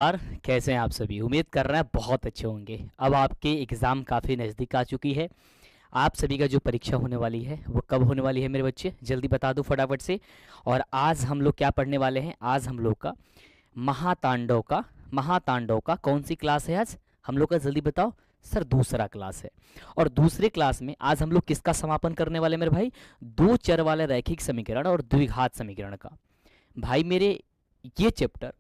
और कैसे हैं आप सभी। उम्मीद कर रहे हैं बहुत अच्छे होंगे। अब आपके एग्ज़ाम काफ़ी नज़दीक आ चुकी है। आप सभी का जो परीक्षा होने वाली है वो कब होने वाली है मेरे बच्चे, जल्दी बता दो फटाफट से। और आज हम लोग क्या पढ़ने वाले हैं? आज हम लोग का महातांडव का कौन सी क्लास है आज हम लोग का? जल्दी बताओ सर। दूसरा क्लास है। और दूसरे क्लास में आज हम लोग किसका समापन करने वाले हैं मेरे भाई? दो चर वाले रैखिक समीकरण और द्विघात समीकरण का। भाई मेरे, ये चैप्टर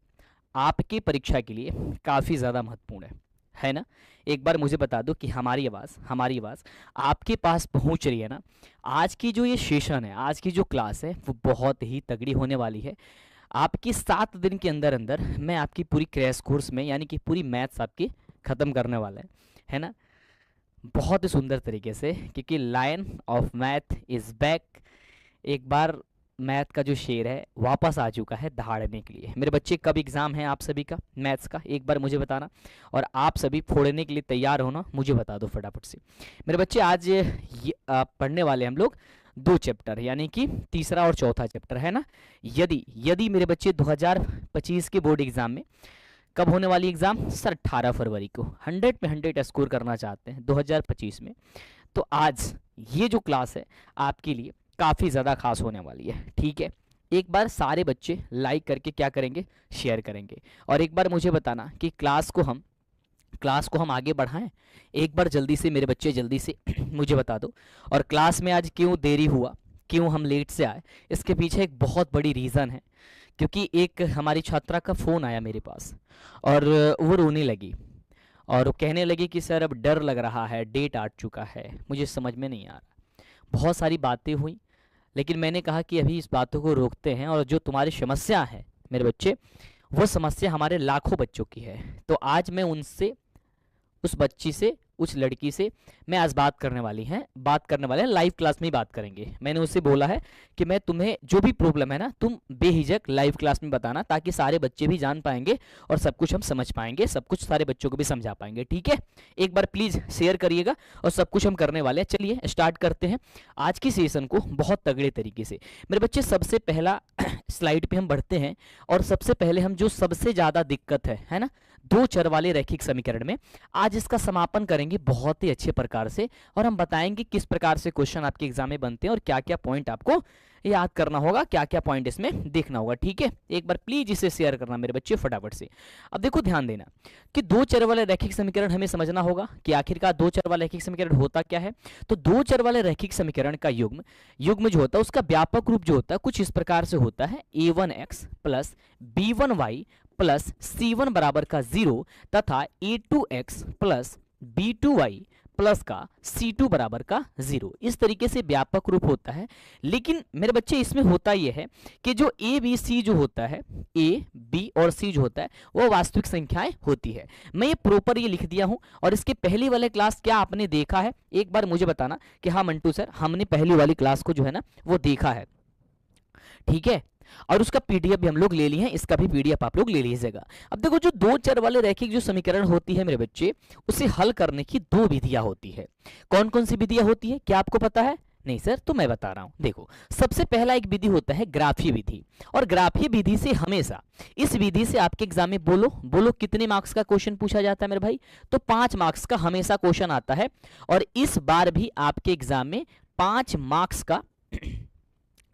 आपकी परीक्षा के लिए काफ़ी ज़्यादा महत्वपूर्ण है ना? एक बार मुझे बता दो कि हमारी आवाज़ आपके पास पहुंच रही है ना? आज की जो ये सेशन है, आज की जो क्लास है वो बहुत ही तगड़ी होने वाली है। आपकी 7 दिन के अंदर अंदर मैं आपकी पूरी क्रैश कोर्स में यानी कि पूरी मैथ्स आपकी ख़त्म करने वाला है ना? बहुत ही सुंदर तरीके से, क्योंकि line of math is back. एक बार मैथ का जो शेर है वापस आ चुका है दहाड़ने के लिए। मेरे बच्चे, कब एग्ज़ाम है आप सभी का मैथ्स का, एक बार मुझे बताना। और आप सभी फोड़ने के लिए तैयार हो ना? मुझे बता दो फटाफट से मेरे बच्चे। आज पढ़ने वाले हम लोग दो चैप्टर, यानी कि तीसरा और चौथा चैप्टर, है ना? यदि यदि मेरे बच्चे 2025 के बोर्ड एग्ज़ाम में कब होने वाली एग्ज़ाम? सर 18 फरवरी को 100 में 100 स्कोर करना चाहते हैं 2025 में, तो आज ये जो क्लास है आपके लिए काफ़ी ज़्यादा खास होने वाली है। ठीक है, एक बार सारे बच्चे लाइक करके क्या करेंगे? शेयर करेंगे। और एक बार मुझे बताना कि क्लास को हम आगे बढ़ाएं। एक बार जल्दी से मेरे बच्चे, जल्दी से मुझे बता दो। और क्लास में आज क्यों देरी हुआ, क्यों हम लेट से आए, इसके पीछे एक बहुत बड़ी रीज़न है। क्योंकि एक हमारी छात्रा का फ़ोन आया मेरे पास और वो रोने लगी और वो कहने लगी कि सर अब डर लग रहा है, डेट आ चुका है, मुझे समझ में नहीं आ रहा। बहुत सारी बातें हुई, लेकिन मैंने कहा कि अभी इस बातों को रोकते हैं। और जो तुम्हारी समस्या है मेरे बच्चे, वो समस्या हमारे लाखों बच्चों की है। तो आज मैं उनसे, उस बच्ची से, उस लड़की से मैं आज बात करने वाले हैं। लाइव क्लास में ही बात करेंगे। मैंने उससे बोला है कि मैं तुम्हें जो भी प्रॉब्लम है ना, तुम बेहिजक लाइव क्लास में बताना, ताकि सारे बच्चे भी जान पाएंगे और सब कुछ हम समझ पाएंगे, सब कुछ सारे बच्चों को भी समझा पाएंगे। ठीक है, एक बार प्लीज़ शेयर करिएगा और सब कुछ हम करने वाले हैं। चलिए स्टार्ट करते हैं आज की सेशन को बहुत तगड़े तरीके से। मेरे बच्चे, सबसे पहला स्लाइड पे हम बढ़ते हैं। और सबसे पहले हम जो सबसे ज़्यादा दिक्कत है ना, दो चर वाले रैखिक समीकरण में, आज इसका समापन करेंगे बहुत ही अच्छे प्रकार से। और हम बताएंगे किस प्रकार से क्वेश्चन आपके एग्जाम में बनते हैं और क्या क्या पॉइंट आपको याद करना होगा, क्या क्या पॉइंट इसमें देखना होगा। ठीक है, एक बार प्लीज इसे शेयर करना मेरे बच्चे फटाफट से। अब देखो, ध्यान देना कि दो चर वाले रैखिक समीकरण हमें समझना होगा कि आखिरकार दो चर वाला रैखिक समीकरण होता क्या है। तो दो चर वाले रैखिक समीकरण का युग्म जो होता है, उसका व्यापक रूप जो होता है कुछ इस प्रकार से होता है: a1x plus b1y plus c1 बराबर का 0 तथा a2x प्लस b2y प्लस का c2 बराबर का 0। इस तरीके से व्यापक रूप होता है। लेकिन मेरे बच्चे, इसमें होता यह है कि जो a b c जो होता है, a b और c जो होता है, वो वास्तविक संख्याएं होती है। मैं ये प्रॉपर ये लिख दिया हूं। और इसके पहली वाले क्लास क्या आपने देखा है? एक बार मुझे बताना कि हाँ मंटू सर, हमने पहली वाली क्लास को जो है ना वो देखा है। ठीक है, और उसका पीडीएफ भी हम लोग ले लिए हैं, इसका भी पीडीएफ आप लोग ले लीजिएगा। अब देखो, जो दो चर वाले रैखिक जो समीकरण होती है मेरे बच्चे, उसे हल करने की दो विधियां होती है। कौन कौन सी विधियां होती है, क्या आपको पता है? नहीं सर, तो मैं बता रहा हूं। देखो, सबसे पहला एक विधि होता है ग्राफीय विधि। और ग्राफीय विधि से हमेशा, इस विधि से आपके एग्जाम में बोलो बोलो कितने मार्क्स का क्वेश्चन पूछा जाता है मेरे भाई? तो 5 मार्क्स का हमेशा क्वेश्चन आता है। और इस बार भी आपके एग्जाम में 5 मार्क्स का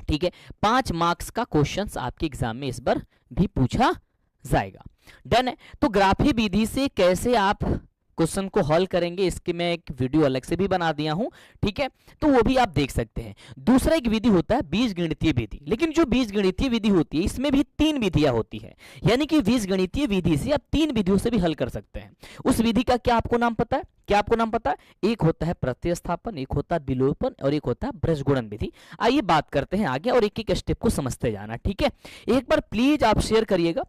ठीक है, 5 मार्क्स का क्वेश्चन आपके एग्जाम में इस बार भी पूछा जाएगा। डन है। तो ग्राफीय विधि से कैसे आप क्वेश्चन को हल करेंगे, इसके मैं एक वीडियो अलग से भी बना दिया हूं। ठीक है, तो वो भी आप देख सकते हैं। दूसरा एक विधि होता है बीजगणितीय विधि। लेकिन जो बीजगणितीय विधि होती है, इसमें भी 3 विधियां होती है। यानी कि बीजगणितीय विधि से आप 3 विधियों से भी हल कर सकते हैं। उस विधि का क्या आपको नाम पता है? क्या आपको नाम पता है? एक होता है प्रतिस्थापन, एक होता है विलोपन और एक होता है बृहस्गुणन विधि। आइए बात करते हैं आगे और एक एक स्टेप को समझते जाना। ठीक है, एक बार प्लीज आप शेयर करिएगा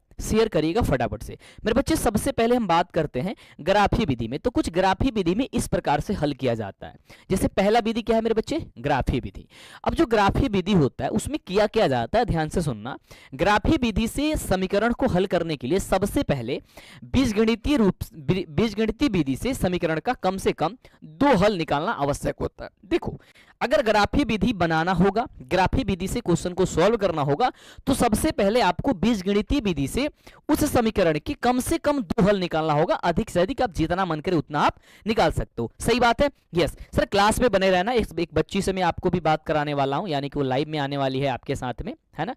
फटाफट से मेरे बच्चे। सबसे पहले हम बात करते हैं ग्राफीय विधि में। तो कुछ ग्राफीय विधि में इस प्रकार से हल किया जाता है। जैसे पहला विधि क्या है मेरे बच्चे? ग्राफीय विधि। अब जो ग्राफीय विधि होता है उसमें किया जाता है, ध्यान से सुनना। ग्राफीय विधि से समीकरण को हल करने के लिए सबसे पहले बीजगणितीय विधि से समीकरण का कम से कम 2 हल निकालना आवश्यक होता है। देखो, अगर ग्राफी विधि बनाना होगा, ग्राफी विधि से क्वेश्चन को सॉल्व करना होगा, तो सबसे पहले आपको बीजगणितीय विधि से उस समीकरण की कम से कम 2 हल निकालना होगा। अधिक से अधिक आप जितना मन करे उतना आप निकाल सकते हो। सही बात है? यस सर, क्लास में बने रहना। एक बच्ची से मैं आपको भी बात कराने वाला हूं, यानी कि वो लाइव में आने वाली है आपके साथ में, है ना,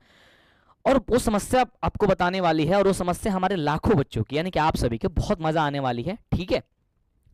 और वो समस्या आपको बताने वाली है, और वो समस्या हमारे लाखों बच्चों की, यानी कि आप सभी के बहुत मजा आने वाली है। ठीक है,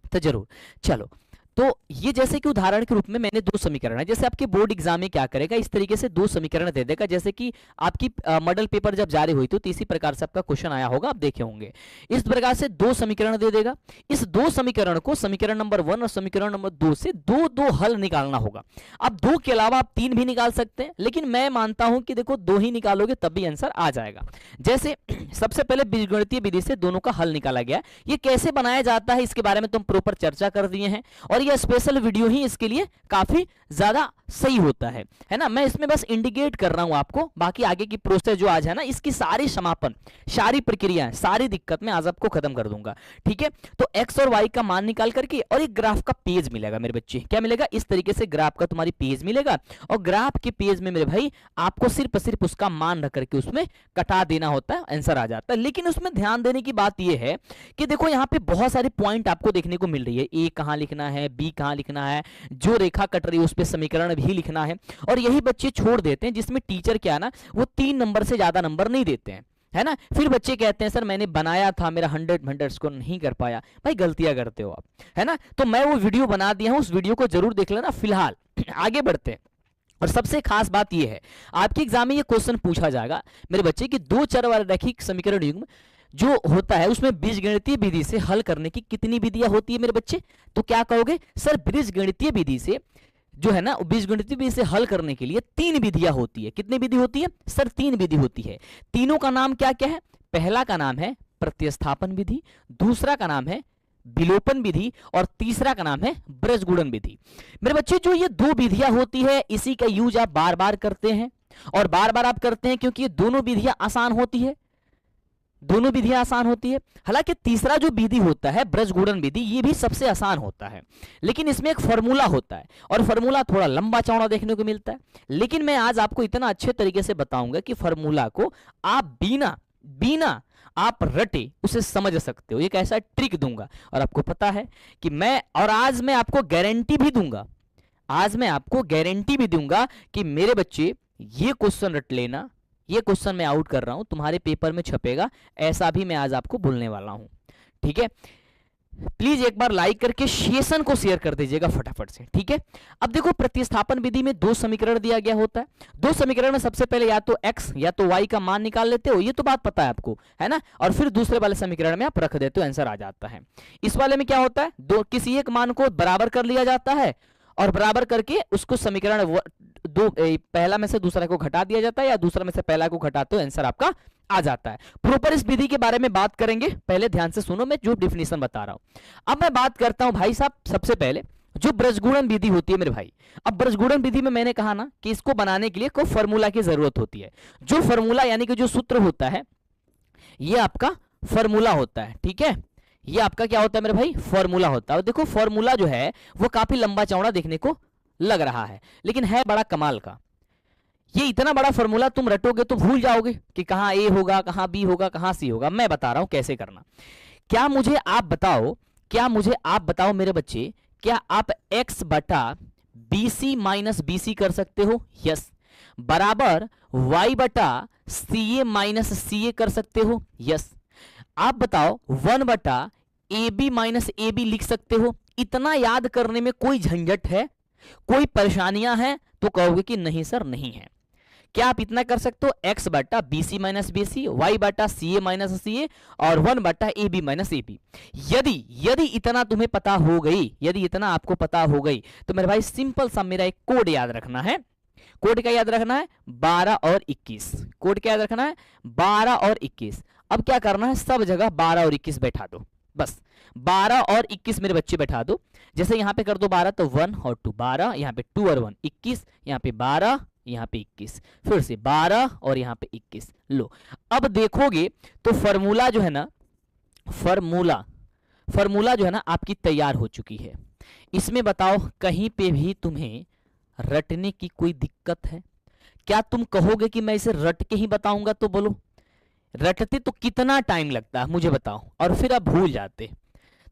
तो जरूर चलो। तो ये जैसे कि उदाहरण के रूप में मैंने 2 समीकरण है, जैसे आपके बोर्ड एग्जाम में क्या करेगा, इस तरीके से 2 समीकरण दे देगा। जैसे कि आपकी मॉडल पेपर जब जारी हुई थी तो इसी प्रकार से आपका क्वेश्चन आया होगा, आप देखे होंगे। इस प्रकार से 2 समीकरण दे देगा। इस 2 समीकरण को समीकरण नंबर 1 और समीकरण नंबर 2 से 2 हल निकालना होगा। अब 2 के अलावा आप 3 भी निकाल सकते हैं, लेकिन मैं मानता हूं कि देखो 2 ही निकालोगे तब भी आंसर आ जाएगा। जैसे सबसे पहले बीजगणितीय विधि से दोनों का हल निकाला गया। ये कैसे बनाया जाता है इसके बारे में तुम प्रॉपर चर्चा कर दिए हैं, और ये स्पेशल वीडियो ही इसके लिए काफी ज्यादा सही होता है ना। मैं इसमें बस इंडिकेट कर रहा हूं आपको, बाकी आगे की प्रोसेस जो आज है ना, इसकी सारी समापन, सारी प्रक्रिया, सारी दिक्कत मैं आज आपको खत्म कर दूंगा। ठीक है, तो x और y का मान निकाल करके और एक ग्राफ का पेज मिलेगा मेरे बच्चे। क्या मिलेगा? इस तरीके से ग्राफ का तुम्हारी पेज मिलेगा, और ग्राफ के पेज में मेरे भाई आपको सिर्फ उसका मान रख करके उसमें कटा देना होता है, आंसर आ जाता है। लेकिन उसमें ध्यान देने की बात यह है कि देखो यहाँ पे बहुत सारे पॉइंट आपको देखने को मिल रही है। ए कहां लिखना है, बी कहां लिखना है, जो रेखा कट रही है उस पे समीकरण भी लिखना है, और यही बच्चे छोड़ देते हैं, जिसमें टीचर क्या है ना, वो 3 नंबर से ज्यादा नंबर नहीं देते हैं, है ना। फिर बच्चे कहते हैं सर मैंने बनाया था, मेरा 100 स्कोर नहीं कर पाया। भाई गलतियां करते हो आप, है ना। तो मैं वो वीडियो बना दिया हूं, उस वीडियो को जरूर देख लेना। फिलहाल आगे बढ़ते हैं। और सबसे खास बात यह है, आपके एग्जाम में ये क्वेश्चन पूछा जाएगा मेरे बच्चे कि 2 चर वाला रैखिक समीकरण युग्म जो होता है उसमें बीजगणितीय विधि से हल करने की कितनी विधियां होती है मेरे बच्चे? तो क्या कहोगे? सर बीजगणितीय विधि से जो है ना, बीजगणितीय विधि से हल करने के लिए 3 विधियां होती है। कितनी विधि होती है? सर 3 विधि होती है। तीनों का नाम क्या क्या है? पहला का नाम है प्रतिस्थापन विधि, दूसरा का नाम है विलोपन विधि, और तीसरा का नाम है ब्रजगुणन विधि। मेरे बच्चे जो ये 2 विधियां होती है, इसी का यूज आप बार बार करते हैं, और बार बार आप करते हैं क्योंकि ये दोनों विधियां आसान होती है, दोनों विधियां आसान होती है। हालांकि तीसरा जो विधि होता है ब्रजगुणन विधि, ये भी सबसे आसान होता है, लेकिन इसमें एक फॉर्मूला होता है, और फॉर्मूला थोड़ा लंबा चौड़ा देखने को मिलता है। लेकिन मैं आज आपको इतना अच्छे तरीके से बताऊंगा कि फॉर्मूला को आप बिना आप रटे उसे समझ सकते हो। एक ऐसा ट्रिक दूंगा, और आपको पता है कि आज मैं आपको गारंटी भी दूंगा, आज मैं आपको गारंटी भी दूंगा कि मेरे बच्चे ये क्वेश्चन रट लेना, ये क्वेश्चन मैं आउट कर रहा हूं, तुम्हारे पेपर में छपेगा, ऐसा भी मैं आज आपको बोलने वाला हूं। ठीक है, प्लीज एक बार लाइक करके सेशन को शेयर कर दीजिएगा फटाफट से। ठीक है, अब देखो प्रतिस्थापन विधि में 2 समीकरण दिया गया होता है। 2 समीकरण में सबसे पहले या तो x या तो y का मान निकाल लेते हो, ये तो बात पता है आपको, है ना, और फिर दूसरे वाले समीकरण में आप रख देते हो, आंसर आ जाता है। इस वाले में क्या होता है? किसी एक मान को बराबर कर लिया जाता है, और बराबर करके उसको समीकरण पहला में से दूसरा को घटा दिया जाता है, या दूसरा में से पहला को घटाते हो, आंसर आपका आ जाता है। प्रॉपर इस विधि के बारे में बात करेंगे, पहले ध्यान से सुनो, मैं जो डिफिनीशन बता रहा हूं। अब मैं बात करता हूं भाई साहब, सबसे पहले जो ब्रजगुणन विधि होती है मेरे भाई। अब ब्रजगुणन विधि में मैंने कहा ना कि इसको बनाने के लिए कोई फॉर्मूला की जरूरत होती है। जो फॉर्मूला यानी कि जो सूत्र होता है, ये आपका फॉर्मूला होता है। ठीक है, ये आपका क्या होता है मेरे भाई? फॉर्मूला होता है। और देखो फॉर्मूला जो है वो काफी लंबा चौड़ा देखने को लग रहा है, लेकिन है बड़ा कमाल का। ये इतना बड़ा फॉर्मूला तुम रटोगे तो भूल जाओगे कि कहां ए होगा, कहां बी होगा, कहां सी होगा। मैं बता रहा हूं कैसे करना। क्या मुझे आप बताओ मेरे बच्चे, क्या आप x बटा BC माइनस BC कर सकते हो? यस। बराबर y बटा CA माइनस CA कर सकते हो? यस। आप बताओ 1 बटा AB माइनस AB लिख सकते हो? इतना याद करने में कोई झंझट है, कोई परेशानियां हैं? तो कहोगे कि नहीं सर नहीं है। क्या आप इतना कर सकते हो? x बटा BC माइनस BC, y बटा CA माइनस CA, और 1 बटा AB माइनस AB। यदि इतना तुम्हें पता हो गई, यदि इतना आपको पता हो गई, तो मेरे भाई सिंपल सा मेरा एक कोड याद रखना है। कोड क्या याद रखना है? 12 और 21। कोड क्या याद रखना है? 12 और 21। अब क्या करना है? सब जगह 12 और 21 बैठा दो, बस 12 और 21 मेरे बच्चे बैठा दो। जैसे यहां पे कर दो 12 तो 1 और 2 12, यहां पे 2 और 1 21, यहां पे 12, यहां पे 21, फिर से 12 और यहां पे 21। लो, अब देखोगे तो फॉर्मूला जो है ना, फॉर्मूला जो है ना आपकी तैयार हो चुकी है। इसमें बताओ कहीं पे भी तुम्हें रटने की कोई दिक्कत है? क्या तुम कहोगे कि मैं इसे रट के ही बताऊंगा? तो बोलो, रटते तो कितना टाइम लगता है मुझे बताओ, और फिर आप भूल जाते।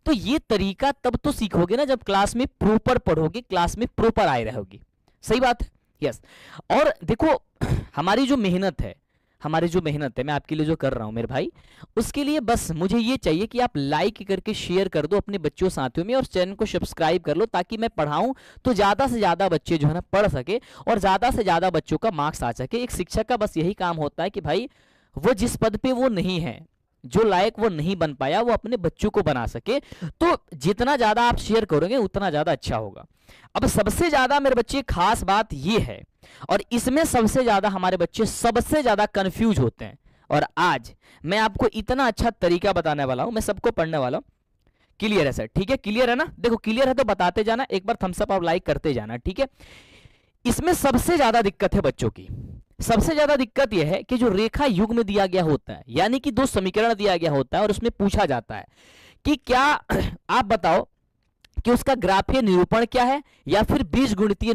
तो ये तरीका तब तो सीखोगे ना जब क्लास में प्रॉपर पढ़ोगे, क्लास में प्रॉपर आए रहोगे। सही बात है? यस। और देखो हमारी जो मेहनत है, मैं आपके लिए जो कर रहा हूं मेरे भाई, उसके लिए बस मुझे ये चाहिए कि आप लाइक करके शेयर कर दो अपने बच्चों साथियों में, और चैनल को सब्सक्राइब कर लो, ताकि मैं पढ़ाऊं तो ज्यादा से ज्यादा बच्चे जो है ना पढ़ सके, और ज्यादा से ज्यादा बच्चों का मार्क्स आ सके। एक शिक्षक का बस यही काम होता है कि भाई वो जिस पद पे वो नहीं है, जो लायक वो नहीं बन पाया, वो अपने बच्चों को बना सके। तो जितना ज्यादा आप शेयर करोगे उतना ज्यादा अच्छा होगा। अब सबसे ज्यादा मेरे बच्चे खास बात ये है, और इसमें सबसे ज्यादा हमारे बच्चे सबसे ज्यादा कंफ्यूज होते हैं, और आज मैं आपको इतना अच्छा तरीका बताने वाला हूं, मैं सबको पढ़ने वाला हूं। क्लियर है सर? ठीक है, क्लियर है ना? देखो क्लियर है तो बताते जाना, एक बार थम्स अप और लाइक करते जाना, ठीक है। इसमें सबसे ज्यादा दिक्कत है बच्चों की, सबसे ज्यादा दिक्कत यह है कि जो रेखा युग में दिया गया होता है, यानी कि दो समीकरण दिया गया होता है और उसमें पूछा जाता है कि क्या आप बताओ कि उसका ग्राफीय निरूपण क्या है या फिर बीजगणितीय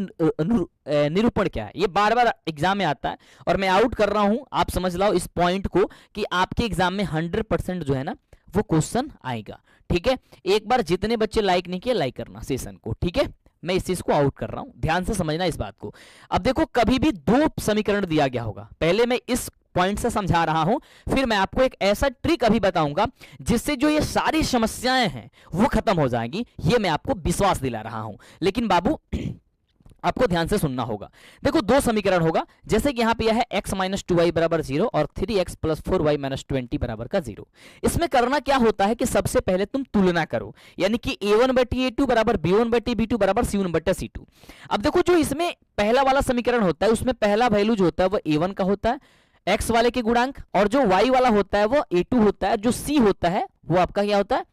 निरूपण क्या है। ये बार बार एग्जाम में आता है, और मैं आउट कर रहा हूं, आप समझ लो इस पॉइंट को कि आपके एग्जाम में 100% जो है ना वो क्वेश्चन आएगा। ठीक है, एक बार जितने बच्चे लाइक नहीं किए लाइक करना सेशन को, ठीक है। मैं इस चीज को आउट कर रहा हूं, ध्यान से समझना इस बात को। अब देखो कभी भी दो समीकरण दिया गया होगा, पहले मैं इस पॉइंट से समझा रहा हूं, फिर मैं आपको एक ऐसा ट्रिक अभी बताऊंगा जिससे जो ये सारी समस्याएं हैं वो खत्म हो जाएंगी, ये मैं आपको विश्वास दिला रहा हूं। लेकिन बाबू आपको ध्यान से सुनना होगा। देखो दो समीकरण होगा, जैसे कि यहां पे यह है x माइनस 2y बराबर 0 और 3x प्लस 4y माइनस 20 बराबर का 0। इसमें करना क्या होता है कि सबसे पहले तुम तुलना करो, यानी कि a1 बटी a2 बराबर b1 बटी b2 बराबर c1 बटा c2। अब देखो जो इसमें पहला वाला समीकरण होता है उसमें पहला वैल्यू जो होता है वो a1 का होता है, x वाले के गुणांक, और जो y वाला होता है वो a2 होता है, जो c होता है वो आपका क्या होता है,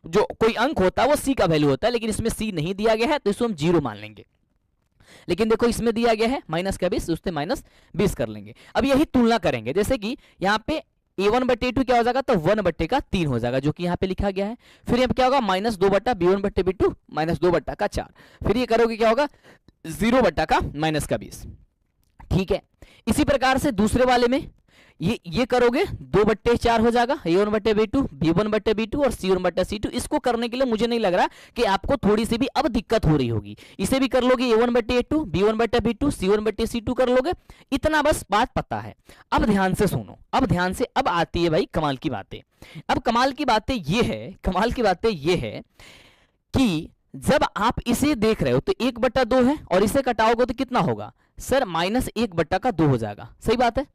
जो कोई अंक होता है वो c का वैल्यू होता है। लेकिन इसमें c नहीं दिया गया है तो इसको हम 0 मान लेंगे। लेकिन देखो इसमें दिया गया है माइनस का 20, उससे माइनस 20 कर लेंगे। अब यही तुलना करेंगे, जैसे कि यहाँ पे a1 बटे 2 क्या हो जाएगा, तो 1 बटे का 3 हो जाएगा, जो कि यहाँ पे लिखा गया है। फिर यहाँ पे क्या होगा, माइनस 2 बटा b1 बटे b2 माइनस 2 बटा का 4। फिर ये करोगे क्या होगा, 0 बटा का माइनस का 20। ठीक है, इसी प्रकार से दूसरे वाले में ये करोगे 2 बट्टे 4 हो जाएगा, a1 बटे b2 b1 बटे b2 और c1 बटे c2। इसको करने के लिए मुझे नहीं लग रहा कि आपको थोड़ी सी भी अब दिक्कत हो रही होगी। इसे भी कर लोगे a1 बटे a2 b1 बटे b2 c1 बटे c2 कर लोगे, इतना बस बात पता है। अब ध्यान से सुनो, अब ध्यान से, अब आती है भाई कमाल की बातें। अब कमाल की बातें ये है कि जब आप इसे देख रहे हो तो 1/2 है, और इसे कटाओगे तो कितना होगा सर, माइनस 1/2 हो जाएगा। सही बात है,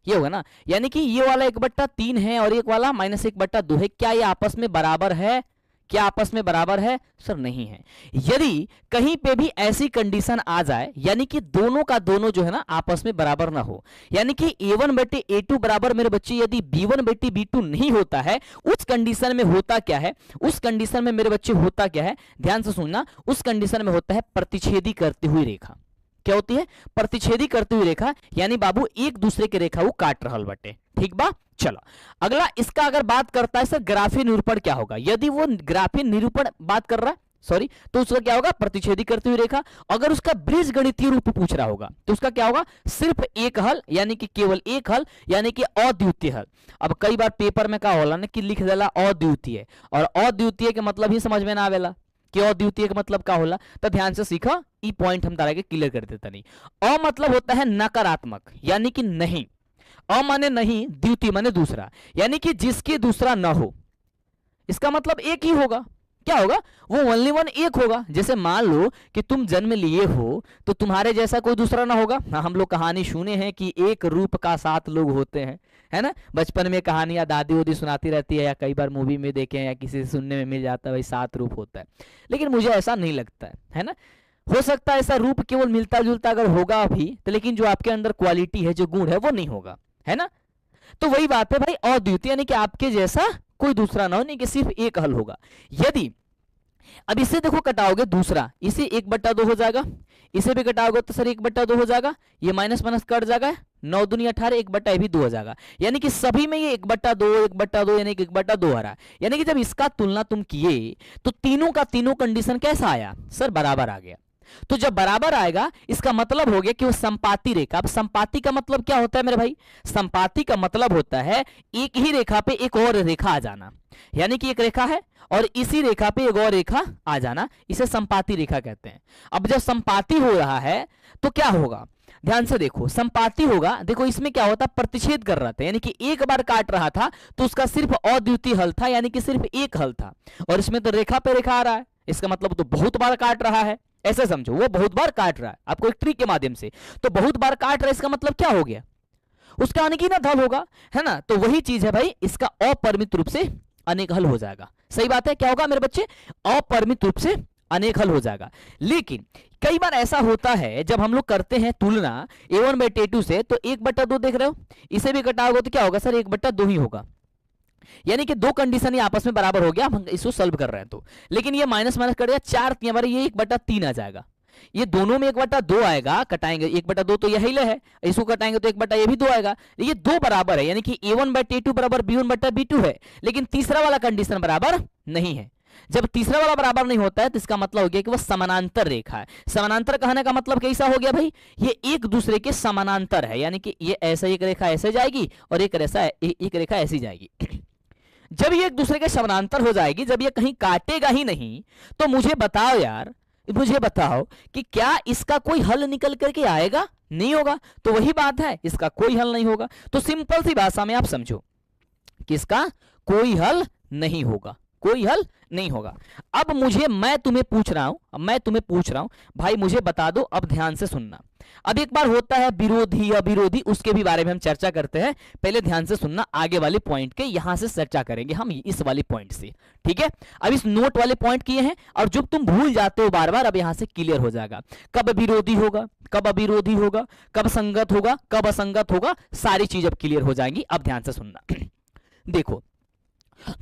ये होगा ना, यानी कि ये वाला 1/3 है और एक वाला माइनस 1/2 है। क्या ये आपस में बराबर है? क्या आपस में बराबर है सर? नहीं है। यदि कहीं पे भी ऐसी कंडीशन आ जाए, यानी कि दोनों का दोनों जो है ना आपस में बराबर ना हो, यानी कि a1 बटे a2 बराबर मेरे बच्चे यदि b1 बटे b2 नहीं होता है, उस कंडीशन में होता क्या है, उस कंडीशन में मेरे बच्चे होता क्या है, ध्यान से सुनना, उस कंडीशन में होता है प्रतिच्छेदी करती हुई रेखा। क्या होती है? प्रतिच्छेदी करती हुई रेखा, यानी बाबू एक दूसरे की रेखा वो काट रहल बटे। ठीक बा, चलो अगला इसका अगर बात करता है सर ग्राफीय निरूपण क्या होगा, यदि वो ग्राफीय निरूपण बात कर रहा है सॉरी, तो उसका क्या होगा, प्रतिच्छेदी करती हुई रेखा। अगर उसका बीजगणितीय रूप पूछ रहा होगा तो उसका क्या होगा, सिर्फ एक हल, यानी कि केवल एक हल, यानी कि अद्वितीय हल। अब कई बार पेपर में क्या होला ना कि लिख देला अद्वितीय, और अद्वितीय के मतलब ही समझ में ना आवेला कि अद्वितीय का मतलब क्या होला, तो ध्यान से सीखा, ई पॉइंट हम तारा के क्लियर कर देता नहीं। अ मतलब होता है नकारात्मक, यानी कि नहीं। अ माने नहीं, द्वितीय माने दूसरा, यानी कि जिसके दूसरा ना हो, इसका मतलब एक ही होगा। क्या होगा, वो ओनली वन एक होगा। जैसे मान लो कि तुम जन्म लिए हो तो तुम्हारे जैसा कोई दूसरा ना होगा। हाँ, हम लोग कहानी सुने हैं कि एक रूप का 7 लोग होते हैं, है ना। बचपन में कहानियां दादी वादी सुनाती रहती है, या कई बार मूवी में देखे हैं या किसी से सुनने में मिल जाता है भाई 7 रूप होता है। लेकिन मुझे ऐसा नहीं लगता है ना। हो सकता है ऐसा रूप केवल मिलता जुलता अगर होगा भी तो, लेकिन जो आपके अंदर क्वालिटी है, जो गुण है, वो नहीं होगा, है ना। तो वही बात है भाई, अद्वितीय यानी कि आपके जैसा कोई दूसरा ना हो, नहीं कि सिर्फ एक हल होगा। यदि अब इसे देखो कटाओगे दूसरा, इसे 1/2 हो जाएगा, इसे भी कटाओगे तो सर 1/2 हो जाएगा, ये माइनस माइनस कट जाएगा, 9 दूनी 18, 1/2 भी 2 हो जाएगा, यानी कि सभी में ये 1/2 यानी कि 1/2 आ रहा है। यानी कि जब इसका तुलना तुम किए तो तीनों का तीनों कंडीशन कैसा आया सर, बराबर आ गया। तो जब बराबर आएगा इसका मतलब हो गया कि वो संपाती रेखा। अब संपाती का मतलब क्या होता है मेरे भाई? संपाती का मतलब होता है एक ही रेखा पे एक और रेखा आ जाना, यानी कि एक रेखा है और इसी रेखा पे एक और रेखा आ जाना, इसे संपाती रेखा कहते हैं। अब जब संपाती हो रहा है तो क्या होगा, ध्यान से देखो, संपाती होगा, देखो इसमें क्या होता, प्रतिच्छेद कर रहा था, यानी कि एक बार काट रहा था तो उसका सिर्फ अद्वितीय हल था, यानी कि सिर्फ एक हल था। और इसमें तो रेखा पे रेखा आ रहा है, इसका मतलब तो बहुत बार काट रहा है, ऐसे समझो, वो बहुत बार काट रहा है आपको एक ट्रिक के माध्यम से। तो बहुत बार काट रहा है इसका मतलब क्या हो गया, उसका अनगिनत हल होगा, है ना। तो वही चीज है भाई, इसका अपरिमित रूप से अनेक हल हो जाएगा। सही बात है, क्या होगा मेरे बच्चे, अपरिमित रूप से अनेक हल हो जाएगा। लेकिन कई बार ऐसा होता है जब हम लोग करते हैं तुलना a1/a2 से, तो 1/2 देख रहे हो, इसे भी घटाओगे तो क्या होगा सर, 1/2 ही होगा, यानी कि दो कंडीशन ही आपस में बराबर हो गया, हम इसको सॉल्व कर रहे हैं तो। लेकिन ये माइनस माइनस कर दिया, 4 बार ये 1/3 आ जाएगा, ये दोनों में 1/2 आएगा, कटाएंगे 1/2 तो यही ले है, इसको कटाएंगे तो 1 ये भी 2 आएगा, ये दो बराबर है, यानी कि a1/a2 बराबर b1/b2 है। लेकिन तीसरा वाला कंडीशन बराबर नहीं है। जब तीसरा वाला बराबर नहीं होता है तो इसका मतलब हो गया कि वह समानांतर रेखा है। समानांतर कहने का मतलब कैसा हो गया भाई, ये एक दूसरे के समानांतर है, यानी कि ये ऐसा एक रेखा ऐसे जाएगी और एक रेखा ऐसी जाएगी। जब ये एक दूसरे के समानांतर हो जाएगी, जब ये कहीं काटेगा ही नहीं, तो मुझे बताओ यार, मुझे बताओ कि क्या इसका कोई हल निकल करके आएगा? नहीं होगा। तो वही बात है, इसका कोई हल नहीं होगा। तो सिंपल सी भाषा में आप समझो कि इसका कोई हल नहीं होगा, कोई हल नहीं होगा। अब मैं तुम्हें पूछ रहा हूं भाई, मुझे बता दो, अब ध्यान से सुनना। अब एक बार होता है विरोधी अविरोधी, उसके भी बारे में हम चर्चा करते हैं, पहले ध्यान से सुनना, आगे वाले पॉइंट के यहां से चर्चा करेंगे हम इस वाले पॉइंट से, ठीक है। अब इस नोट वाले पॉइंट किए हैं, और जो तुम भूल जाते हो बार बार, अब यहां से क्लियर हो जाएगा। कब विरोधी होगा, कब अविरोधी होगा, कब संगत होगा, कब असंगत होगा, सारी चीज अब क्लियर हो जाएंगी। अब ध्यान से सुनना। देखो,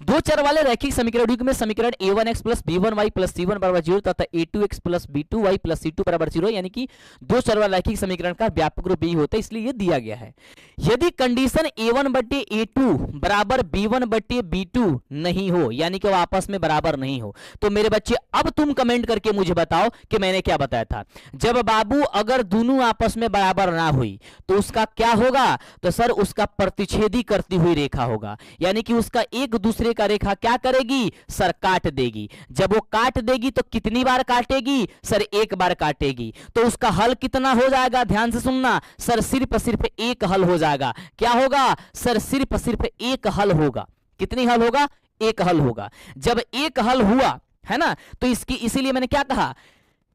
दो चर वाले रैखिक समीकरण युग्म में समीकरण a1x plus b1y plus c1 बराबर 0 तथा a2x plus b2y plus c2 बराबर 0, यानी कि दो चर वाले रैखिक समीकरण का व्यापक रूप यही होता है, इसलिए ये दिया गया है। यदि कंडीशन a1/a2 बराबर b1/b2 नहीं हो, यानी कि वो आपस में बराबर नहीं हो, तो मेरे बच्चे अब तुम कमेंट करके मुझे बताओ कि मैंने क्या बताया था। जब बाबू अगर दोनों आपस में बराबर ना हुई तो उसका क्या होगा, तो सर उसका प्रतिच्छेदी करती हुई रेखा होगा, यानी कि उसका एक दूसरे का रेखा क्या करेगी सर, काट देगी। जब वो काट देगी तो कितनी बार काटेगी सर, एक बार काटेगी। तो उसका हल कितना हो जाएगा, ध्यान से सुनना सर, सिर्फ एक हल हो जाएगा। क्या होगा सर, सिर्फ एक हल होगा। कितनी हल होगा, एक हल होगा। जब एक हल हुआ है ना, तो इसीलिए मैंने क्या कहा,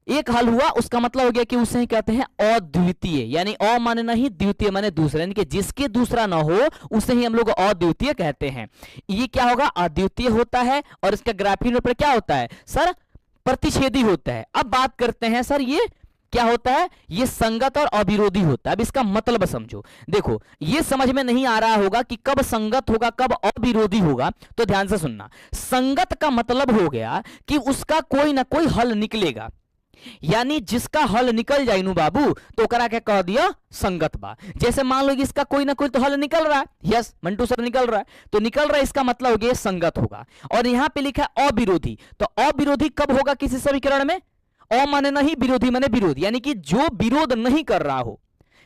एक हल हुआ, उसका मतलब हो गया कि उसे ही कहते हैं अद्वितीय, यानी अ माने नहीं, द्वितीय माने दूसरा, यानी कि जिसके दूसरा ना हो उसे ही हम लोग अद्वितीय कहते हैं। ये क्या होगा, अद्वितीय होता है, और इसका ग्राफीय नोट पर क्या होता है सर, प्रतिच्छेदी होता है। अब बात करते हैं सर, ये क्या होता है, ये संगत और अविरोधी होता है। अब इसका मतलब समझो, देखो ये समझ में नहीं आ रहा होगा कि कब संगत होगा कब अविरोधी होगा, तो ध्यान से सुनना। संगत का मतलब हो गया कि उसका कोई ना कोई हल निकलेगा, यानी जिसका हल निकल जाए नु बाबू तो करा क्या कह दिया, संगत बा। जैसे मान लो कि इसका कोई ना कोई तो हल निकल रहा है, यस मंटू सर निकल रहा है, तो निकल रहा है, इसका मतलब हो गया संगत होगा। और यहां पे लिखा है अविरोधी, तो अविरोधी कब होगा किसी समीकरण में, अ माने नहीं, विरोधी माने विरोध, यानी कि जो विरोध नहीं कर रहा हो,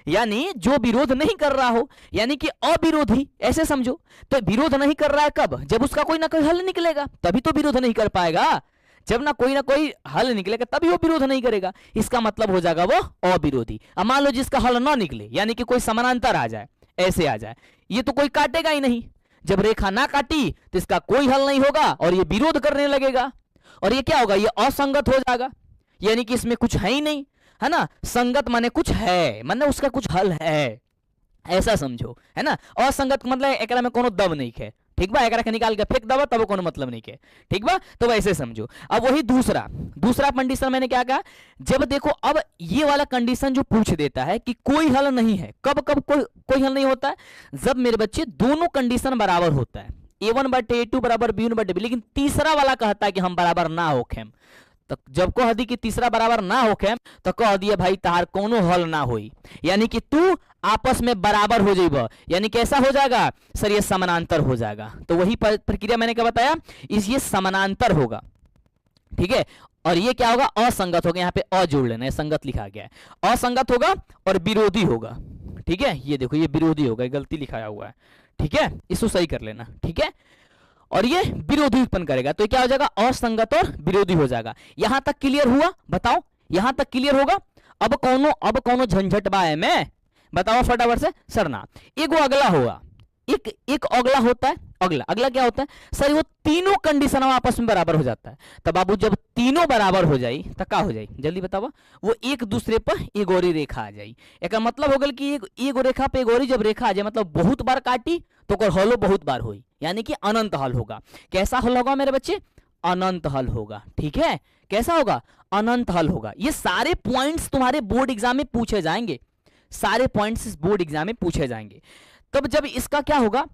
यानी जो विरोध नहीं कर रहा हो, यानी कि अविरोधी, ऐसे समझो। तो विरोध नहीं कर रहा है कब, जब उसका कोई ना कोई हल निकलेगा, तभी तो विरोध नहीं कर पाएगा। जब ना कोई हल निकलेगा तभी वो विरोध नहीं करेगा, इसका मतलब हो जाएगा वो अविरोधी। अब मान लो जिसका हल ना निकले, यानी कि कोई समानांतर आ जाए, ऐसे आ जाए, ये तो कोई काटेगा ही नहीं। जब रेखा ना काटी तो इसका कोई हल नहीं होगा और ये विरोध करने लगेगा, और ये क्या होगा, ये असंगत हो जाएगा, यानी कि इसमें कुछ है ही नहीं, है ना। संगत माने कुछ है, माने उसका कुछ हल है, ऐसा समझो, है ना। असंगत मतलब एकरा में कोनो दब नहीं है, ठीक बा, एकरा के निकाल के फेंक दबा तब कोनो मतलब नहीं है, ठीक बा। तो वैसे समझो। अब वही दूसरा कंडीशन मैंने क्या कहा, जब देखो अब ये वाला कंडीशन जो पूछ देता है कि कोई हल नहीं है, कब कोई हल नहीं होता है, जब मेरे बच्चे दोनों कंडीशन बराबर होता है, a1/a2 बराबर b1/b, लेकिन तीसरा वाला कहता है कि हम बराबर ना होखेम। तो जब कह दी कि तीसरा बराबर ना होखे, तो कह दिए भाई तार कोनो हल ना होई, यानी कि तू आपस में बराबर हो जाएगा, यानी कैसा हो जाएगा सर, ये समानांतर हो जाएगा। तो वही प्रक्रिया मैंने क्या बताया, ये समानांतर होगा, ठीक है। और ये क्या होगा, असंगत होगा, यहाँ पे अ जोड़ लेना है, संगत लिखा गया है, असंगत होगा और विरोधी होगा। ठीक है, ये देखो ये विरोधी होगा, गलती लिखाया हुआ है। ठीक है, इसको सही कर लेना। ठीक है, और ये विरोधी उत्पन्न करेगा, तो ये क्या हो जाएगा, असंगत और विरोधी हो जाएगा। यहां तक क्लियर हुआ, बताओ यहां तक क्लियर होगा। अब कौनो झंझट बा है मैं, बताओ फटाफट से। सर ना, एक वो अगला होगा, एक अगला होता है। अगला क्या होता है सर, वो तीनों कंडीशन आपस में बराबर हो जाता है। तब बाबू जब तीनों बराबर हो जाई तो क्या हो जाई, जल्दी बताओ। वो एक दूसरे पर एगोरी रेखा आ जाई। एक मतलब हो गल कि एगो रेखा पे एगोरी जब रेखा आ जाए, मतलब बहुत बार काटी तो ओकर हलो बहुत बार हुई, यानी कि अनंत हल होगा। कैसा हल होगा मेरे बच्चे, अनंत हल होगा। ठीक है, कैसा होगा, अनंत हल होगा। ये सारे पॉइंट्स तुम्हारे बोर्ड एग्जाम में पूछे जाएंगे, सारे पॉइंट्स इस बोर्ड एग्जाम में पूछे जाएंगे। तब जब इसका क्या होगा,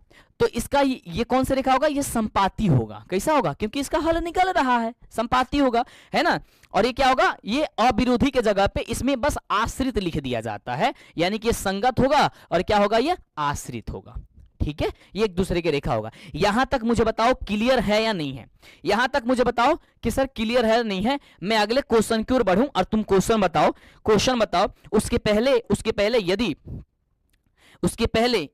तो इसका ये कौन सा रेखा होगा, ये संपाती होगा। कैसा होगा, क्योंकि इसका हल निकल रहा है, संपाती होगा, है ना। और ये क्या होगा, ये अविरोधी के जगह पे इसमें बस आश्रित लिख दिया जाता है, यानी कि ये संगत होगा और क्या होगा, ये आश्रित होगा। ठीक है, ये एक दूसरे के रेखा होगा। यहां तक मुझे बताओ क्लियर है या नहीं है, यहां तक मुझे बताओ कि सर क्लियर है या नहीं है। मैं अगले क्वेश्चन की ओर बढ़ूं और तुम क्वेश्चन बताओ।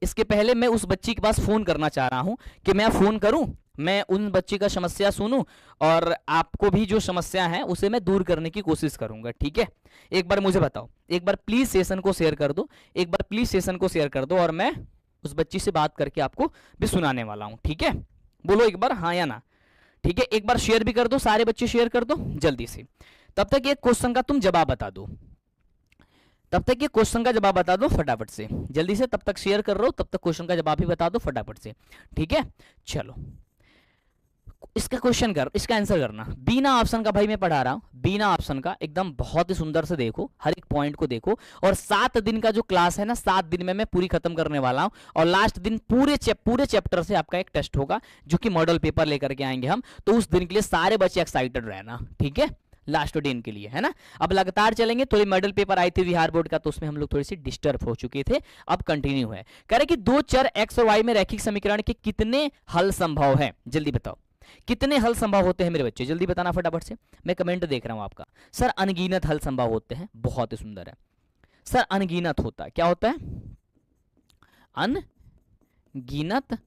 इसके पहले मैं उस बच्ची के पास फोन करना चाह रहा हूं कि मैं फोन करूं, मैं उन बच्ची का समस्या सुनूं और आपको भी जो समस्या है उसे मैं दूर करने की कोशिश करूंगा। ठीक है, एक बार मुझे बताओ, एक बार प्लीज सेशन को शेयर कर दो, और मैं उस बच्ची से बात करके आपको भी सुनाने वाला हूं। ठीक है, बोलो एक बार हाँ या ना। ठीक है, एक बार शेयर भी कर दो, सारे बच्चे शेयर कर दो जल्दी से। तब तक ये क्वेश्चन का तुम जवाब बता दो, फटाफट से, जल्दी से। तब तक शेयर कर रहे हो, तब तक क्वेश्चन का जवाब भी बता दो फटाफट से। ठीक है, चलो इसका आंसर करना बिना ऑप्शन का। भाई मैं पढ़ा रहा हूं बिना ऑप्शन का, एकदम बहुत ही सुंदर से देखो, हर एक पॉइंट को देखो। और 7 दिन का जो क्लास है ना, 7 दिन में मैं पूरी खत्म करने वाला हूं। और लास्ट दिन पूरे चैप्टर से आपका एक टेस्ट होगा, जो कि मॉडल पेपर लेकर के आएंगे हम। तो उस दिन के लिए सारे बच्चे एक्साइटेड रहना। ठीक है, लास्ट दिन के लिए, है ना। अब लगातार चलेंगे। थोड़ी मॉडल पेपर आई थी बिहार बोर्ड का, तो उसमें हम लोग थोड़ी सी डिस्टर्ब हो चुके थे, अब कंटिन्यू है। कह रहे कि दो चर एक्स और वाई में रैखिक समीकरण के कितने हल संभव है, जल्दी बताओ। कितने हल संभव होते हैं मेरे बच्चे, जल्दी बताना फटाफट से। मैं कमेंट देख रहा हूं आपका। सर अनगिनत हल संभव होते हैं, बहुत ही सुंदर है सर। अनगिनत होता है, क्या होता है, अनगिनत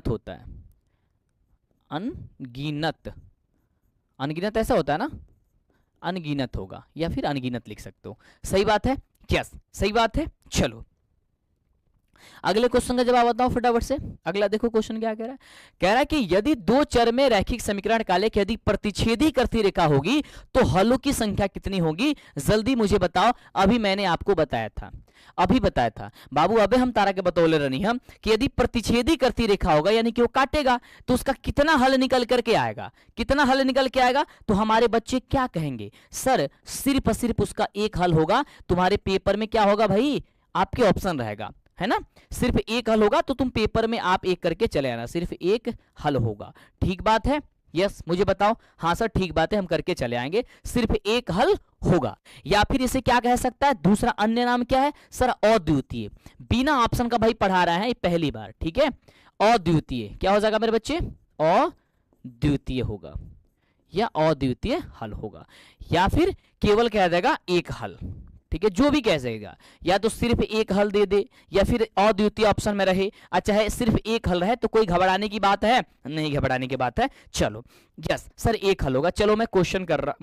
होता है। अनगिनत ऐसा होता है ना, अनगिनत होगा, या फिर अनगिनत लिख सकते हो। सही बात है, यस सही बात है। चलो अगले क्वेश्चन का जवाब बताओ फटाफट से। अगला देखो क्वेश्चन क्या कह रहा है। कह रहा है कि यदि दो चर में रैखिक समीकरण काले कि यदि प्रतिच्छेदी करती रेखा होगी तो हलों की संख्या कितनी होगी, जल्दी मुझे बताओ। अभी मैंने आपको बताया था बाबू, अबे हम तारा के बतौले रही हम कि यदि प्रतिच्छेदी करती रेखा होगा, यानी कि वो काटेगा, तो उसका कितना हल निकल करके आएगा, तो हमारे बच्चे क्या कहेंगे, सर सिर्फ उसका एक हल होगा। तुम्हारे पेपर में क्या होगा भाई, आपके ऑप्शन रहेगा, है ना। सिर्फ एक हल होगा, तो तुम पेपर में आप एक करके चले आना, सिर्फ एक हल होगा। ठीक बात है, यस मुझे बताओ। हाँ सर ठीक बात है, हम करके चले आएंगे, सिर्फ एक हल होगा। या फिर इसे क्या कह सकता है, दूसरा अन्य नाम क्या है सर, अद्वितीय। बिना ऑप्शन का भाई पढ़ा रहा है पहली बार। ठीक है, अद्वितीय क्या हो जाएगा मेरे बच्चे, अद्वितीय होगा, या अद्वितीय हल होगा, या फिर केवल कह देगा एक हल। ठीक है, जो भी कह सकेगा, या तो सिर्फ एक हल दे दे, या फिर अद्वितीय ऑप्शन में रहे। अच्छा है, सिर्फ एक हल रहे तो कोई घबराने की बात है नहीं, घबराने की बात है। चलो यस सर एक हल होगा। चलो मैं क्वेश्चन कर रहा,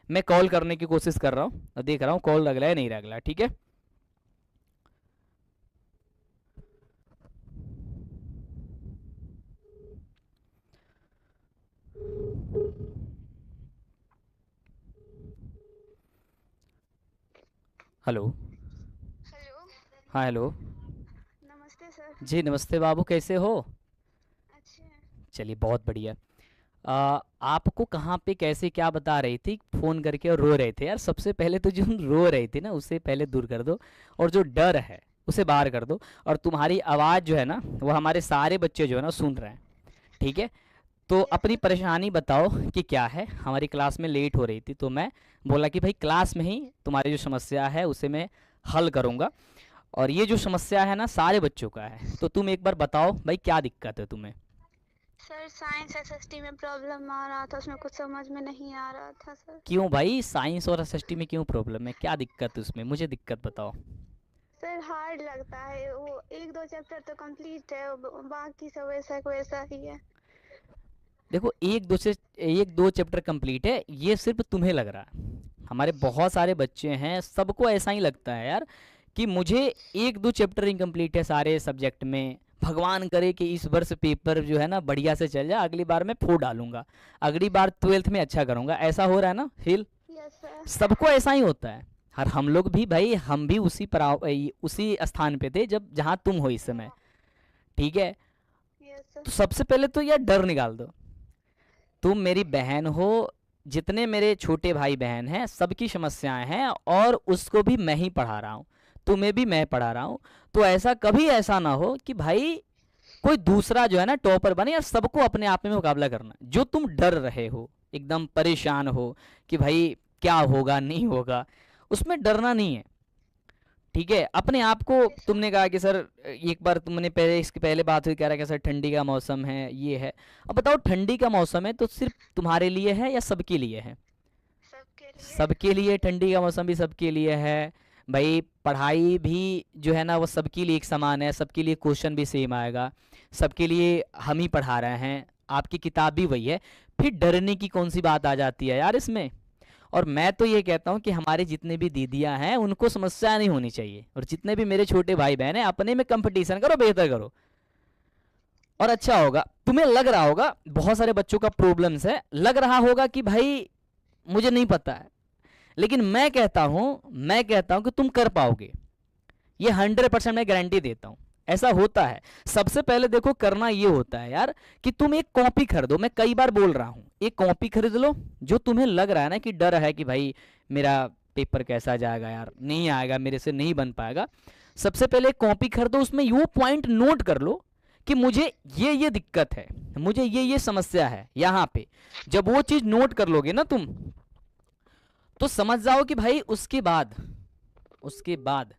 मैं कॉल करने की कोशिश कर रहा हूँ, देख रहा हूँ कॉल लग रहा है नहीं लग रहा। ठीक है, हेलो। हाँ हेलो। नमस्ते सर। जी नमस्ते बाबू, कैसे हो। अच्छे हैं। चलिए बहुत बढ़िया। आपको कहाँ पे कैसे क्या बता रही थी, फोन करके और रो रहे थे यार। सबसे पहले तो जो रो रहे थे ना, उससे पहले दूर कर दो, और जो डर है उसे बाहर कर दो। और तुम्हारी आवाज़ जो है ना, वो हमारे सारे बच्चे जो है ना सुन रहे हैं। ठीक है, तो अपनी परेशानी बताओ कि क्या है। हमारी क्लास में लेट हो रही थी, तो मैं बोला कि भाई क्लास में ही तुम्हारी जो समस्या है उसे मैं हल करूँगा। और ये जो समस्या है ना सारे बच्चों का है, तो तुम एक बार बताओ भाई क्या दिक्कत है तुम्हें। सर साइंस एसएसटी में प्रॉब्लम आ रहा था, उसमें कुछ समझ में नहीं आ रहा था सर। क्यों भाई, साइंस और एसएसटी में क्यों प्रॉब्लम है, क्या दिक्कत है उसमें, मुझे दिक्कत बताओ। सर हार्ड लगता है वो, एक दो चैप्टर तो कंप्लीट है, बाकी सब वैसा का वैसा ही है। देखो, एक दो चैप्टर कंप्लीट है ये सिर्फ तुम्हें लग रहा है, हमारे बहुत सारे बच्चे हैं सबको ऐसा ही लगता है यार कि मुझे एक दो चैप्टर इनकम्प्लीट है सारे सब्जेक्ट में। भगवान करे कि इस वर्ष पेपर जो है ना बढ़िया से चल जाए, अगली बार मैं 4 डालूंगा, अगली बार 12th में अच्छा करूंगा, ऐसा हो रहा है ना फील। Yes sir. सबको ऐसा ही होता है। और हम लोग भी भाई, हम भी उसी स्थान पे थे जब जहाँ तुम हो इस समय, ठीक है। Yes sir. तो सबसे पहले तो यार डर निकाल दो, तुम मेरी बहन हो, जितने मेरे छोटे भाई बहन हैं सबकी समस्याएं हैं और उसको भी मैं ही पढ़ा रहा हूँ, तुम्हें भी मैं पढ़ा रहा हूँ। तो ऐसा कभी ऐसा ना हो कि भाई कोई दूसरा जो है ना टॉपर बने, या सबको अपने आप में मुकाबला करना। जो तुम डर रहे हो, एकदम परेशान हो कि भाई क्या होगा नहीं होगा, उसमें डरना नहीं है, ठीक है। अपने आप को, तुमने कहा कि सर एक बार तुमने पहले, इसके पहले बात हुई, कह रहा कि सर ठंडी का मौसम है ये है। अब बताओ, ठंडी का मौसम है तो सिर्फ तुम्हारे लिए है या सबके लिए है? सबके लिए। सबके लिए, ठंडी का मौसम भी सबके लिए है भाई। पढ़ाई भी जो है ना वो सबके लिए एक समान है, सबके लिए क्वेश्चन भी सेम आएगा, सबके लिए हम ही पढ़ा रहे हैं, आपकी किताब भी वही है। फिर डरने की कौन सी बात आ जाती है यार इसमें। और मैं तो ये कहता हूँ कि हमारे जितने भी दीदियाँ हैं उनको समस्या नहीं होनी चाहिए, और जितने भी मेरे छोटे भाई बहन हैं अपने में कंपटीशन करो, बेहतर करो और अच्छा होगा। तुम्हें लग रहा होगा बहुत सारे बच्चों का प्रॉब्लम्स है, लग रहा होगा कि भाई मुझे नहीं पता है, लेकिन मैं कहता हूँ कि तुम कर पाओगे, ये 100% मैं गारंटी देता हूँ। ऐसा होता है। सबसे पहले देखो, करना ये होता है यार कि तुम एक कॉपी खरीदो। मैं कई बार बोल रहा हूँ, एक कॉपी खरीद लो। जो तुम्हें लग रहा है ना कि डर है कि भाई मेरा पेपर कैसा जाएगा यार, नहीं आएगा, मेरे से नहीं बन पाएगा, सबसे पहले एक कॉपी खरीदो, उसमें वो पॉइंट नोट कर लो कि मुझे ये दिक्कत है, मुझे ये समस्या है यहाँ पे। जब वो चीज़ नोट कर लोगे ना तुम, तो समझ जाओ कि भाई उसके बाद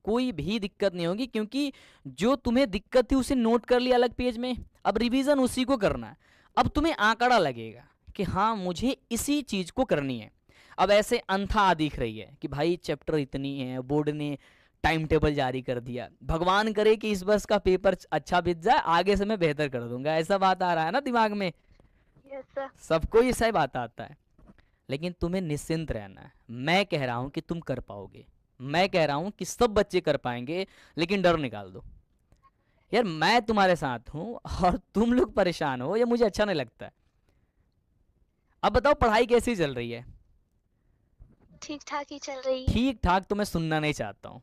कोई भी दिक्कत नहीं होगी, क्योंकि जो तुम्हें दिक्कत थी उसे नोट कर लिया अलग पेज में, अब रिवीजन उसी को करना है। अब तुम्हें आंकड़ा लगेगा कि हाँ मुझे इसी चीज को करनी है। अब ऐसे अंधा दिख रही है कि भाई चैप्टर इतनी है, बोर्ड ने टाइम टेबल जारी कर दिया, भगवान करे कि इस वर्ष का पेपर अच्छा बीत जाए, आगे से मैं बेहतर कर दूंगा, ऐसा बात आ रहा है ना दिमाग में। Yes sir. सबको ये सही बात आता है, लेकिन तुम्हें निश्चिंत रहना है। मैं कह रहा हूं कि तुम कर पाओगे, मैं कह रहा हूं कि सब बच्चे कर पाएंगे, लेकिन डर निकाल दो यार। मैं तुम्हारे साथ हूं और तुम लोग परेशान हो, ये मुझे अच्छा नहीं लगता है। अब बताओ पढ़ाई कैसी चल रही है? ठीक ठाक ही चल रही है। ठीक ठाक तो मैं सुनना नहीं चाहता हूँ,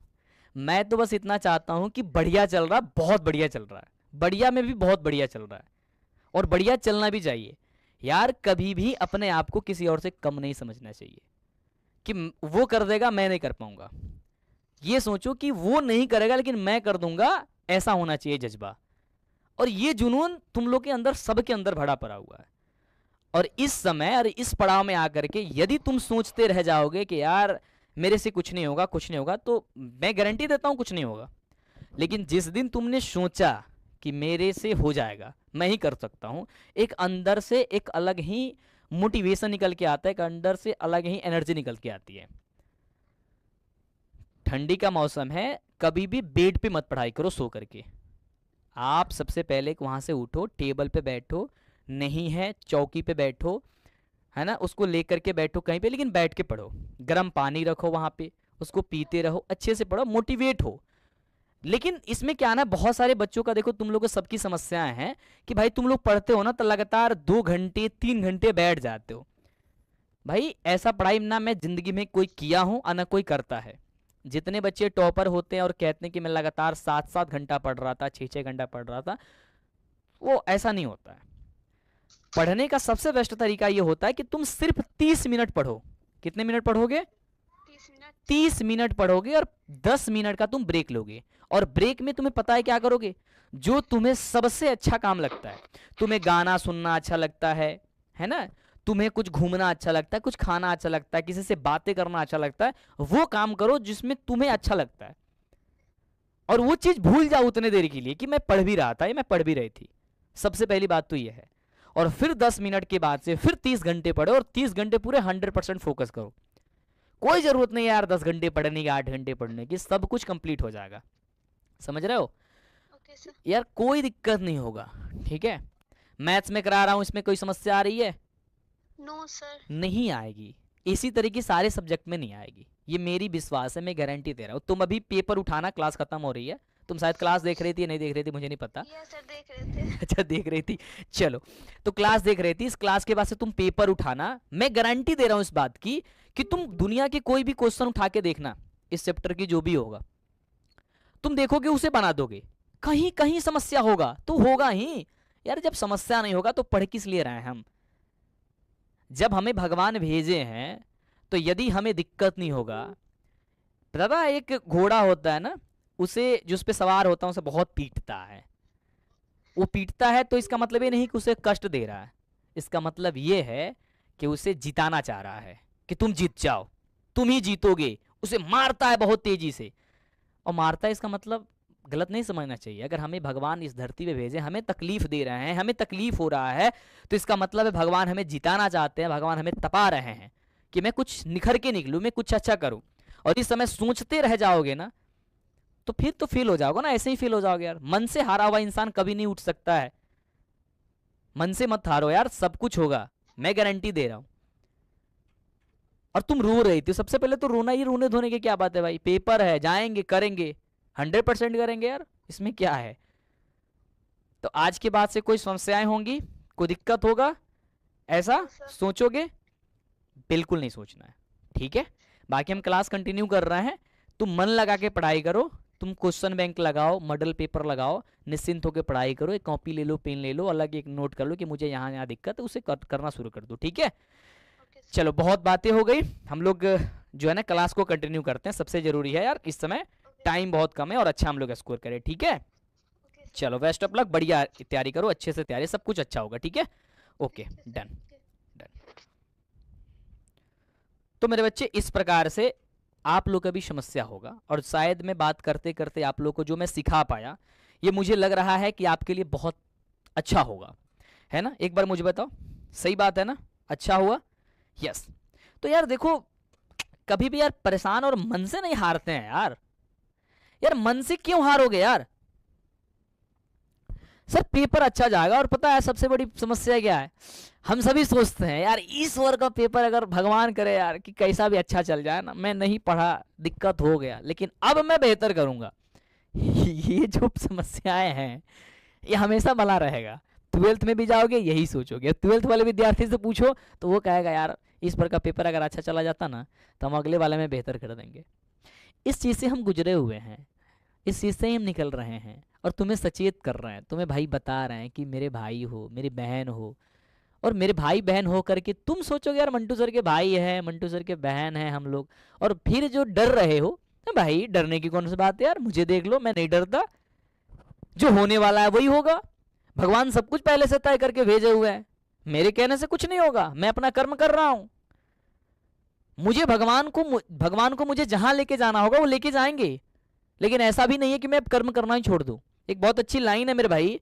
मैं तो बस इतना चाहता हूँ कि बढ़िया चल रहा है, बहुत बढ़िया चल रहा है, बढ़िया में भी बहुत बढ़िया चल रहा है, और बढ़िया चलना भी चाहिए यार। कभी भी अपने आप को किसी और से कम नहीं समझना चाहिए कि वो कर देगा मैं नहीं कर पाऊंगा। ये सोचो कि वो नहीं करेगा लेकिन मैं कर दूंगा, ऐसा होना चाहिए जज्बा। और ये जुनून तुम लोग के अंदर, सबके अंदर भरा पड़ा हुआ है। और इस समय और इस पड़ाव में आकर के यदि तुम सोचते रह जाओगे कि यार मेरे से कुछ नहीं होगा, कुछ नहीं होगा, तो मैं गारंटी देता हूं कुछ नहीं होगा। लेकिन जिस दिन तुमने सोचा कि मेरे से हो जाएगा, मैं ही कर सकता हूं, एक अंदर से एक अलग ही मोटिवेशन निकल के आता है, एक अंदर से अलग ही एनर्जी निकल के आती है। ठंडी का मौसम है, कभी भी बेड पे मत पढ़ाई करो सो करके। आप सबसे पहले वहां से उठो, टेबल पे बैठो, नहीं है चौकी पे बैठो, है ना, उसको लेकर के बैठो कहीं पे, लेकिन बैठ के पढ़ो। गर्म पानी रखो वहां पे, उसको पीते रहो, अच्छे से पढ़ो, मोटिवेट हो। लेकिन इसमें क्या ना, बहुत सारे बच्चों का देखो, तुम लोग को सबकी समस्याएं हैं कि भाई तुम लोग पढ़ते हो ना तो लगातार 2 घंटे 3 घंटे बैठ जाते हो। भाई ऐसा पढ़ाई ना मैं जिंदगी में कोई किया हूं और ना कोई करता है। जितने बच्चे टॉपर होते हैं और कहते हैं कि मैं लगातार 7-7 घंटा पढ़ रहा था, 6-6 घंटा पढ़ रहा था, वो ऐसा नहीं होता है। पढ़ने का सबसे बेस्ट तरीका ये होता है कि तुम सिर्फ 30 मिनट पढ़ो। कितने मिनट पढ़ोगे? 30 मिनट। 30 मिनट पढ़ोगे और 10 मिनट का तुम ब्रेक लोगे। और ब्रेक में तुम्हें पता है क्या करोगे? जो तुम्हें सबसे अच्छा काम लगता है, तुम्हें गाना सुनना अच्छा लगता है ना, तुम्हें कुछ घूमना अच्छा लगता है, कुछ खाना अच्छा लगता है, किसी से बातें करना अच्छा लगता है, वो काम करो जिसमें तुम्हें अच्छा लगता है। और वो चीज भूल जाओ उतने देर के लिए कि मैं पढ़ भी रहा था या मैं पढ़ भी रही थी। सबसे पहली बात तो ये है। और फिर 10 मिनट के बाद से फिर 30 घंटे पढ़ो और 30 घंटे पूरे 100% फोकस करो। कोई जरूरत नहीं है यार 10 घंटे पढ़ने की, 8 घंटे पढ़ने की, सब कुछ कंप्लीट हो जाएगा। समझ रहे हो ओके सर। यार, कोई दिक्कत नहीं होगा, ठीक है। मैथ्स में करा रहा हूं, इसमें कोई समस्या आ रही है? No sir. नहीं आएगी। इसी तरीके सारे सब्जेक्ट में नहीं आएगी, ये मेरी विश्वास है, मैं गारंटी दे रहा हूँ। तुम अभी पेपर उठाना, क्लास खत्म हो रही है, तुम शायद क्लास देख रही थी, नहीं देख रही थी मुझे नहीं पता। यस सर, देख रहे थे। अच्छा देख रही थी, चलो। तो क्लास देख रही थी, इस क्लास के बाद से तुम पेपर उठाना, मैं गारंटी दे रहा हूँ इस बात की कि तुम दुनिया के कोई भी क्वेश्चन उठा के देखना, इस चैप्टर की जो भी होगा, तुम देखोगे उसे बना दोगे। कहीं कहीं समस्या होगा तो होगा ही यार, जब समस्या नहीं होगा तो पढ़ किस लिए रहे हैं हम? जब हमें भगवान भेजे हैं तो यदि हमें दिक्कत नहीं होगा, पता है एक घोड़ा होता है ना, उसे जो उस पे सवार होता है उसे बहुत पीटता है। वो पीटता है तो इसका मतलब ये नहीं कि उसे कष्ट दे रहा है, इसका मतलब ये है कि उसे जिताना चाह रहा है कि तुम जीत जाओ, तुम ही जीतोगे। उसे मारता है बहुत तेजी से, और मारता है इसका मतलब गलत नहीं समझना चाहिए। अगर हमें भगवान इस धरती पे भेजे, हमें तकलीफ दे रहे हैं, हमें तकलीफ हो रहा है, तो इसका मतलब है भगवान हमें जिताना चाहते हैं, भगवान हमें तपा रहे हैं कि मैं कुछ निखर के निकलूं, मैं कुछ अच्छा करूं। और इस समय सोचते रह जाओगे ना तो फिर तो फेल हो जाओगे ना, ऐसे ही फेल हो जाओगे यार। मन से हारा हुआ इंसान कभी नहीं उठ सकता है। मन से मत हारो यार, सब कुछ होगा, मैं गारंटी दे रहा हूं। और तुम रो रही थी, सबसे पहले तो रोना ही, रोने धोने की क्या बात है भाई, पेपर है, जाएंगे करेंगे, 100% करेंगे यार, इसमें क्या है। तो आज के बाद से कोई समस्याएं होंगी, कोई दिक्कत होगा, ऐसा नो सर। सोचोगे? बिल्कुल नहीं सोचना है, ठीक है। बाकी हम क्लास कंटिन्यू कर रहे हैं, तुम मन लगा के पढ़ाई करो, तुम क्वेश्चन बैंक लगाओ, मॉडल पेपर लगाओ, निश्चिंत होकर पढ़ाई करो। एक कॉपी ले लो, पेन ले लो, अलग एक नोट कर लो कि मुझे यहाँ यहाँ दिक्कत है, उसे करना शुरू कर दो, ठीक है। Okay sir. चलो बहुत बातें हो गई, हम लोग जो है ना क्लास को कंटिन्यू करते हैं, सबसे जरूरी है यार इस समय, ओके टाइम बहुत कम है और अच्छा हम लोग स्कोर करें, ठीक है। Okay sir. चलो बेस्ट ऑफ लक, बढ़िया तैयारी करो, अच्छे से तैयारी, सब कुछ अच्छा होगा, ठीक है। ओके ठीक है सर। Done done. तो मेरे बच्चे इस प्रकार से आप लोग का भी समस्या होगा, और शायद मैं बात करते करते आप लोग को जो मैं सिखा पाया, ये मुझे लग रहा है कि आपके लिए बहुत अच्छा होगा, है ना। एक बार मुझे बताओ, सही बात है ना, अच्छा हुआ? यस। तो यार देखो, कभी भी यार परेशान और मन से नहीं हारते हैं यार। यार मन से क्यों हारोगे यार? सर पेपर अच्छा जाएगा, और पता है सबसे बड़ी समस्या क्या है, हम सभी सोचते हैं यार ईश्वर का पेपर अगर भगवान करे यार कि कैसा भी अच्छा चल जाए ना, मैं नहीं पढ़ा, दिक्कत हो गया, लेकिन अब मैं बेहतर करूंगा। ये जो समस्याएं हैं ये हमेशा बना रहेगा। 12th में भी जाओगे यही सोचोगे, 12th वाले विद्यार्थी से पूछो तो वो कहेगा यार इस बार का पेपर अगर अच्छा चला जाता ना तो हम अगले वाले में बेहतर कर देंगे। इस चीज़ से हम गुजरे हुए हैं, इस चीज़ से ही हम निकल रहे हैं, और तुम्हें सचेत कर रहे हैं, तुम्हें भाई बता रहे हैं कि मेरे भाई हो, मेरी बहन हो, और मेरे भाई बहन हो करके तुम सोचोगे यार मंटू सर के भाई हैं, मंटू सर के बहन हैं हम लोग, और फिर जो डर रहे हो, तो भाई डरने की कौन सी बात है यार, मुझे देख लो मैं नहीं डरता, जो होने वाला है वही होगा। भगवान सब कुछ पहले से तय करके भेजे हुए हैं, मेरे कहने से कुछ नहीं होगा, मैं अपना कर्म कर रहा हूं। मुझे भगवान को मुझे जहां लेके जाना होगा वो लेके जाएंगे, लेकिन ऐसा भी नहीं है कि मैं कर्म करना ही छोड़ दूं। एक बहुत अच्छी लाइन है मेरे भाई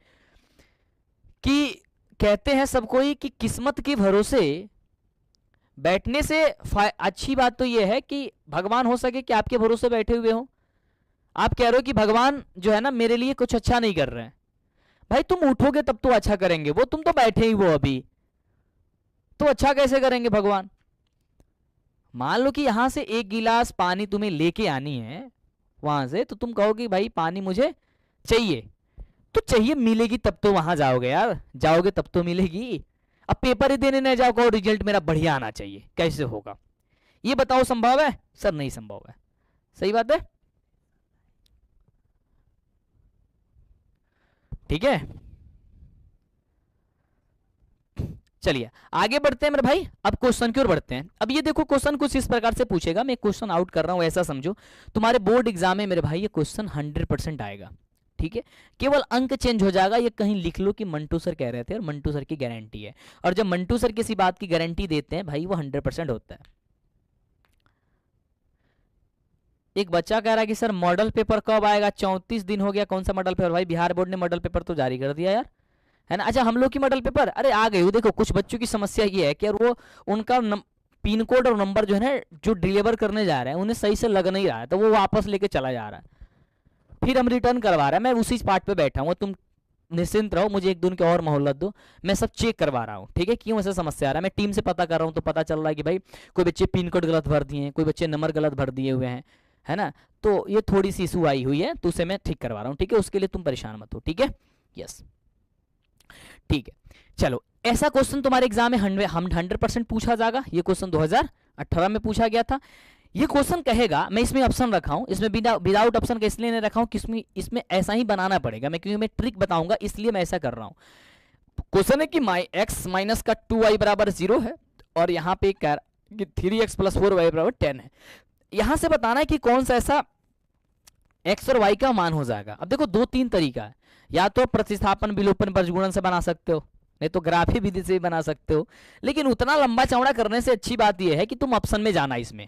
कि कहते हैं सब कोई कि किस्मत के भरोसे बैठने से अच्छी बात तो यह है कि भगवान हो सके कि आपके भरोसे बैठे हुए हो। आप कह रहे हो कि भगवान जो है ना मेरे लिए कुछ अच्छा नहीं कर रहे हैं, भाई तुम उठोगे तब तो अच्छा करेंगे वो, तुम तो बैठे ही वो अभी, तो अच्छा कैसे करेंगे भगवान? मान लो कि यहां से एक गिलास पानी तुम्हें लेके आनी है वहां से, तो तुम कहोगे भाई पानी मुझे चाहिए, तो चाहिए मिलेगी तब तो वहां जाओगे यार, जाओगे तब तो मिलेगी। अब पेपर ही देने नहीं जाओ, कहो रिजल्ट मेरा बढ़िया आना चाहिए, कैसे होगा ये बताओ? संभव है सर? नहीं संभव है, सही बात है, ठीक है। चलिए आगे बढ़ते हैं मेरे भाई, अब क्वेश्चन की ओर बढ़ते हैं। अब ये देखो क्वेश्चन कुछ इस प्रकार से पूछेगा, मैं क्वेश्चन आउट कर रहा हूं ऐसा समझो, तुम्हारे बोर्ड एग्जाम में मेरे भाई ये क्वेश्चन 100% आएगा, ठीक है। केवल अंक चेंज हो जाएगा, ये कहीं लिख लो कि मंटू सर कह रहे थे और मंटू सर की गारंटी है, और जब मंटू सर किसी बात की गारंटी देते हैं भाई वो 100% होता है। एक बच्चा कह रहा है कि सर मॉडल पेपर कब आएगा? 34 दिन हो गया, कौन सा मॉडल पेपर? भाई बिहार बोर्ड ने मॉडल पेपर तो जारी कर दिया यार, है ना। अच्छा हम लोग की मॉडल पेपर अरे आ गए हो। देखो कुछ बच्चों की समस्या ये है कि यार वो उनका पिन कोड और नंबर जो है ना जो डिलीवर करने जा रहे हैं उन्हें सही से लग नहीं रहा है, तो वो वापस लेके चला जा रहा है, फिर हम रिटर्न करवा रहे हैं। मैं उसी पार्ट पे बैठा हूँ, तुम निश्चिंत रहो, मुझे 1 दिन की और मोहलत दो, मैं सब चेक करवा रहा हूँ, ठीक है। क्यों ऐसा समस्या आ रहा है, मैं टीम से पता कर रहा हूँ, तो पता चल रहा है कि भाई कोई बच्चे पिन कोड गलत भर दिए हैं, कोई बच्चे नंबर गलत भर दिए हुए हैं, है ना। तो ये थोड़ी सी इशू आई हुई है, तो उसे मैं ठीक करवा रहा हूँ, ठीक है। उसके लिए तुम परेशान मत हो, ठीक है। यस ठीक है। चलो ऐसा क्वेश्चन तुम्हारे एग्जाम में 100% पूछा जाएगा। ये क्वेश्चन 2018 में पूछा गया था। ये क्वेश्चन कहेगा, मैं इसमें ऑप्शन रखा हूं, इसमें विदाउट ऑप्शन का इसलिए नहीं रखा हूं कि इसमें ऐसा ही बनाना पड़ेगा मैं, क्योंकि मैं ट्रिक बताऊंगा इसलिए मैं ऐसा कर रहा हूं। क्वेश्चन है कि x माइनस का 2y बराबर 0 है और यहाँ पे कि 3x प्लस 4y बराबर 10 है। यहां से बताना है कि कौन सा ऐसा x और y का मान हो जाएगा। अब देखो 2-3 तरीका है, या तो प्रतिस्थापन विलोपन बर्जगुणन से बना सकते हो, नहीं तो ग्राफी विधि से भी बना सकते हो, लेकिन उतना लंबा चौड़ा करने से अच्छी बात यह है कि तुम ऑप्शन में जाना इसमें।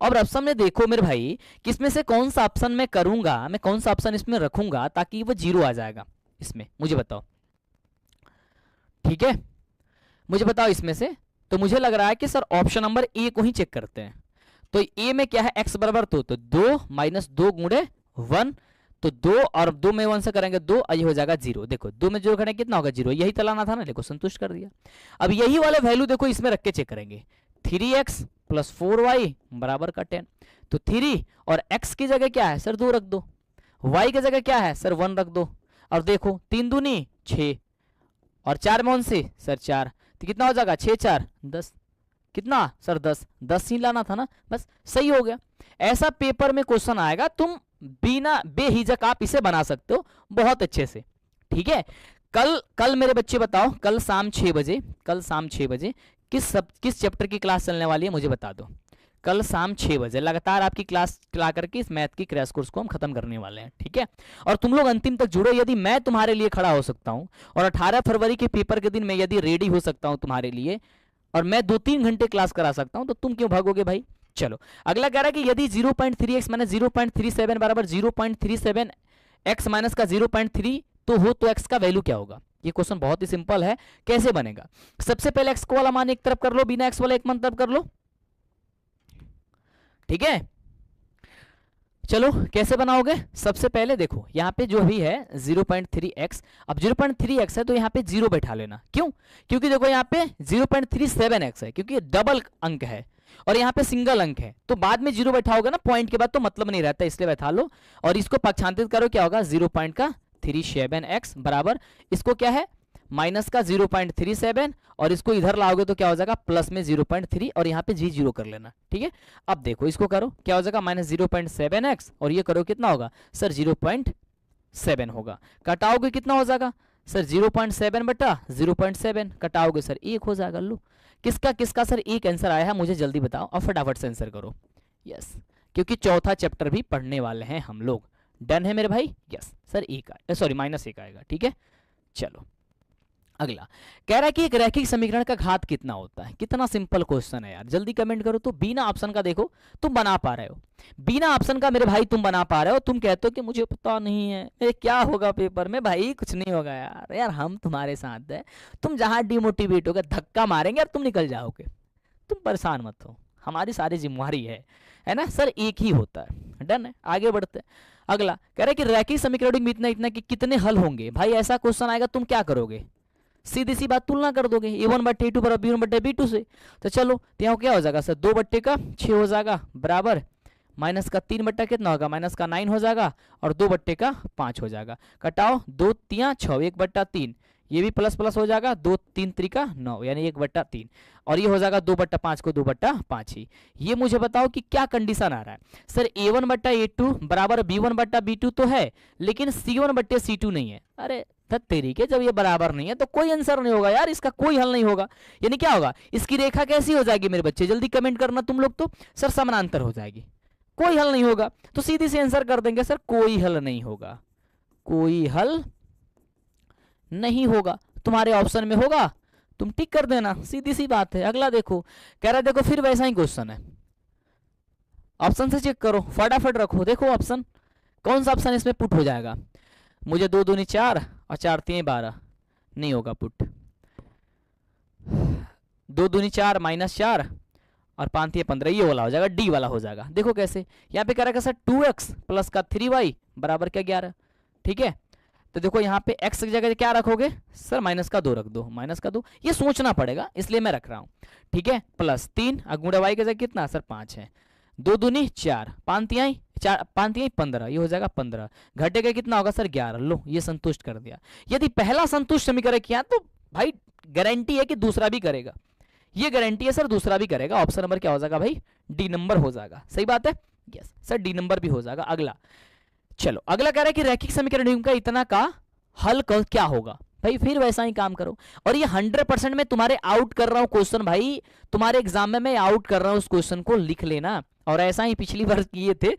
और ऑप्शन में देखो मेरे भाई कि इसमें से कौन सा ऑप्शन मैं करूंगा, मैं कौन सा ऑप्शन इसमें रखूंगा ताकि वो 0 आ जाएगा इसमें, मुझे बताओ, ठीक है। मुझे बताओ इसमें से। तो मुझे लग रहा है कि सर ऑप्शन नंबर ए को ही चेक करते हैं। तो ए में क्या है, x बराबर 2 माइनस 2 गुणे 1, तो 2 और 2 में 1 से करेंगे 2, ये हो जाएगा 0। देखो 2 में 0 करेंगे कितना होगा 0, यही तलाना था ना, देखो संतुष्ट कर दिया। अब यही वाले वैल्यू देखो इसमें रख के चेक करेंगे, 3x प्लस 4y बराबर का 10। तो 3 और x की जगह क्या है सर 2 रख दो, y की जगह क्या है सर 1 रख दो, और देखो 3 दूनी 6 और 4 में 1 से सर 4, तो कितना हो जाएगा 6 4 10, कितना सर 10 ही लाना था ना, बस सही हो गया। ऐसा पेपर में क्वेश्चन आएगा, तुम बिना बेहिचक आप इसे बना सकते हो बहुत अच्छे से, ठीक है। कल मेरे बच्चे बताओ, कल शाम 6 बजे किस चैप्टर की क्लास चलने वाली है मुझे बता दो। कल शाम 6 बजे लगातार आपकी क्लास चला करके इस मैथ की क्रैश कोर्स को हम खत्म करने वाले हैं, ठीक है। और तुम लोग अंतिम तक जुड़ो, यदि मैं तुम्हारे लिए खड़ा हो सकता हूं और 18 फरवरी के पेपर के दिन मैं यदि रेडी हो सकता हूं तुम्हारे लिए, और मैं 2-3 घंटे क्लास करा सकता हूं, तो तुम क्यों भागोगे भाई। चलो अगला कह रहा है कि यदि 0.3x माइनस 0.37 बराबर 0.37 x माइनस का 0.3 तो हो, तो x का वैल्यू क्या होगा। ये क्वेश्चन बहुत ही सिंपल है, कैसे बनेगा। सबसे पहले x को वाला मान एक तरफ कर लो, बिना x वाला एक मान तरफ कर लो, ठीक है। चलो कैसे बनाओगे, सबसे पहले देखो यहाँ पे जो भी है 0.3x, अब 0.3x है तो यहाँ पे 0 बैठा लेना, क्यों, क्योंकि देखो यहाँ पे 0.37x है, क्योंकि डबल अंक है और यहाँ पे सिंगल अंक है, तो बाद में 0 बैठाओगे ना पॉइंट के बाद तो मतलब नहीं रहता, इसलिए बैठा लो। और इसको पक्षांतरित करो, क्या होगा 0.37x बराबर, इसको क्या है माइनस का 0.37 और इसको इधर लाओगे तो क्या हो जाएगा प्लस में 0.3 और यहाँ पे 0 कर लेना, ठीक है। अब देखो इसको करो, क्या हो जाएगा माइनस 0.7x और ये करो कितना होगा सर 0.7 होगा, कटाओगे कितना हो जाएगा सर 0.7 बटा 0.7 कटाओगे सर 1 हो जाएगा। लो किसका किसका सर एक आंसर आया है मुझे जल्दी बताओ और फटाफट से आंसर करो। यस क्योंकि चौथा चैप्टर भी पढ़ने वाले हैं हम लोग, डन है मेरे भाई। यस सर सॉरी -1 आएगा, ठीक है। चलो अगला कह रहा है कि एक रैखिक समीकरण का घात कितना होता है। कितना सिंपल क्वेश्चन है यार, जल्दी कमेंट करो। तो बिना ऑप्शन का देखो तुम बना पा रहे हो, बिना ऑप्शन का मेरे भाई तुम बना पा रहे हो। तुम कहते हो कि मुझे पता नहीं है ये क्या होगा पेपर में, भाई कुछ नहीं होगा यार, यार हम तुम्हारे साथ है। तुम जहां डिमोटिवेट होगे धक्का मारेंगे और तुम निकल जाओगे, तुम परेशान मत हो, हमारी सारी जिम्मेवारी है ना सर, एक ही होता है। डन है, आगे बढ़ते हैं। अगला कह रहा है कि रैखिक समीकरण में इतना इतना कि कितने हल होंगे। भाई ऐसा क्वेश्चन आएगा तुम क्या करोगे, सीधी सी बात तुलना कर दोगे a1/a2 बराबर b1/b2 से। तो चलो तो यहाँ क्या हो जाएगा सर 2/6 हो जाएगा बराबर माइनस का 3 कितना होगा माइनस का 9 हो जाएगा और 2/5 हो जाएगा। कटाओ 2 3 6 1/3, ये भी प्लस प्लस हो जाएगा 2 3 3 9 यानी 1/3 और ये हो जाएगा 2/5 को 2/5 ही। ये मुझे बताओ कि क्या कंडीशन आ रहा है सर a1/a2 बराबर b1/b2 तो है लेकिन c1/c2 नहीं है। अरे तरीके जब ये बराबर नहीं है तो कोई आंसर नहीं होगा यार, इसका कोई हल नहीं होगा। यानी क्या होगा, इसकी रेखा कैसी हो जाएगी मेरे बच्चे, जल्दी कमेंट करना तुम लोग। तो सर समानांतर हो जाएगी, कोई हल नहीं होगा। तो सीधी से आंसर कर देंगे सर कोई हल नहीं होगा, कोई हल नहीं होगा। तुम्हारे ऑप्शन में होगा तुम टिक कर देना, सीधी सी बात है। अगला देखो कह रहा है, देखो फिर वैसा ही क्वेश्चन है, ऑप्शन से चेक करो फटाफट रखो। देखो ऑप्शन कौन सा ऑप्शन इसमें पुट हो जाएगा, मुझे 2 दूनी 4 और 4 3 12, नहीं होगा पुट। 2 दूनी 4 -4 और 5 15, ये वाला हो जाएगा, डी वाला हो जाएगा। देखो कैसे, यहाँ पे कह रहा है सर 2x प्लस का 3y बराबर क्या 11। ठीक है, तो देखो यहाँ पे x की जगह क्या रखोगे सर, -2 रख दो, -2, ये सोचना पड़ेगा इसलिए मैं रख रहा हूँ। ठीक है, प्लस 3 गुणा y की जगह कितना सर 5 है, 2 दूनी 4, 5 तिहाई 15, ये हो जाएगा 15, घटेगा कितना होगा सर 11। लो ये संतुष्ट कर दिया। यदि पहला संतुष्ट समीकरण किया तो भाई गारंटी है कि दूसरा भी करेगा, ये गारंटी है सर दूसरा भी करेगा। ऑप्शन नंबर क्या हो जाएगा भाई, डी नंबर हो जाएगा। सही बात है, यस सर डी नंबर भी हो जाएगा। अगला, चलो अगला कह रहा है कि रैखिक समीकरण का इतना का हल क्या होगा। भाई फिर वैसा ही काम करो, और ये 100% मैं तुम्हारे आउट कर रहा हूं क्वेश्चन, भाई तुम्हारे एग्जाम में मैं आउट कर रहा हूं उस क्वेश्चन को, लिख लेना। और ऐसा ही पिछली बार किए थे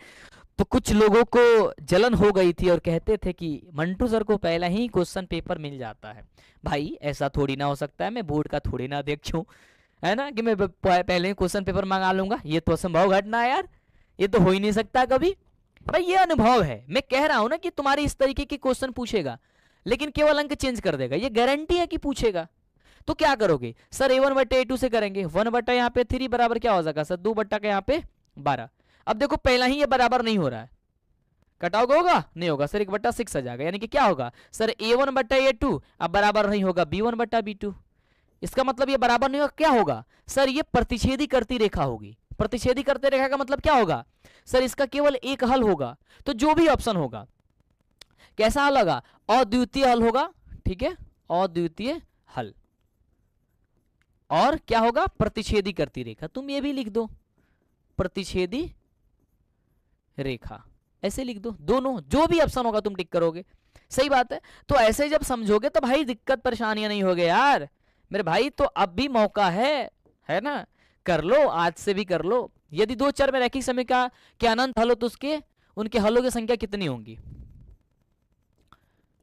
तो कुछ लोगों को जलन हो गई थी और कहते थे कि मंटू सर को पहला ही क्वेश्चन पेपर मिल जाता है। भाई ऐसा थोड़ी ना हो सकता है, मैं बोर्ड का थोड़ी ना अध्यक्ष हूँ, है ना, कि मैं पहले ही क्वेश्चन पेपर मंगा लूंगा। ये तो असंभव घटना है यार, ये तो हो ही नहीं सकता कभी। भाई ये अनुभव है, मैं कह रहा हूं ना कि तुम्हारे इस तरीके के क्वेश्चन पूछेगा, लेकिन केवल अंक चेंज कर देगा, ये गारंटी है कि पूछेगा। तो क्या करोगे सर, a1/a2 से करेंगे, 1 यहाँ पे 3 बराबर क्या हो जाएगा सर 2 का यहाँ पे 12। अब देखो पहला ही ये बराबर नहीं हो रहा है, कटाओगे होगा नहीं होगा सर, 1/6 आ जाएगा, यानी कि क्या होगा सर a1/a2 अब बराबर नहीं होगा b1/b2। इसका मतलब ये बराबर नहीं होगा, क्या होगा सर, ये प्रतिच्छेदी करती रेखा होगी। प्रतिच्छेदी करते रेखा का मतलब क्या होगा सर, इसका केवल एक हल होगा। तो जो भी ऑप्शन होगा कैसा हल होगा, अद्वितीय हल होगा। ठीक है, अद्वितीय हल, और क्या होगा प्रतिच्छेदी करती रेखा। तुम ये भी लिख दो, प्रतिच्छेदी रेखा, ऐसे लिख दो, दोनों जो भी ऑप्शन होगा तुम टिक करोगे। सही बात है, तो ऐसे जब समझोगे तो भाई दिक्कत परेशानियां नहीं होगे यार मेरे भाई। तो अब भी मौका है ना, कर लो, आज से भी कर लो। यदि 2 चर में रैखिक समीकरण के अनंत हल हो तो उसके उनके हलों की संख्या कितनी होंगी।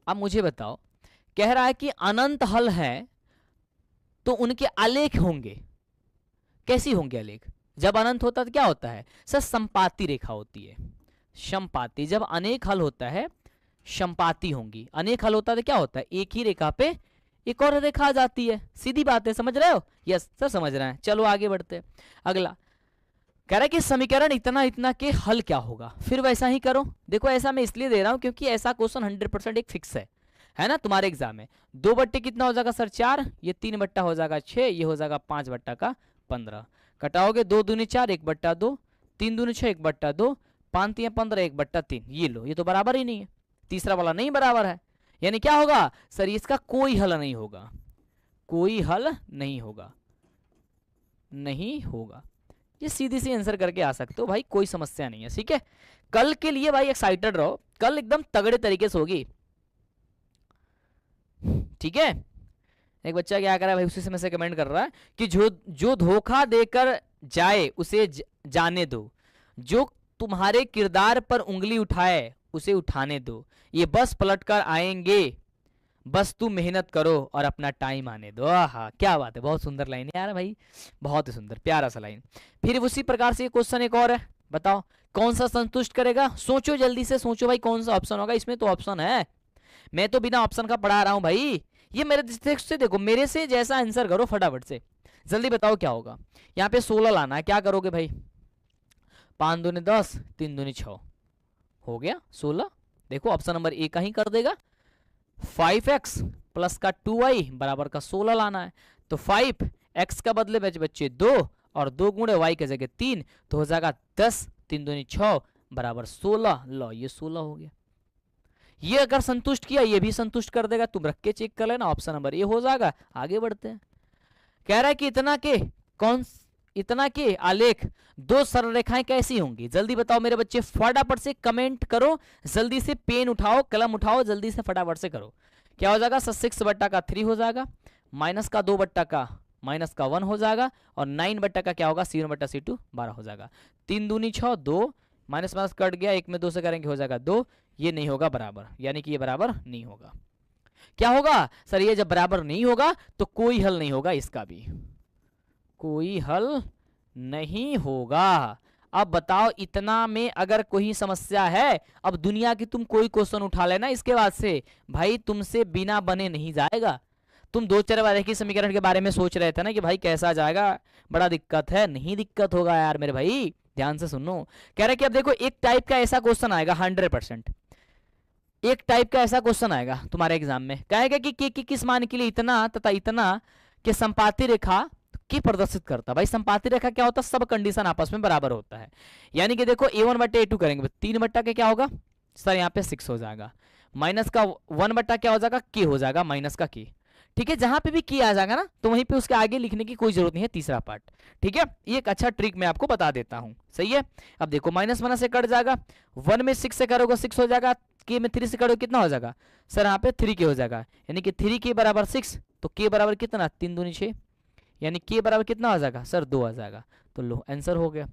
अब मुझे बताओ, कह रहा है कि अनंत हल है तो उनके आलेख होंगे, कैसी होंगे आलेख। जब अनंत होता है तो क्या होता है सर, संपाती रेखा होती है, समपाती। जब अनेक हल होता है समपाती होंगी, अनेक हल होता है तो क्या होता है, एक ही रेखा पे एक और रेखा आ जाती है। सीधी बात है, समझ रहे हो। यस सर समझ रहे हैं, चलो आगे बढ़ते हैं। अगला कह रहा है कि समीकरण इतना इतना के हल क्या होगा, फिर वैसा ही करो। देखो ऐसा मैं इसलिए दे रहा हूं क्योंकि ऐसा क्वेश्चन 100% एक फिक्स है ना तुम्हारे एग्जाम में। 2 कितना हो जाएगा सर 4, ये 3 हो जाएगा 6, ये हो जाएगा 5 15, कटाओगे 2 दूनी 4 1/2, 3 दूनी 6 1/2, 5 3 15 1/3, ये लो, ये तो बराबर ही नहीं है, तीसरा वाला नहीं बराबर है, यानी क्या होगा सर, इसका कोई हल नहीं होगा, कोई हल नहीं होगा, नहीं होगा। ये सीधी सी आंसर करके आ सकते हो भाई, कोई समस्या नहीं है। ठीक है, कल के लिए भाई एक्साइटेड रहो, कल एकदम तगड़े तरीके से होगी। ठीक है, एक बच्चा क्या कर रहा है भाई, उसी समय से कमेंट कर रहा है कि जो धोखा देकर जाए उसे जाने दो, जो तुम्हारे किरदार पर उंगली उठाए उसे उठाने दो, ये बस पलट कर आएंगे, बस तू मेहनत करो और अपना टाइम आने दो। आहा क्या बात है, बहुत सुंदर लाइन है यार भाई, बहुत ही सुंदर प्यारा सा लाइन। फिर उसी प्रकार से क्वेश्चन एक और है, बताओ कौन सा संतुष्ट करेगा। सोचो जल्दी से सोचो भाई, कौन सा ऑप्शन होगा। इसमें तो ऑप्शन है, मैं तो बिना ऑप्शन का पढ़ा रहा हूं भाई। ये मेरे से देखो, मेरे से जैसा आंसर करो फटाफट से, जल्दी बताओ क्या होगा। यहाँ पे 16 लाना है, क्या करोगे भाई, 5 दूनी 10, 3 दूनी 6, हो गया 16। देखो ऑप्शन नंबर ए का ही कर देगा। 5x प्लस का 2y बराबर का 16 लाना है, तो 5x का बदले बच्चे 2 और 2 गुणे y के जगह 3, तो हो जाएगा 10, 3 दूनी 6 बराबर 16। लो ये 16 हो गया। ये अगर संतुष्ट किया, ये भी संतुष्ट कर देगा, तुम रख के चेक कर लेना, ऑप्शन नंबर ए हो जाएगा। आगे बढ़ते हैं, कह रहा है कि इतना के आलेख 2 सरल रेखाएं कैसी होंगी, जल्दी बताओ मेरे बच्चे, फटाफट से कमेंट करो, जल्दी से पेन उठाओ कलम उठाओ, जल्दी से फटाफट से करो। क्या हो जाएगा, 6/3 हो जाएगा, माइनस का 2 का माइनस का 1 हो जाएगा, और 9 का क्या होगा, C1/C2 12 हो जाएगा। 3 दूनी 6, 2 माइनस माइनस कट गया, 1 में 2 से करेंगे हो जाएगा 2, ये नहीं होगा बराबर, यानी कि ये बराबर नहीं होगा। क्या होगा सर, ये जब बराबर नहीं होगा तो कोई हल नहीं होगा, इसका भी कोई हल नहीं होगा। अब बताओ इतना में अगर कोई समस्या है, अब दुनिया की तुम कोई क्वेश्चन उठा लेना इसके बाद से, भाई तुमसे बिना बने नहीं जाएगा। तुम दो चर वाले रैखिक समीकरण के बारे में सोच रहे थे ना कि भाई कैसा जाएगा, बड़ा दिक्कत है। नहीं दिक्कत होगा यार मेरे भाई, ध्यान से सुनो। कह रहे कि अब देखो एक टाइप का ऐसा क्वेश्चन आएगा 100%, एक टाइप का ऐसा क्वेश्चन आएगा तुम्हारे एग्जाम में, कहेगा कि के की किस मान के लिए इतना तथा इतना के संपाती रेखा की प्रदर्शित करता। भाई संपाती रेखा क्या होता है, सब कंडीशन आपस में बराबर होता है। यानी कि देखो a1 बट्टे a2 करेंगे, 3 बट्टा के क्या होगा सर यहाँ पे 6 हो जाएगा, माइनस का 1 बट्टा क्या हो जाएगा k हो जाएगा, माइनस का k। ठीक है, जहां पे भी k आ जाएगा ना तो वहीं पे उसके आगे लिखने की कोई जरूरत नहीं है, तीसरा पार्ट। ठीक है, ये एक अच्छा ट्रिक मैं आपको बता देता हूं, सही है। अब देखो माइनस माइनस से कट जाएगा, 1 में 6 से करोगे 6 हो जाएगा, k में 3 से करोगे कितना हो जाएगा सर यहाँ पे 3k हो जाएगा, यानी कि 3k बराबर 6, तो k बराबर कितना 3 दूनी 6, यानी k बराबर कितना आ जाएगा सर 2 आ जाएगा। तो लो आंसर हो गया,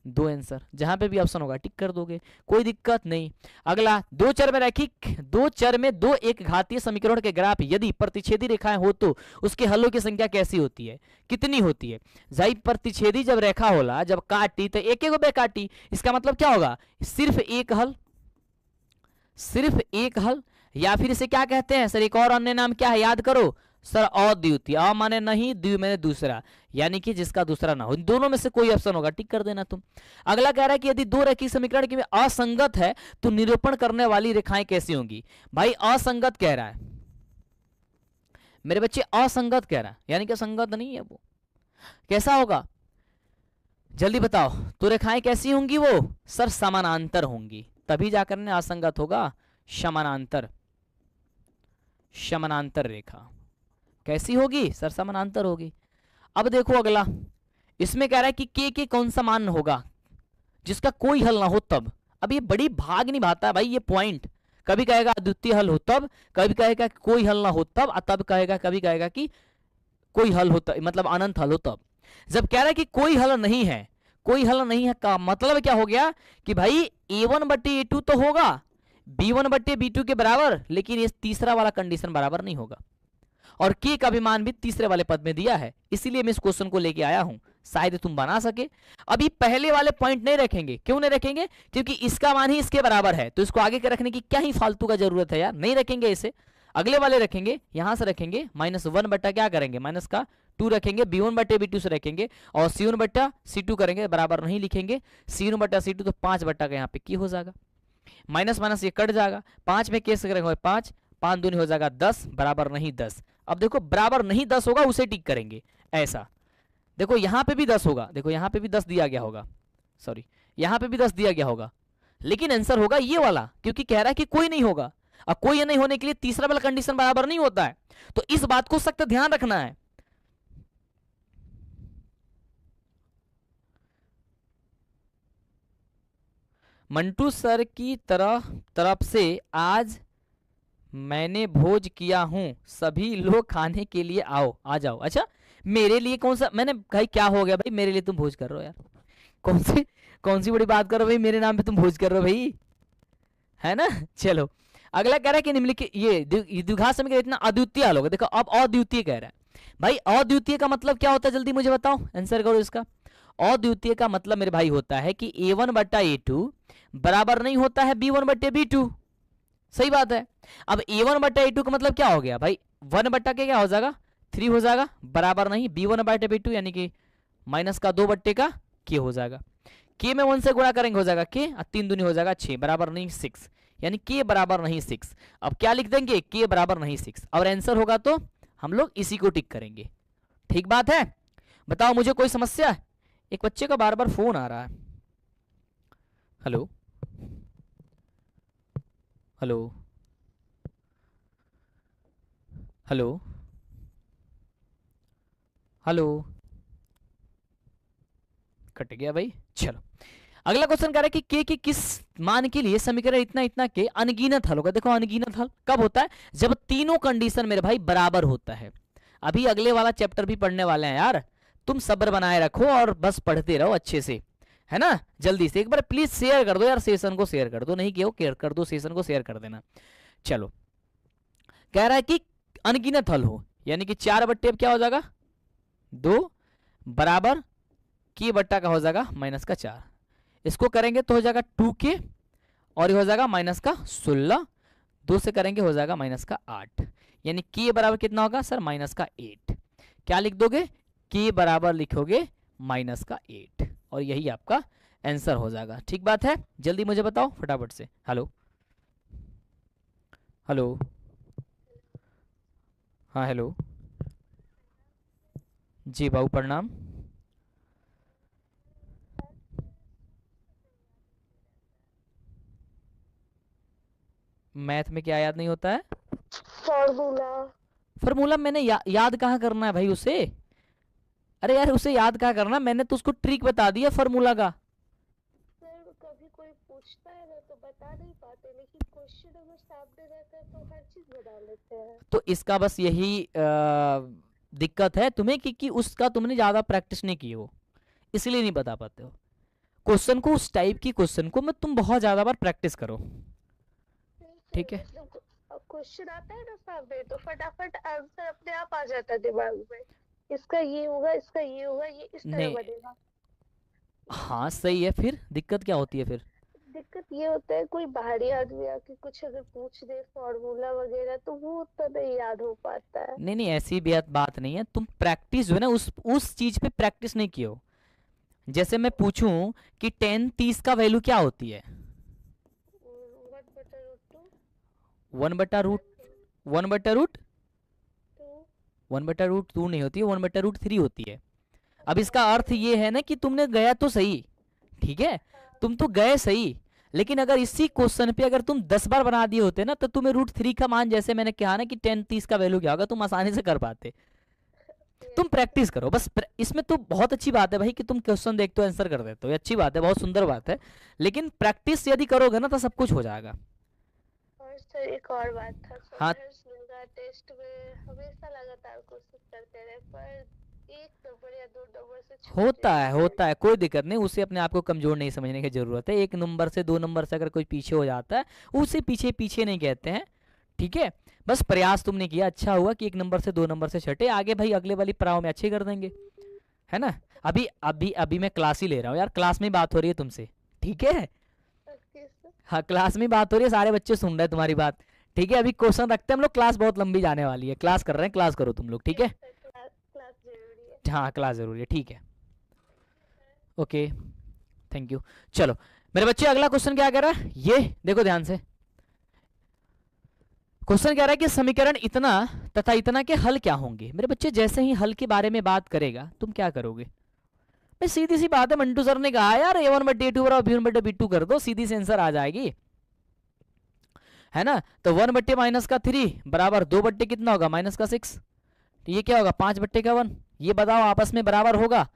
2 आंसर, जहां पे भी ऑप्शन होगा टिक कर दोगे, कोई दिक्कत नहीं। अगला, दो चर में रैखिक, दो चर में दो एक घातीय समीकरण के ग्राफ यदि प्रतिच्छेदी रेखाएं हो तो उसके हलों की संख्या कैसी होती है, कितनी होती है। भाई प्रतिच्छेदी जब रेखा होला, जब काटी तो एक एक बे काटी, इसका मतलब क्या होगा सिर्फ एक हल, सिर्फ एक हल, या फिर इसे क्या कहते हैं सर, एक और अन्य नाम क्या है याद करो सर, अद्वितीय। अ माने नहीं, द्वि माने दूसरा, यानी कि जिसका दूसरा ना हो, इन दोनों में से कोई ऑप्शन होगा, टिक कर देना तुम। अगला कह रहा है कि यदि दो रैखिक समीकरण की में असंगत है तो निरूपण करने वाली रेखाएं कैसी होंगी। भाई असंगत कह रहा है मेरे बच्चे, असंगत कह रहा है, यानी कि संगत नहीं है वो, कैसा होगा जल्दी बताओ। तो रेखाएं कैसी होंगी वो सर, समानांतर होंगी, तभी जाकर ने असंगत होगा, समानांतर, समानांतर रेखा कैसी होगी सर, समानांतर होगी। अब देखो अगला, इसमें कह रहा है कि के कौन सा मान होगा जिसका कोई हल ना हो तब। अब ये बड़ी भाग निभाता है भाई ये पॉइंट, कभी कहेगा अद्वितीय हल हो तब, कभी कहेगा कोई हल ना हो तब, तब कहेगा, कभी कहेगा कि कोई हल होता, मतलब अनंत हल हो तब। जब कह रहा है कि कोई हल नहीं है, कोई हल नहीं है का मतलब क्या हो गया कि भाई a1 बट्टे a2 तो होगा, b1 बट्टे b2 के बराबर, लेकिन ये तीसरा वाला कंडीशन बराबर नहीं होगा, और k का भी मान भी तीसरे वाले पद में दिया है, इसीलिए मैं इस क्वेश्चन को लेके आया हूं, शायद तुम बना सके। अभी पहले वाले पॉइंट नहीं रखेंगे, क्यों नहीं रखेंगे, क्योंकि इसका मान ही इसके बराबर है, तो इसको आगे के रखने की क्या ही फालतू का जरूरत है यार, नहीं रखेंगे इसे, अगले वाले रखेंगे, यहां से रखेंगे -1 बट्टा क्या करेंगे माइनस का 2 रखेंगे, b1 बट्टे b2 से रखेंगे, और c1 बट्टा c2 करेंगे, बराबर नहीं लिखेंगे, c1 बट्टा c2 तो 5 बट्टा का यहाँ पे की हो जाएगा, माइनस माइनस ये कट जाएगा, 5 में कैसे करेंगे 5, 5 दूनी हो जाएगा 10, बराबर नहीं 10। अब देखो बराबर नहीं 10 होगा उसे टिक करेंगे ऐसा, देखो यहाँ पे भी 10 होगा, देखो यहाँ पे भी 10 दिया गया होगा, सॉरी यहाँ पे भी 10 दिया गया होगा, लेकिन आंसर होगा ये वाला, क्योंकि कह रहा है कि कोई नहीं होगा। अब कोई नहीं होने के लिए तीसरा वाला कंडीशन बराबर नहीं होता है, तो इस बात को सख्त ध्यान रखना है। मंटू सर की तरफ से आज मैंने भोज किया हूं, सभी लोग खाने के लिए आओ, आ जाओ। अच्छा मेरे लिए कौन सा, मैंने भाई क्या हो गया भाई, मेरे लिए तुम भोज कर रहे हो यार, कौन सी बड़ी बात कर रहे हो भाई, मेरे नाम पे तुम भोज कर रहे हो भाई, है ना। चलो अगला कह रहा है कि निम्नलिखित ये द्विघात समीकरण इतना अद्वितीय हल होगा। देखो अब अद्वितीय कह रहा है भाई, अद्वितीय का मतलब क्या होता है जल्दी मुझे बताओ, आंसर करो इसका। अद्वितीय का मतलब मेरे भाई होता है कि a1 बट्टा a2 बराबर नहीं होता है b1 बट्टे b2, सही बात है। अब a1 बट्टा a2 का मतलब क्या हो गया भाई, 1 बट्टा के क्या हो जाएगा 3 हो जाएगा, बराबर नहीं b1 बट्टे b2, यानी कि माइनस का 2 बट्टे का k हो जाएगा, k में 1 से गुणा करेंगे हो जाएगा k, 3 दूनी हो जाएगा 6, बराबर नहीं 6, यानी k बराबर नहीं 6। अब क्या लिख देंगे k बराबर नहीं 6, और आंसर होगा तो हम लोग इसी को टिक करेंगे, ठीक बात है। बताओ मुझे कोई समस्या, एक बच्चे का बार बार फोन आ रहा है, hello hello hello hello, cut गया भाई। चलो अगला क्वेश्चन कह रहा है कि के की किस मान के लिए समीकरण इतना इतना के अनगिनत हल होगा। देखो अनगिनत हल कब होता है, जब तीनों कंडीशन मेरे भाई बराबर होता है। अभी अगले वाला चैप्टर भी पढ़ने वाले हैं यार, तुम सब्र बनाए रखो और बस पढ़ते रहो अच्छे से, है ना। जल्दी से एक बार प्लीज शेयर कर दो यार, सेशन को शेयर कर दो, नहीं किया हो कर दो, सेशन को शेयर कर देना। चलो कह रहा है कि अनगिनत हल हो, यानी कि 4 बट्टे अब क्या हो जाएगा 2 बराबर k बट्टा का हो जाएगा माइनस का 4, इसको करेंगे तो हो जाएगा 2k, और ये हो जाएगा माइनस का 16, 2 से करेंगे हो जाएगा माइनस का 8, यानी k बराबर कितना होगा सर माइनस का 8। क्या लिख दोगे, k बराबर लिखोगे माइनस का 8 और यही आपका आंसर हो जाएगा। ठीक बात है, जल्दी मुझे बताओ फटाफट से। हेलो हेलो, हाँ हेलो जी बाबू प्रणाम। मैथ में क्या याद नहीं होता है? फॉर्मूला। फार्मूला मैंने याद कहाँ करना है भाई उसे? अरे यार उसे याद कहाँ करना, मैंने तो उसको ट्रिक बता दिया फार्मूला का। सर कभी कोई पूछता है ना तो बता नहीं पाते, लेकिन क्वेश्चन अगर सामने रहता है तो हर चीज बता लेते हैं। तो इसका बस यही दिक्कत है तुम्हें कि उसका तुमने ज़्यादा प्रैक्टिस नहीं की हो, इसलिए नहीं बता पाते हो। क्वेश्चन को, उस टाइप की क्वेश्चन को मैं तुम बहुत ज़्यादा बार प्रैक्टिस करो। ठीक है, क्वेश्चन आता है ना सामने तो फटाफट आंसर अपने आप आ जाता है दिमाग में, इसका ये होगा, इसका ये होगा, ये इस तरह नहीं बनेगा। हाँ सही है, फिर दिक्कत क्या होती है फिर? दिक्कत ये होता है कोई बाहरी आदमी आके कुछ अगर पूछ दे फॉर्मूला वगैरह तो वो उतना नहीं याद हो पाता है। नहीं नहीं ऐसी बात नहीं है, तुम प्रैक्टिस जो है ना उस चीज पे प्रैक्टिस नहीं किए हो। जैसे मैं पूछूं कि 10 30 का वैल्यू क्या होती है? 1 बटा रूट 2। 1 बटा रूट 2। 1 बटा रूट 2 नहीं होती है, 1 बटा रूट 3 होती है। अब इसका अर्थ ये है ना कि तुमने गया तो सही, ठीक है, तुम तो गए सही, लेकिन अगर इसी क्वेश्चन पे अगर तुम 10 बार बना दिए होते ना तो तुम्हें रूट 3 का मान, जैसे मैंने कहा ना कि 10 30 का वैल्यू क्या होगा, तुम आसानी से कर पाते। तुम प्रैक्टिस करो बस, इसमें तो बहुत अच्छी बात है भाई कि तुम क्वेश्चन देखते हो आंसर कर देते हो, ये अच्छी बात है, बहुत सुंदर बात है, लेकिन प्रैक्टिस यदि करोगे ना तो सब कुछ हो जाएगा। और सर एक और बात था, हाँ समझ लूंगा टेस्ट में हमेशा लगातार कोशिश करते रहे पर 1 नंबर या 2 नंबर से छूट होता है, कोई दिक्कत नहीं, उसे अपने आप को कमजोर नहीं समझने की जरूरत है। 1 नंबर से 2 नंबर से अगर कोई पीछे हो जाता है उसे पीछे पीछे नहीं कहते हैं, ठीक है, बस प्रयास तुमने किया, अच्छा हुआ कि 1 नंबर से 2 नंबर से छटे, आगे भाई अगले वाली पड़ाव में अच्छे कर देंगे, है ना। अभी अभी अभी मैं क्लास ही ले रहा हूँ यार, क्लास में बात हो रही है तुमसे, ठीक है, हाँ क्लास में बात हो रही है, सारे बच्चे सुन रहे हैं तुम्हारी बात, ठीक है। अभी क्वेश्चन रखते हैं हम लोग, क्लास बहुत लंबी जाने वाली है, क्लास कर रहे हैं, क्लास करो तुम लोग, ठीक है, क्लास जरूरी है। हाँ क्लास जरूरी है, ठीक है, ओके थैंक यू। चलो मेरे बच्चे अगला क्वेश्चन क्या कह रहा है, ये देखो ध्यान से। क्वेश्चन कह रहा है कि समीकरण इतना तथा इतना के हल क्या होंगे। मेरे बच्चे जैसे ही हल के बारे में बात करेगा तुम क्या करोगे? भाई सीधी सी बात है, मंटू सर ने कहा यार a1 बटे a2 बराबर b1 बटे b2 कर दो, सीधी से आंसर आ जाएगी, है ना। तो 1 बट्टे माइनस का 3 बराबर 2 बट्टे कितना होगा माइनस का 6, तो ये क्या होगा 5 बट्टे का 1। ये बताओ आपस में बराबर होगा?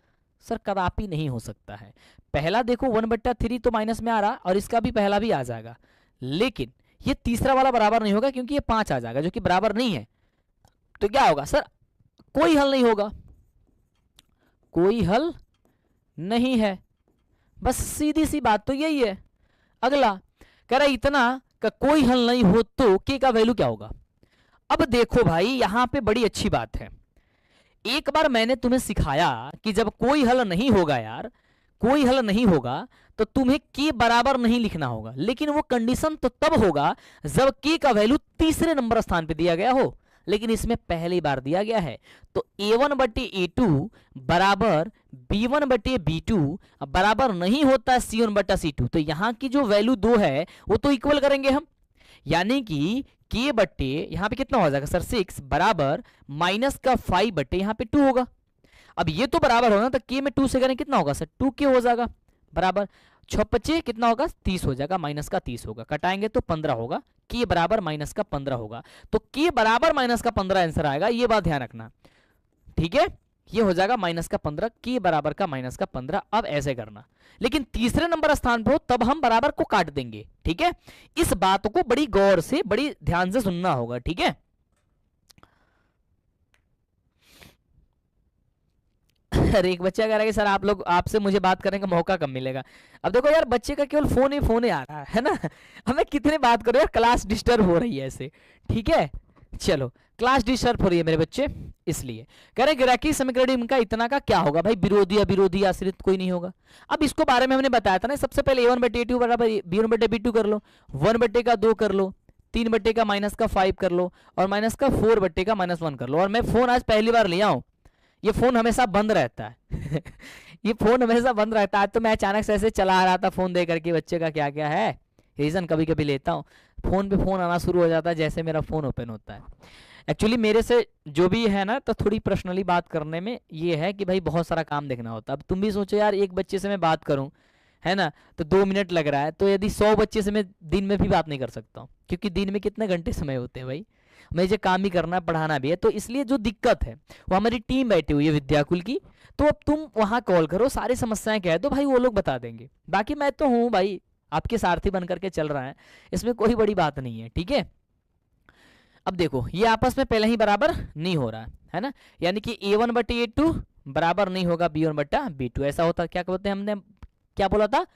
सर कदापि नहीं हो सकता है। पहला देखो 1/3 तो माइनस में आ रहा और इसका भी पहला भी आ जाएगा, लेकिन ये तीसरा वाला बराबर नहीं होगा क्योंकि ये 5 आ जाएगा जो कि बराबर नहीं है। तो क्या होगा सर, कोई हल नहीं होगा, कोई हल नहीं है, बस सीधी सी बात तो यही है। अगला कह रहा इतना का कोई हल नहीं हो तो के का वैल्यू क्या होगा। अब देखो भाई यहां पे बड़ी अच्छी बात है, एक बार मैंने तुम्हें सिखाया कि जब कोई हल नहीं होगा यार, कोई हल नहीं होगा तो तुम्हें के बराबर नहीं लिखना होगा, लेकिन वो कंडीशन तो तब होगा जब के का वैल्यू तीसरे नंबर स्थान पे दिया गया हो, लेकिन इसमें पहली बार दिया गया है। तो a1 बटे a2 बराबर b1 बटे b2 बराबर नहीं होता c1 बटा c2, तो यहां की जो वैल्यू 2 है वो तो इक्वल करेंगे हम, यानी कि k बट्टे यहाँ पे कितना हो जाएगा सर 6 बराबर माइनस का 5 बट्टे यहाँ पे 2 होगा। अब ये तो बराबर होगा तो k में 2 से करें कितना होगा सर 2k हो जाएगा, बराबर 6×5 कितना होगा 30 हो जाएगा, माइनस का 30 होगा, कटाएंगे तो 15 होगा, k बराबर माइनस का 15 होगा। तो k बराबर माइनस का 15 आंसर आएगा, ये बात ध्यान रखना, ठीक है, ये हो जाएगा माइनस का 15, k बराबर का माइनस का 15। अब ऐसे करना, लेकिन तीसरे नंबर स्थान पर हो तब हम बराबर को काट देंगे, ठीक है। इस बात को बड़ी गौर से बड़ी ध्यान से सुनना होगा, ठीक है। अरे एक बच्चा कह रहा है कि सर आप लोग, आपसे मुझे बात करने का मौका कब मिलेगा। अब देखो यार बच्चे का केवल फोन ही आ रहा है ना, हमें कितने बात करो यार, क्लास डिस्टर्ब हो रही है ऐसे, ठीक है। चलो क्लास डिस्टर्ब हो रही है मेरे बच्चे, इसलिए कह रहे हैं रैखिक समीकरण इनका इतना का क्या होगा। भाई विरोधी अविरोधी आश्रित कोई नहीं होगा। अब इसको बारे में हमने बताया था ना, सबसे पहले a1 बटे a2 बराबर b1 बटे b2 कर लो, 1 बटे का 2 कर लो, 3/-5 कर लो और -4/-1 कर लो। और मैं फोन आज पहली बार लिया हूँ, ये फोन हमेशा बंद रहता है ये फोन हमेशा बंद रहता है। तो मैं अचानक से ऐसे चला आ रहा था फोन दे करके, बच्चे का क्या क्या है रीजन कभी कभी लेता हूँ, फोन पे फोन आना शुरू हो जाता है जैसे मेरा फोन ओपन होता है। एक्चुअली मेरे से जो भी है ना, तो थोड़ी पर्सनली बात करने में ये है कि भाई बहुत सारा काम देखना होता है। अब तुम भी सोचो यार, एक बच्चे से मैं बात करूं, है ना, तो 2 मिनट लग रहा है, तो यदि 100 बच्चे से मैं दिन में भी बात नहीं कर सकता हूँ, क्योंकि दिन में कितने घंटे समय होते हैं भाई, मुझे काम भी करना है, पढ़ाना भी है। तो इसलिए जो दिक्कत है वो हमारी टीम बैठी हुई है विद्याकुल की, तो अब तुम वहां कॉल करो, सारी समस्याएं कह दो भाई, वो लोग बता देंगे। बाकी मैं तो हूँ भाई, आपके सारथी बन करके चल रहा है, इसमें कोई बड़ी बात नहीं है, ठीक है। अब देखो ये आपस में पहले ही बराबर नहीं हो रहा है ना, यानी कि A1/A2 बराबर नहीं होगा B1/B2। ऐसा होता क्या बोलते हैं, हमने क्या बोला था,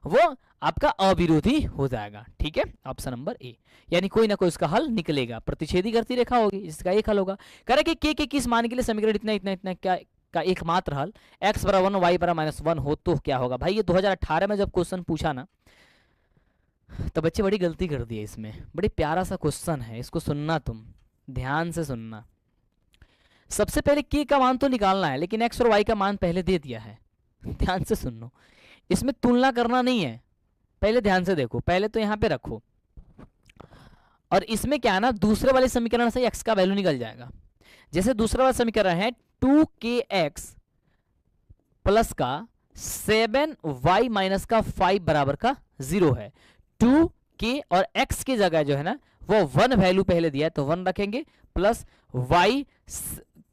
वो आपका अविरोधी हो जाएगा, ठीक है। ऑप्शन नंबर ए, यानी कोई ना कोई इसका हल निकलेगा, प्रतिच्छेदी करती रेखा होगी, इसका एक हल होगा। कह रहा कि के किस मान के लिए समीकरण इतना इतना इतना क्या का एकमात्र हल x = 1 y = -1 हो तो क्या होगा। भाई ये 2018 में जब क्वेश्चन पूछा ना, तो बच्चे बड़ी गलती कर दी है इसमें, बड़ी प्यारा सा क्वेश्चन है, इसको सुनना, तुम ध्यान से सुनना। सबसे पहले के का मान तो निकालना है, लेकिन x और y का मान पहले दे दिया है, ध्यान से सुनो, इसमें तुलना करना नहीं है, पहले ध्यान से देखो, पहले तो यहाँ पे रखो। और इसमें क्या है ना, दूसरे वाले समीकरण से x का वैल्यू निकल जाएगा। जैसे दूसरा वाला समीकरण है 2kx प्लस का 7y - का 5 बराबर का 0 है। 2k और x की जगह जो है ना वो 1 वैल्यू पहले दिया है, तो 1 रखेंगे, प्लस y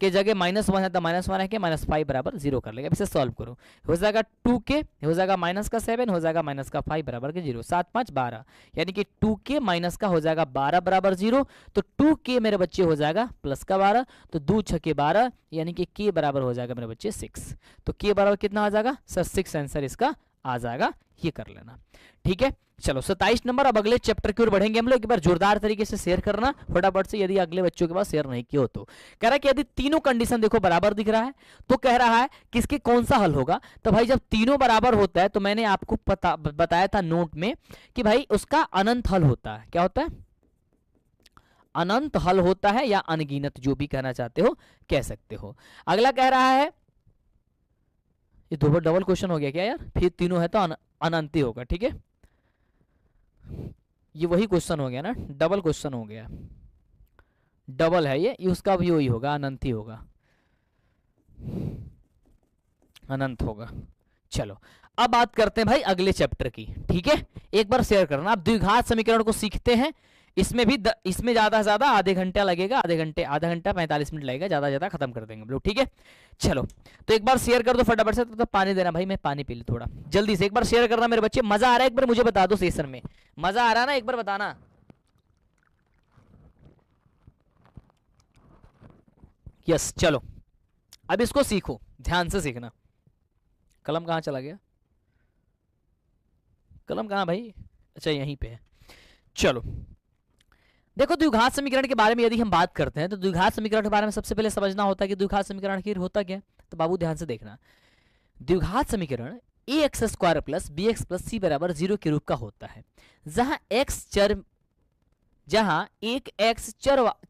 के जगह -1 है तो -1 है कि -5 बराबर 0 कर लेंगे। अब इसे सॉल्व करो, हो जाएगा 2k, हो जाएगा -7, हो जाएगा -5 बराबर के 0, 7 5 12, यानी कि 2k माइनस का हो जाएगा 12 बराबर 0। तो 2k मेरे बच्चे हो जाएगा प्लस का 12, तो 2 6 12, यानी कि k बराबर हो जाएगा मेरे बच्चे 6। तो k बराबर कितना आ जाएगा सर, 6 आंसर इसका आ जाएगा, ये कर लेना, ठीक है। चलो 27 नंबर, अब अगले चैप्टर की ओर बढ़ेंगे हम लोग। एक बार जोरदार तरीके से शेयर करना फटाफट से, यदि अगले बच्चों के पास शेयर नहीं किया हो तो। कह रहा है कि यदि तीनों कंडीशन देखो बराबर दिख रहा है, तो कह रहा है किसके कौन सा हल होगा। तो भाई जब तीनों बराबर होता है, तो मैंने आपको बताया था नोट में कि भाई उसका अनंत हल होता है। क्या होता है, अनंत हल होता है, या अनगिनत, जो भी कहना चाहते हो कह सकते हो। अगला कह रहा है, ये दो बार डबल क्वेश्चन हो गया क्या यार, फिर तीनों है तो अनंत ही होगा, ठीक है। ये वही क्वेश्चन हो गया ना, डबल क्वेश्चन हो गया, डबल है ये उसका भी वही होगा, अनंत ही होगा, अनंत होगा। चलो अब बात करते हैं भाई अगले चैप्टर की, ठीक है। एक बार शेयर करना, आप द्विघात समीकरण को सीखते हैं, इसमें भी इसमें ज्यादा से ज्यादा आधे घंटा लगेगा, आधा घंटा 45 मिनट लगेगा, ज्यादा ज्यादा खत्म कर देंगे हम लोग, ठीक है। चलो तो एक बार शेयर कर दो फटाफट से, तो पानी देना भाई, मैं पानी पी लूं थोड़ा जल्दी से। एक बार शेयर करना मेरे बच्चे, मजा आ रहा है एक बार मुझे बता दो, सेशन में मजा आ रहा है ना, एक बार बताना। यस चलो अब इसको सीखो, ध्यान से सीखना। कलम कहाँ चला गया, कलम कहाँ भाई, अच्छा यहीं पे है। चलो देखो द्विघात समीकरण के बारे में यदि हम बात करते हैं, तो द्विघात समीकरण के बारे में सबसे पहले समझना होता है कि द्विघात समीकरण आखिर होता क्या है। तो बाबू ध्यान से देखना, द्विघात समीकरण ax² + bx + c = 0 के रूप का होता है, जहां एक x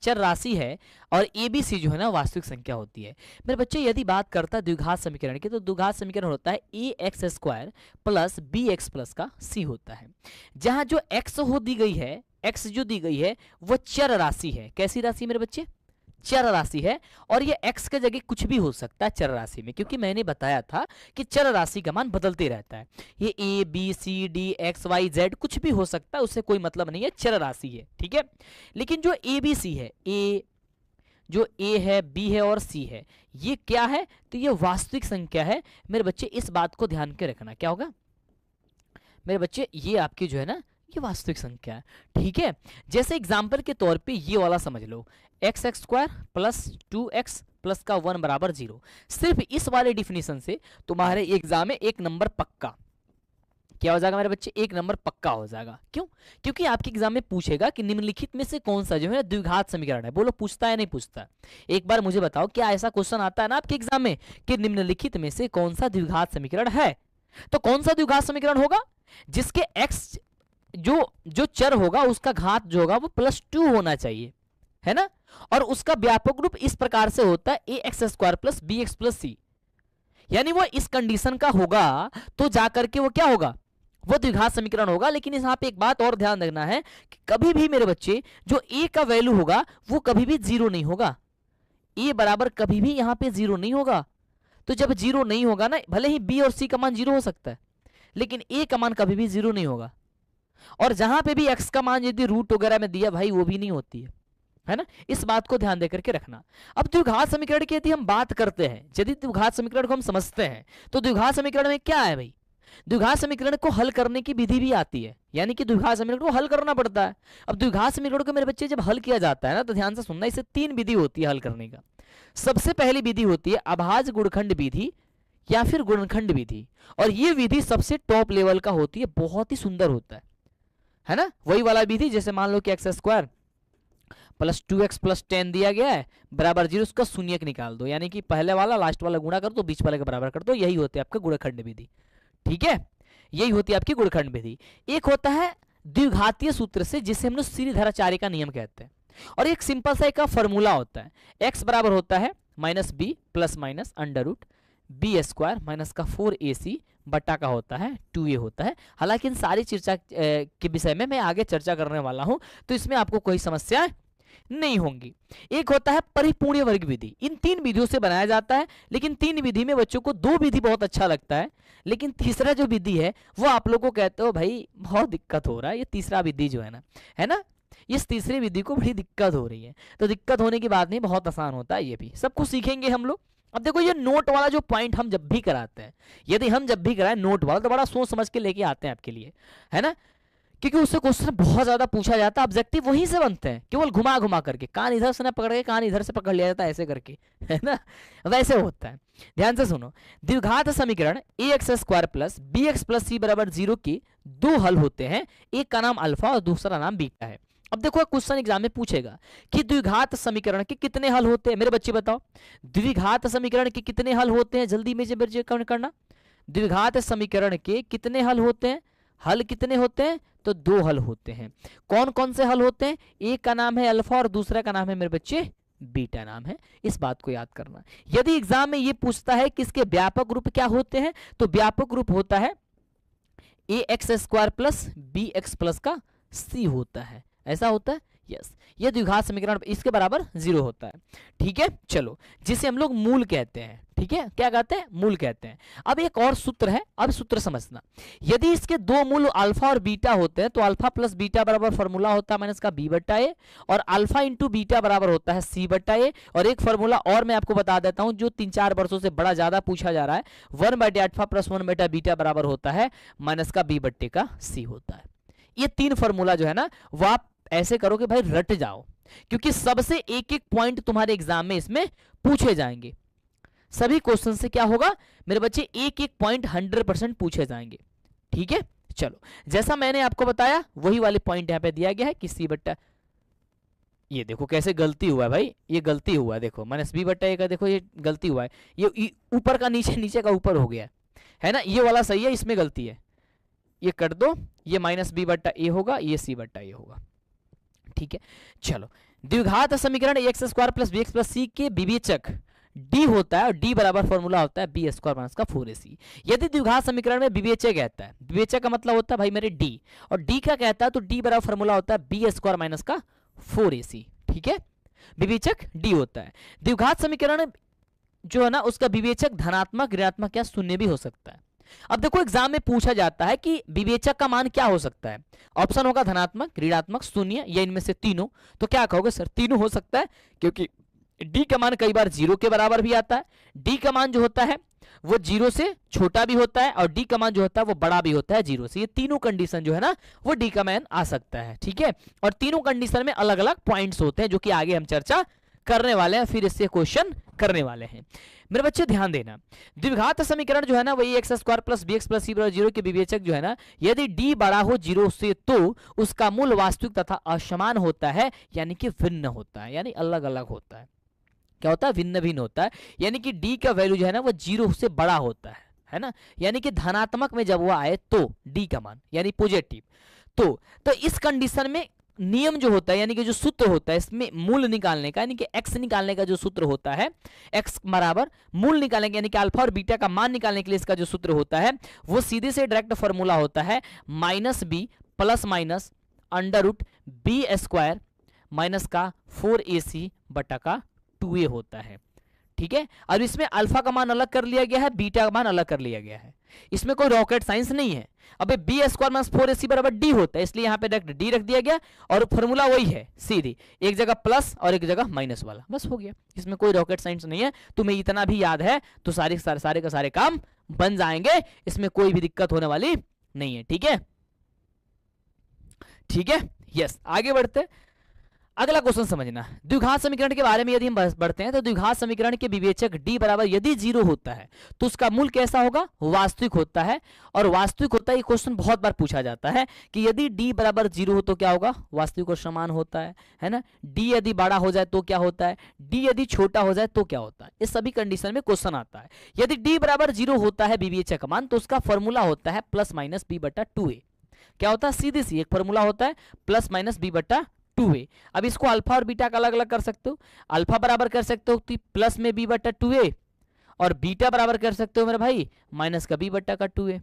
चर राशि है और ABC जो है ना वास्तविक संख्या होती है। मेरे बच्चे यदि बात करता है द्विघात समीकरण की, तो द्विघात समीकरण होता है ax² + bx + का c होता है, जहां जो x हो दी गई है, x जो दी गई है वो चर राशि है। कैसी राशि मेरे बच्चे, चर राशि है, और ये x के जगह कुछ भी हो सकता है चर राशि में, क्योंकि मैंने बताया था कि चर राशि का मान बदलते रहता है। ये a b c d x y z कुछ भी हो सकता है, उससे कोई मतलब नहीं है, चर राशि है, ठीक है। लेकिन जो a b c है, जो a है, b है और c है, ये क्या है, तो ये वास्तविक संख्या है मेरे बच्चे। इस बात को ध्यान के रखना, क्या होगा मेरे बच्चे, ये आपकी जो है ना ये वास्तविक संख्या है, ठीक है। जैसे एग्जाम्पल के तौर पे ये वाला समझ लो, x² + 2x + का 1 बराबर 0। सिर्फ इस वाले डिफिनीशन से तुम्हारे एग्जाम में एक नंबर पक्का, क्या हो जाएगा मेरे बच्चे, एक नंबर पक्का हो जाएगा। क्यों, क्योंकि आपके एग्जाम में पूछेगा कि निम्नलिखित में से कौन सा जो है द्विघात समीकरण है। बोलो पूछता है नहीं पूछता, एक बार मुझे बताओ, क्या ऐसा क्वेश्चन आता है ना आपके एग्जाम में कि निम्नलिखित में से कौन सा द्विघात समीकरण है। तो कौन सा द्विघात समीकरण होगा, जिसके x जो जो चर होगा उसका घात जो होगा वो +2 होना चाहिए, है ना। और उसका व्यापक रूप इस प्रकार से होता है ax² + bx + c, यानी वो इस कंडीशन का होगा तो जाकर के वो क्या होगा, वो द्विघात समीकरण होगा। लेकिन यहाँ पे एक बात और ध्यान रखना है कि कभी भी मेरे बच्चे जो a का वैल्यू होगा वो कभी भी 0 नहीं होगा, a बराबर कभी भी यहाँ पे 0 नहीं होगा। तो जब 0 नहीं होगा ना, भले ही b और c का मान 0 हो सकता है लेकिन a का मान कभी भी 0 नहीं होगा। और जहां पे भी x का मान यदि रूट वगैरह में दिया भाई वो भी नहीं होती है ना। इस बात को ध्यान देकर के रखना। अब द्विघात समीकरण की यदि हम बात करते हैं, यदि द्विघात समीकरण को हम समझते हैं तो द्विघात समीकरण में क्या है भाई, द्विघात समीकरण को हल करने की विधि भी आती है, यानी कि द्विघात समीकरण को हल करना पड़ता है। अब द्विघात समीकरण को मेरे बच्चे जब हल किया जाता है ना, तो ध्यान से सुनना, इसे 3 विधि होती है हल करने का। सबसे पहली विधि होती है अभाज्य गुणनखंड विधि या फिर गुणनखंड विधि, और ये विधि सबसे टॉप लेवल का होती है, बहुत ही सुंदर होता है ना। वही वाला विधि जैसे मान लो कि x² + 2x + 10 दिया गया है बराबर 0, उसका शून्यक निकाल दो, यानी कि पहले वाला लास्ट वाला गुणा कर दो, बीच वाले के बराबर कर दो, यही होती है आपका गुणनखंड विधि। ठीक है, यही होती है आपकी गुणनखंड विधि। एक होता है द्विघातीय सूत्र से, जिसे हम लोग श्रीधराचार्य का नियम कहते हैं, और एक सिंपल सा एक फॉर्मूला होता है, x बराबर होता है -b ± (√b² - 4ac) बटा का होता है 2a होता है। हालांकि इन सारी चर्चा के विषय में मैं आगे चर्चा करने वाला हूं, तो इसमें आपको कोई समस्या नहीं होंगी। एक होता है परिपूर्ण वर्ग विधि, इन 3 विधियों से बनाया जाता है, लेकिन 3 विधि में बच्चों को 2 विधि बहुत अच्छा लगता है, लेकिन तीसरा जो विधि है वो आप लोगों को कहते हो भाई बहुत दिक्कत हो रहा है, ये तीसरा विधि जो है ना, इस तीसरी विधि को बड़ी दिक्कत हो रही है। तो दिक्कत होने की बात नहीं, बहुत आसान होता है, ये भी सब कुछ सीखेंगे हम लोग। अब देखो ये नोट वाला जो पॉइंट हम जब भी कराते हैं, यदि हम जब भी कराएं नोट वाला, तो बड़ा सोच समझ के लेके आते हैं आपके लिए, है ना, क्योंकि उससे क्वेश्चन बहुत ज्यादा पूछा जाता है, ऑब्जेक्टिव वहीं से बनते हैं, केवल घुमा घुमा करके, कान इधर से ना पकड़ के कान इधर से पकड़ लिया जाता है ऐसे करके, है ना, वैसे होता है। ध्यान से सुनो, द्विघात समीकरण ax² + bx + c = 0 के 2 हल होते हैं, एक का नाम अल्फा और दूसरा नाम बीटा है। अब देखो क्वेश्चन एग्जाम में पूछेगा कि द्विघात समीकरण के कितने हल होते हैं, मेरे बच्चे बताओ द्विघात समीकरण के कितने हल होते हैं, जल्दी में से करना। द्विघात समीकरण के कितने हल होते हैं, हल कितने होते हैं, तो 2 हल होते हैं। कौन कौन से हल होते हैं, एक का नाम है अल्फा और दूसरा का नाम है मेरे बच्चे बीटा नाम है, इस बात को याद करना। यदि एग्जाम में ये पूछता है कि इसके व्यापक रूप क्या होते हैं, तो व्यापक रूप होता है ax² + bx + c होता है, ऐसा होता है, यस। ये द्विघात समीकरण इसके बराबर 0 होता है। ठीक है, चलो, जिसे हम लोग मूल कहते हैं, ठीक है, क्या कहते हैं, मूल कहते हैं। अब एक और सूत्र है, अब सूत्र समझना, यदि इसके 2 मूल अल्फा और बीटा होते हैं तो अल्फा + बीटा बराबर फॉर्मूला होता है -b/a, और अल्फा × बीटा बराबर होता है c/a। और एक फॉर्मूला और मैं आपको बता देता हूं जो 3-4 वर्षों से बड़ा ज्यादा पूछा जा रहा है, 1/α + 1/बीटा बराबर होता है -b/c होता है। ये 3 फॉर्मूला जो है ना, वो आप ऐसे करो कि भाई रट जाओ, क्योंकि सबसे एक एक पॉइंट तुम्हारे एग्जाम में इसमें पूछे जाएंगे। सभी क्वेश्चन से क्या होगा मेरे बच्चे, एक एक पॉइंट 100% पूछे जाएंगे। ठीक है, चलो, जैसा मैंने आपको बताया वही वाले पॉइंट यहां पे दिया गया है कि c/, ये देखो कैसे गलती हुआ है भाई, ये गलती हुआ है, देखो -b/a का, देखो ये गलती हुआ है, ये ऊपर का नीचे, नीचे का ऊपर हो गया है ना, ये वाला सही है, इसमें गलती है, ये कट दो, ये -b/a होगा, ये c/a होगा। ठीक है, चलो, द्विघात समीकरण ax² + bx + c के विवेचक d होता है, और d बराबर फॉर्मूला होता है b² - 4ac। यदि द्विघात समीकरण में विवेचक कहता है, विवेचक का मतलब होता है भाई मेरे d, और d का कहता है तो d बराबर फॉर्मूला होता है b² - 4ac। ठीक है, विवेचक d होता है। द्विघात समीकरण जो है ना, उसका विवेचक धनात्मक, ऋणात्मक या शून्य भी हो सकता है। अब देखो एग्जाम में पूछा जाता है कि विवेचक का मान क्या हो सकता है, ऑप्शन होगा धनात्मक, ऋणात्मक, शून्य, या इनमें से तीनों। तो क्या कहोगे सर, तीनों हो सकता है, क्योंकि d का मान कई बार 0 के बराबर भी आता है, d का मान जो होता है वो 0 से छोटा भी होता है, और d का मान जो होता है वो बड़ा भी होता है 0 से। ये तीनों कंडीशन जो है ना, वो d का मान आ सकता है। ठीक है, और तीनों कंडीशन में अलग अलग पॉइंट्स होते हैं, जो कि आगे हम चर्चा करने वाले हैं, फिर इससे क्वेश्चन करने वाले हैं। मेरे बच्चे ध्यान देना, द्विघात समीकरण जो है ना, वही x² + bx + c = 0 के विवेचक जो है ना, यदि d बड़ा हो 0 से तो उसका मूल वास्तविक तथा असमान होता है, यानी कि भिन्न होता है, यानी अलग अलग होता है। क्या होता है, भिन्न भिन्न होता है, यानी कि d का वैल्यू जो है ना वो 0 से बड़ा होता है ना, यानी कि धनात्मक में जब वो आए तो d का मान यानी पॉजिटिव, तो इस कंडीशन में नियम जो होता है यानी कि जो सूत्र होता है इसमें मूल निकालने का यानी कि x निकालने का जो सूत्र होता है, x बराबर मूल निकालने का यानी कि अल्फा और बीटा का मान निकालने के लिए इसका जो सूत्र होता है वो सीधे से डायरेक्ट फॉर्मूला होता है minus B plus minus under root B square minus का 4ac बटा का 2a होता है। ठीक है, अब इसमें अल्फा का मान अलग कर लिया गया है, बीटा का मान अलग कर लिया गया है, इसमें कोई रॉकेट साइंस नहीं है। अबे बी स्क्वायर माइनस 4ac बराबर डी होता है, इसलिए यहाँ पे डायरेक्ट डी रख दिया गया और फॉर्मूला वही है सीधी, एक जगह प्लस और एक जगह माइनस वाला, बस हो गया। इसमें कोई रॉकेट साइंस नहीं है, तुम्हें इतना भी याद है तो सारे का सारे काम बन जाएंगे, इसमें कोई भी दिक्कत होने वाली नहीं है। ठीक है, ठीक है, यस, आगे बढ़ते। अगला क्वेश्चन समझना, द्विघात समीकरण के बारे में यदि हम बढ़ते हैं तो द्विघात समीकरण के विवेचक d बराबर यदि 0 होता है तो उसका मूल कैसा होगा, वास्तविक होता है। और वास्तविक होता है, ये क्वेश्चन बहुत बार पूछा जाता है कि यदि d बराबर 0 हो तो क्या होगा, वास्तविक और समान होता है ना। d यदि बड़ा हो जाए तो क्या होता है, d यदि छोटा हो जाए तो क्या होता है, इस सभी कंडीशन में क्वेश्चन आता है। यदि d बराबर 0 होता है विवेचक मान तो उसका फॉर्मूला होता है प्लस माइनस b बटा 2a। क्या होता है, सीधी सी एक फॉर्मूला होता है प्लस माइनस b बटा 2a। अब इसको अल्फा और बीटा का अलग अलग कर सकते हो, अल्फा बराबर कर सकते हो प्लस में b बटा 2a और बीटा बराबर कर सकते हो मेरे भाई माइनस का b बटा का 2a,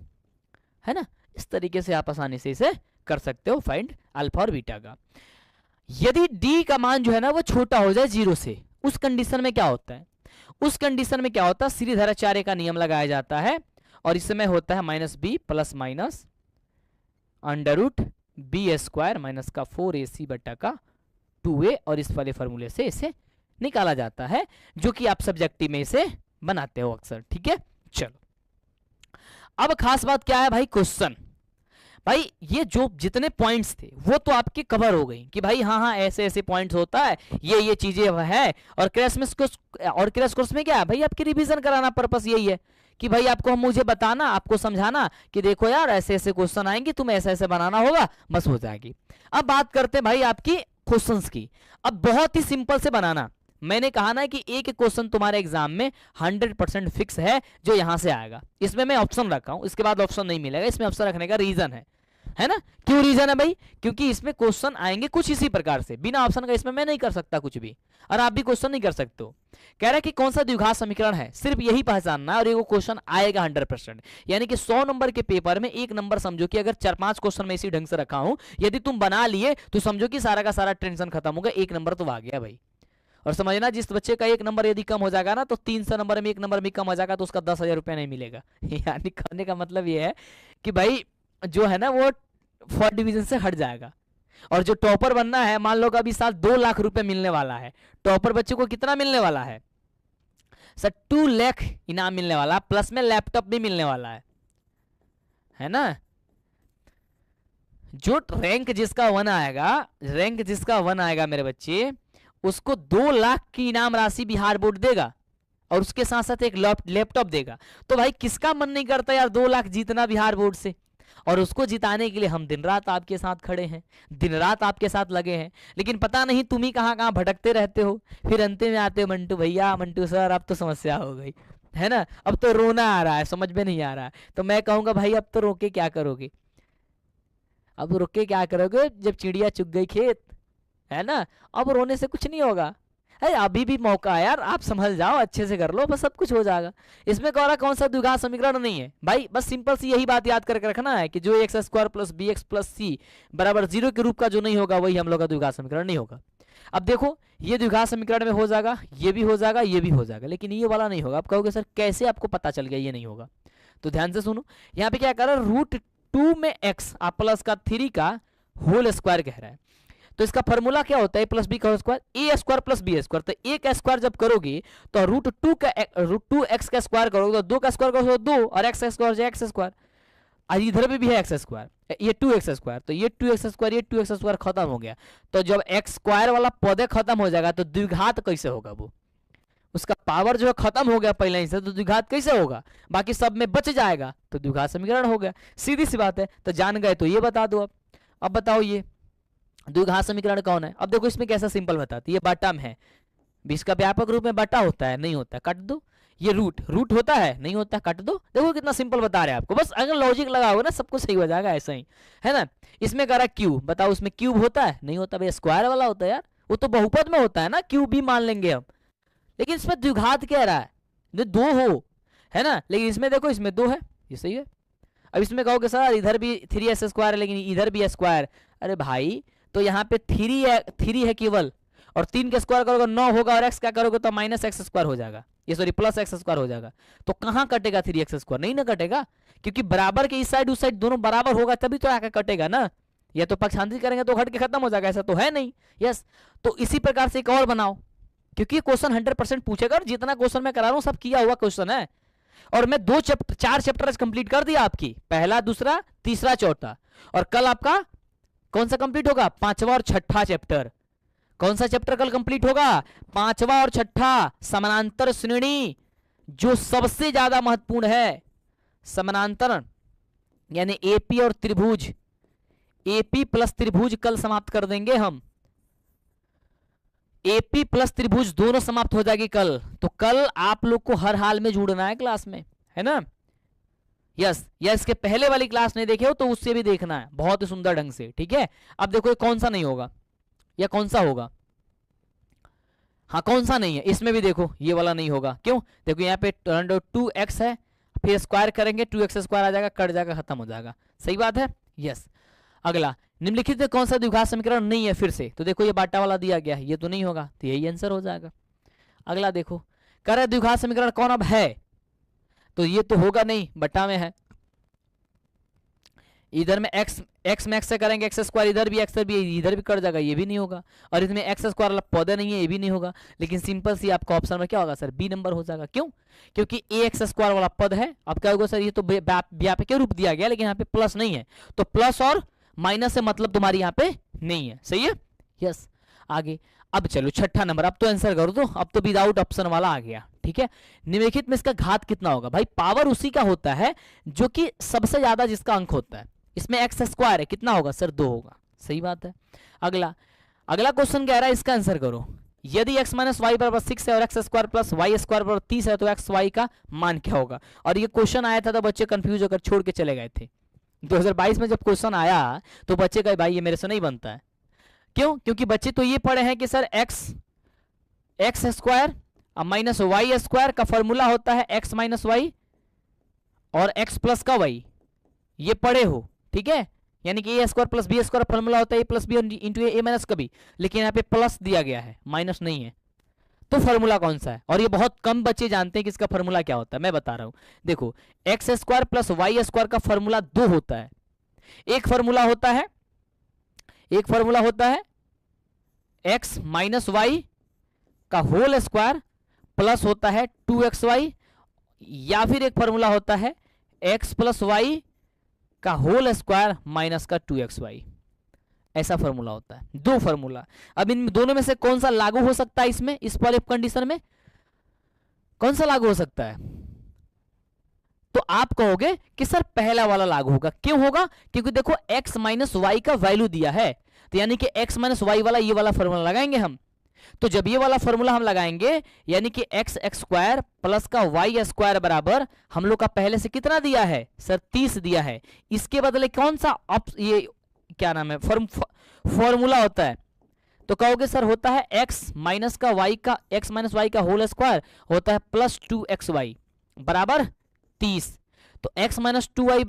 है ना। इस तरीके से आप आसानी से इसे कर सकते हो फाइंड अल्फा और बीटा का। यदि d का मान जो है ना वो छोटा हो जाए 0 से, उस कंडीशन में क्या होता है, उस कंडीशन में क्या होता है, श्रीधराचार्य का नियम लगाया जाता है और इस समय होता है minus b plus minus under root B square minus का 4ac बटा का 2a और इस वाले फॉर्मूले से इसे निकाला जाता है जो कि आप सब्जेक्टिव में इसे बनाते हो अक्सर। ठीक है, चलो अब खास बात क्या है भाई, क्वेश्चन भाई ये जो जितने पॉइंट्स थे वो तो आपके कवर हो गई कि भाई हाँ हाँ ऐसे ऐसे पॉइंट्स होता है, ये चीजें है। और क्रैश कोर्स में क्या है भाई, आपकी रिवीजन कराना पर्पस यही है कि भाई आपको मुझे बताना, आपको समझाना कि देखो यार ऐसे ऐसे क्वेश्चन आएंगे, तुम्हें ऐसे ऐसे बनाना होगा, बस हो जाएगी। अब बात करते हैं भाई आपकी क्वेश्चंस की। अब बहुत ही सिंपल से बनाना, मैंने कहा ना कि एक क्वेश्चन तुम्हारे एग्जाम में 100% फिक्स है जो यहां से आएगा, इसमें मैं ऑप्शन रखा हूं, इसके बाद ऑप्शन नहीं मिलेगा। इसमें ऑप्शन रखने का रीजन है ना, क्यों रीजन है भाई, क्योंकि इसमें क्वेश्चन आएंगे कुछ इसी प्रकार से, बिना ऑप्शन का इसमें मैं नहीं कर सकता कुछ भी, और आप भी क्वेश्चन नहीं कर सकते हो। कह रहा है कि कौन सा द्विघात समीकरण है, सिर्फ यही पहचानना है और ये क्वेश्चन आएगा 100%। यानी कि 100 नंबर के पेपर में 1 नंबर समझो कि अगर 4-5 क्वेश्चन में इसी ढंग से रखा हूं, यदि तुम बना लिए तो समझो कि सारा का सारा टेंशन खत्म हो गया, 1 नंबर तो आ गया भाई। और समझना जिस बच्चे का 1 नंबर यदि कम हो जाएगा ना तो 300 नंबर में 1 नंबर भी कम हो जाएगा तो उसका 10,000 रुपया नहीं मिलेगा। यानी कहने का मतलब ये है कि भाई जो है ना वो 4 डिवीजन से हट जाएगा। और जो टॉपर बनना है, मान लो अभी साल 2 लाख रुपए मिलने वाला है, टॉपर बच्चे को कितना मिलने वाला है सर, 2 लाख इनाम मिलने वाला, प्लस में लैपटॉप भी मिलने वाला है ना। जो रैंक जिसका 1 आएगा मेरे बच्चे, उसको 2 लाख की इनाम राशि बिहार बोर्ड देगा और उसके साथ साथ एक लैपटॉप देगा। तो भाई किसका मन नहीं करता यार 2 लाख जीतना बिहार बोर्ड से, और उसको जिताने के लिए हम दिन रात आपके साथ खड़े हैं, दिन रात आपके साथ लगे हैं। लेकिन पता नहीं तुम ही कहाँ भटकते रहते हो, फिर अंत में आते हो मंटू भैया, मंटू सर अब तो समस्या हो गई, है ना, अब तो रोना आ रहा है, समझ में नहीं आ रहा है। तो मैं कहूंगा भाई अब तो रोके क्या करोगे, अब रोके क्या करोगे, जब चिड़िया चुग गई खेत, है ना, अब रोने से कुछ नहीं होगा। अरे अभी भी मौका है यार, आप संभल जाओ, अच्छे से कर लो, बस सब कुछ हो जाएगा। इसमें कौन सा द्विघात समीकरण नहीं है भाई, बस सिंपल सी यही बात याद करके रखना है कि जो x² plus bx plus c बराबर 0 के रूप का जो नहीं होगा वही हम लोग का द्विघात समीकरण नहीं होगा। अब देखो ये द्विघात समीकरण में हो जाएगा, ये भी हो जाएगा, ये भी हो जाएगा, लेकिन ये वाला नहीं होगा। आप कहोगे सर कैसे आपको पता चल गया ये नहीं होगा, तो ध्यान से सुनो। यहाँ पे क्या कर रहा है, √2 में x आप प्लस का 3 का होल स्क्वायर कह रहा है, तो इसका फॉर्मूला क्या होता है, प्लस बी का स्क्वायर, ए स्क्वायर प्लस बी स्क्वायर। तो ए का स्क्वायर जब करोगे तो √2 का स्क्वायर करोगे तो 2 का स्क्वायर करोगे तो 2 और x का स्क्वायर हो x स्क्वायर, और इधर भी है x स्क्वायर, ये 2x स्क्वायर, तो ये 2x स्क्वायर, ये 2x स्क्वायर खत्म हो गया। तो जब x स्क्वायर वाला पद खत्म हो जाएगा तो द्विघात कैसे होगा, वो उसका पावर जो है खत्म हो गया पहले ही से, तो द्विघात कैसे होगा, बाकी सब में बच जाएगा, तो द्विघात समीकरण हो गया, सीधी सी बात है। तो जान गए तो ये बता दो। अब बताओ ये द्विघात समीकरण कौन है। अब देखो इसमें कैसा सिंपल बताती है, ये बटा में है, इसका व्यापक रूप में बटा होता है, नहीं होता, काट दो। ये रूट रूट होता है, नहीं होता, काट दो। देखो कितना सिंपल बता रहे हैं आपको, बस अगर लॉजिक लगाओगे ना सब कुछ सही हो जाएगा, ऐसा ही है ना। इसमें कह रहा क्यूब, बताओ उसमें क्यूब होता है, नहीं होता भैया, स्क्वायर वाला होता है यार, वो तो बहुपद में होता है ना, क्यूब भी मान लेंगे हम। लेकिन इसमें द्विघात कह रहा है, जो दो हो, है ना, लेकिन इसमें देखो इसमें दो है, ये सही है। अब इसमें कहोगे सर इधर भी 3x स्क्वायर है लेकिन इधर भी है स्क्वायर, अरे भाई तो यहाँ पे 3 है केवल, और 3 के स्क्वायर करोगे 9 होगा, और x क्या करोगे तो माइनस एक्स स्क्वायर हो जाएगा, ये सॉरी प्लस एक्स स्क्वायर हो जाएगा। तो कहाँ कटेगा 3x स्क्वायर, नहीं ना कटेगा, क्योंकि बराबर के इस साइड उस साइड दोनों बराबर होगा तभी तो आकर कटेगा ना, या तो पक्षांतरित करेंगे तो घट के खत्म हो जाएगा, ऐसा तो है नहीं। यस, तो इसी प्रकार से एक और बनाओ, क्योंकि क्वेश्चन 100% पूछेगा, और जितना क्वेश्चन मैं करा रहा हूँ सब किया हुआ क्वेश्चन है, और मैं 4 चैप्टर कंप्लीट कर दिया आपकी, पहला दूसरा तीसरा चौथा, और कल आपका कौन सा कंप्लीट होगा, 5वां और 6ठा चैप्टर। कौन सा चैप्टर कल कंप्लीट होगा, 5वां और 6ठा, समानांतर श्रेणी, जो सबसे ज्यादा महत्वपूर्ण है। समानांतर यानी एपी और त्रिभुज, एपी प्लस त्रिभुज कल समाप्त कर देंगे हम, एपी प्लस त्रिभुज दोनों समाप्त हो जाएगी कल। तो कल आप लोग को हर हाल में जुड़ना है क्लास में, है ना। यस, या इसके पहले वाली क्लास नहीं देखे हो तो उससे भी देखना है बहुत ही सुंदर ढंग से, ठीक है। अब देखो ये कौन सा नहीं होगा या कौन सा होगा, हाँ कौन सा नहीं है, इसमें भी देखो ये वाला नहीं होगा, क्यों, देखो यहाँ पे 2x है, फिर स्क्वायर करेंगे 2x स्क्वायर आ जाएगा, कट जाएगा, खत्म हो जाएगा, सही बात है। यस, अगला निम्नलिखित में कौन सा द्विघात समीकरण नहीं है, फिर से तो देखो ये बाटा वाला दिया गया है, ये तो नहीं होगा, तो यही आंसर हो जाएगा। अगला देखो कह रहा द्विघात समीकरण कौन अब है, तो ये तो होगा नहीं, बटा में है, इधर में x में x से करेंगे x स्क्वायर, इधर भी x इधर भी कट जाएगा, ये भी नहीं होगा, और इसमें x स्क्वायर वाला पौधा नहीं है, ये भी नहीं होगा। लेकिन सिंपल सी आपका ऑप्शन में क्या होगा सर, बी नंबर हो जाएगा, क्यों, क्योंकि ax स्क्वायर वाला पद है। अब क्या होगा सर, ये तो व्यापक रूप दिया गया लेकिन यहाँ पे प्लस नहीं है, तो प्लस और माइनस से मतलब तुम्हारी यहाँ पे नहीं है, सही है। यस, आगे अब चलो 6ठा नंबर, अब तो आंसर कर दो, अब तो विदाउट ऑप्शन वाला आ गया, ठीक है। निम्नलिखित में इसका घात कितना होगा, भाई पावर उसी का होता है जो कि सबसे ज्यादा जिसका अंक होता है, इसमें एक्स स्क्वायर है, कितना होगा सर 2 होगा, सही बात है। अगला क्वेश्चन कह रहा है इसका आंसर करो, यदि x माइनस वाई बराबर 6 है और X square plus Y square बराबर 30 है तो एक्स वाई का मान क्या होगा। और ये क्वेश्चन आया था तो बच्चे कंफ्यूज होकर छोड़ के चले गए थे, 2022 में जब क्वेश्चन आया तो बच्चे कहे भाई ये मेरे से नहीं बनता है, क्यों, क्योंकि बच्चे तो ये पढ़े हैं कि sir x square minus y square का फॉर्मूला होता है एक्स माइनस वाई और एक्स प्लस का वाई, ये पढ़े हो, ठीक है, यानी कि a square plus b square formula होता है a plus b into a minus का बी, लेकिन यहाँ पे प्लस दिया गया है माइनस नहीं है, तो फॉर्मूला कौन सा है। और ये बहुत कम बच्चे जानते हैं कि इसका फॉर्मूला क्या होता है, मैं बता रहा हूं, देखो X square plus Y square का फॉर्मूला 2 होता है, एक फॉर्मूला होता है एक्स माइनस वाई का होल स्क्वायर प्लस होता है 2xy, या फिर एक फॉर्मूला होता है x प्लस वाई का होल स्क्वायर माइनस का 2xy, ऐसा फॉर्मूला होता है, 2 फॉर्मूला। अब इन दोनों में से कौन सा लागू हो सकता है, इसमें इस वाले कंडीशन में कौन सा लागू हो सकता है, तो आप कहोगे कि सर पहला वाला लागू होगा, क्यों होगा, क्योंकि देखो x माइनस वाई का वैल्यू दिया है, तो यानी कि x माइनस वाई वाला ये वाला फॉर्मूला लगाएंगे हम, तो जब ये वाला फॉर्मूला हम लगाएंगे यानी कि एक्स स्क्वायर प्लस का वाई स्क्वायर बराबर हम लोग का पहले से कितना दिया है सर 30 दिया है, इसके बदले कौन सा ये क्या नाम है फॉर्मूला होता है, तो कहोगे सर होता है एक्स माइनस वाई का होल स्क्वायर होता है प्लस 2xy बराबर 30, तो x माइनस वाई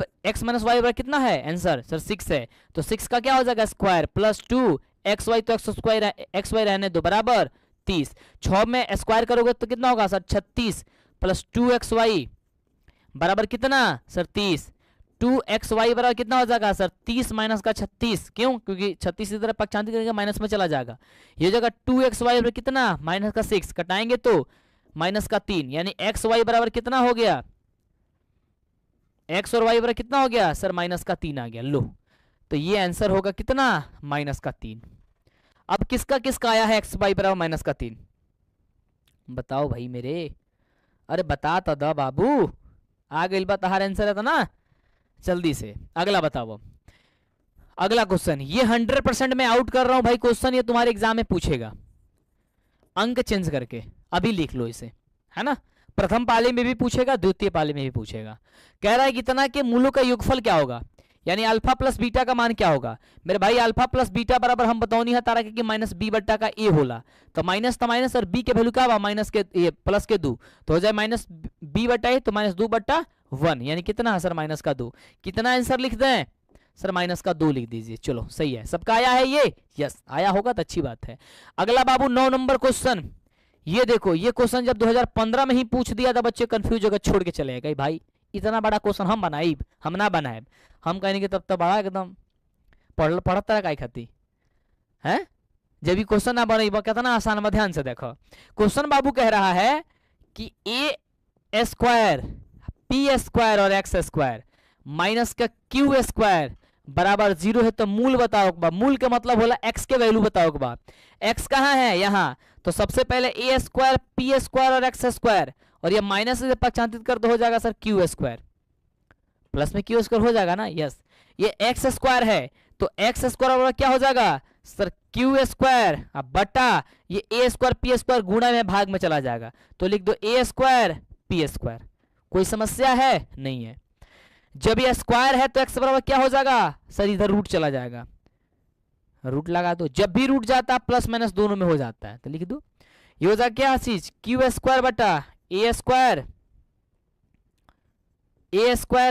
बराबर कितना है आंसर सर 6 है, तो 6 का क्या हो जाएगा स्क्वायर प्लस 2 xy, तो एक्स वाई रहने दो बराबर 30, 6 में स्क्वायर करोगे तो कितना होगा सर 36 प्लस 2xy बराबर कितना सर 30, 2xy बराबर कितना हो जाएगा सर 30 माइनस का 36, क्यों, क्योंकि 36 इधर पक्षांतर करेंगे माइनस में चला जाएगा, ये जगह 2xy बराबर कितना माइनस का 6 कटाएंगे तो माइनस का 3, यानी xy बराबर कितना हो गया, x और y बराबर कितना हो गया सर माइनस का 3 आ गया, लो तो ये आंसर होगा कितना माइनस का 3। अब किसका आया है एक्स वाई बराबर माइनस का 3, बताओ भाई मेरे, अरे बता तो दो बाबू, आ गई बात, हर आंसर है तो ना, जल्दी से अगला बताओ। अगला क्वेश्चन ये 100% मैं आउट कर रहा हूं भाई, क्वेश्चन ये तुम्हारे एग्जाम में पूछेगा, अंक चेंज करके अभी लिख लो इसे, है ना, प्रथम पाली में भी पूछेगा, द्वितीय पाली में भी पूछेगा। कह रहा है कितना के मूलों का योगफल क्या होगा, यानी अल्फा प्लस बीटा का मान क्या होगा। मेरे भाई अल्फा प्लस बीटा बराबर हम बताओ नहीं तारा कि माइनस बी बट्टा का ए होला, तो माइनस और बी के वैल्यू क्या हुआ माइनस के ए प्लस के 2, तो हो जाए माइनस बी बट्टा ए, तो माइनस 2 बट्टा 1, यानी कितना है सर माइनस का 2। कितना आंसर लिख दें सर, माइनस का 2 लिख दीजिए। चलो सही है, सबका आया है ये, यस आया होगा तो अच्छी बात है। अगला बाबू 9 नंबर क्वेश्चन, ये देखो ये क्वेश्चन जब 2015 में ही पूछ दिया था बच्चे कंफ्यूज होकर छोड़ के चले गए, भाई इतना बड़ा क्वेश्चन हम बनाई, हम ना बनाए, हम कहेंगे कि तब तक बड़ा एकदम पढ़ता रहा काय खाती है, जब भी क्वेश्चन ना बने कितना आसान में। ध्यान से देखो क्वेश्चन बाबू कह रहा है कि ए स्क्वायर पी स्क्वायर और एक्स स्क्वायर माइनस का क्यू स्क्वायर बराबर 0 है, तो मूल बताओ बा। मूल का मतलब होला एक्स के वैल्यू बताओ बा। एक्स कहाँ है यहाँ, तो सबसे पहले ए स्क्वायर पी स्क्वायर और एक्स स्क्वायर, और ये माइनस से पक्षांतरित कर दो हो जाएगा सर क्यू स्क्वायर, प्लस में क्यू स्क्वायर हो जाएगा ना, यस। ये एक्स स्क्वायर है तो एक्स स्क्वायर क्या हो जाएगा सर क्यू स्क्वायर, अब बटा ये ए स्क्वायर पी स्क्वायर गुणा में भाग में चला जाएगा, तो लिख दो ए स्क्वायर पी स्क्वायर। कोई समस्या है नहीं है। जब ये स्क्वायर है तो एक्स बराबर क्या हो जाएगा सर, इधर रूट चला जाएगा, रूट लगा दो। जब भी रूट जाता है प्लस माइनस दोनों में हो जाता है, तो लिख दो ये हो जाएगा क्या चीज क्यू स्क्वायर बटा ए स्क्वायर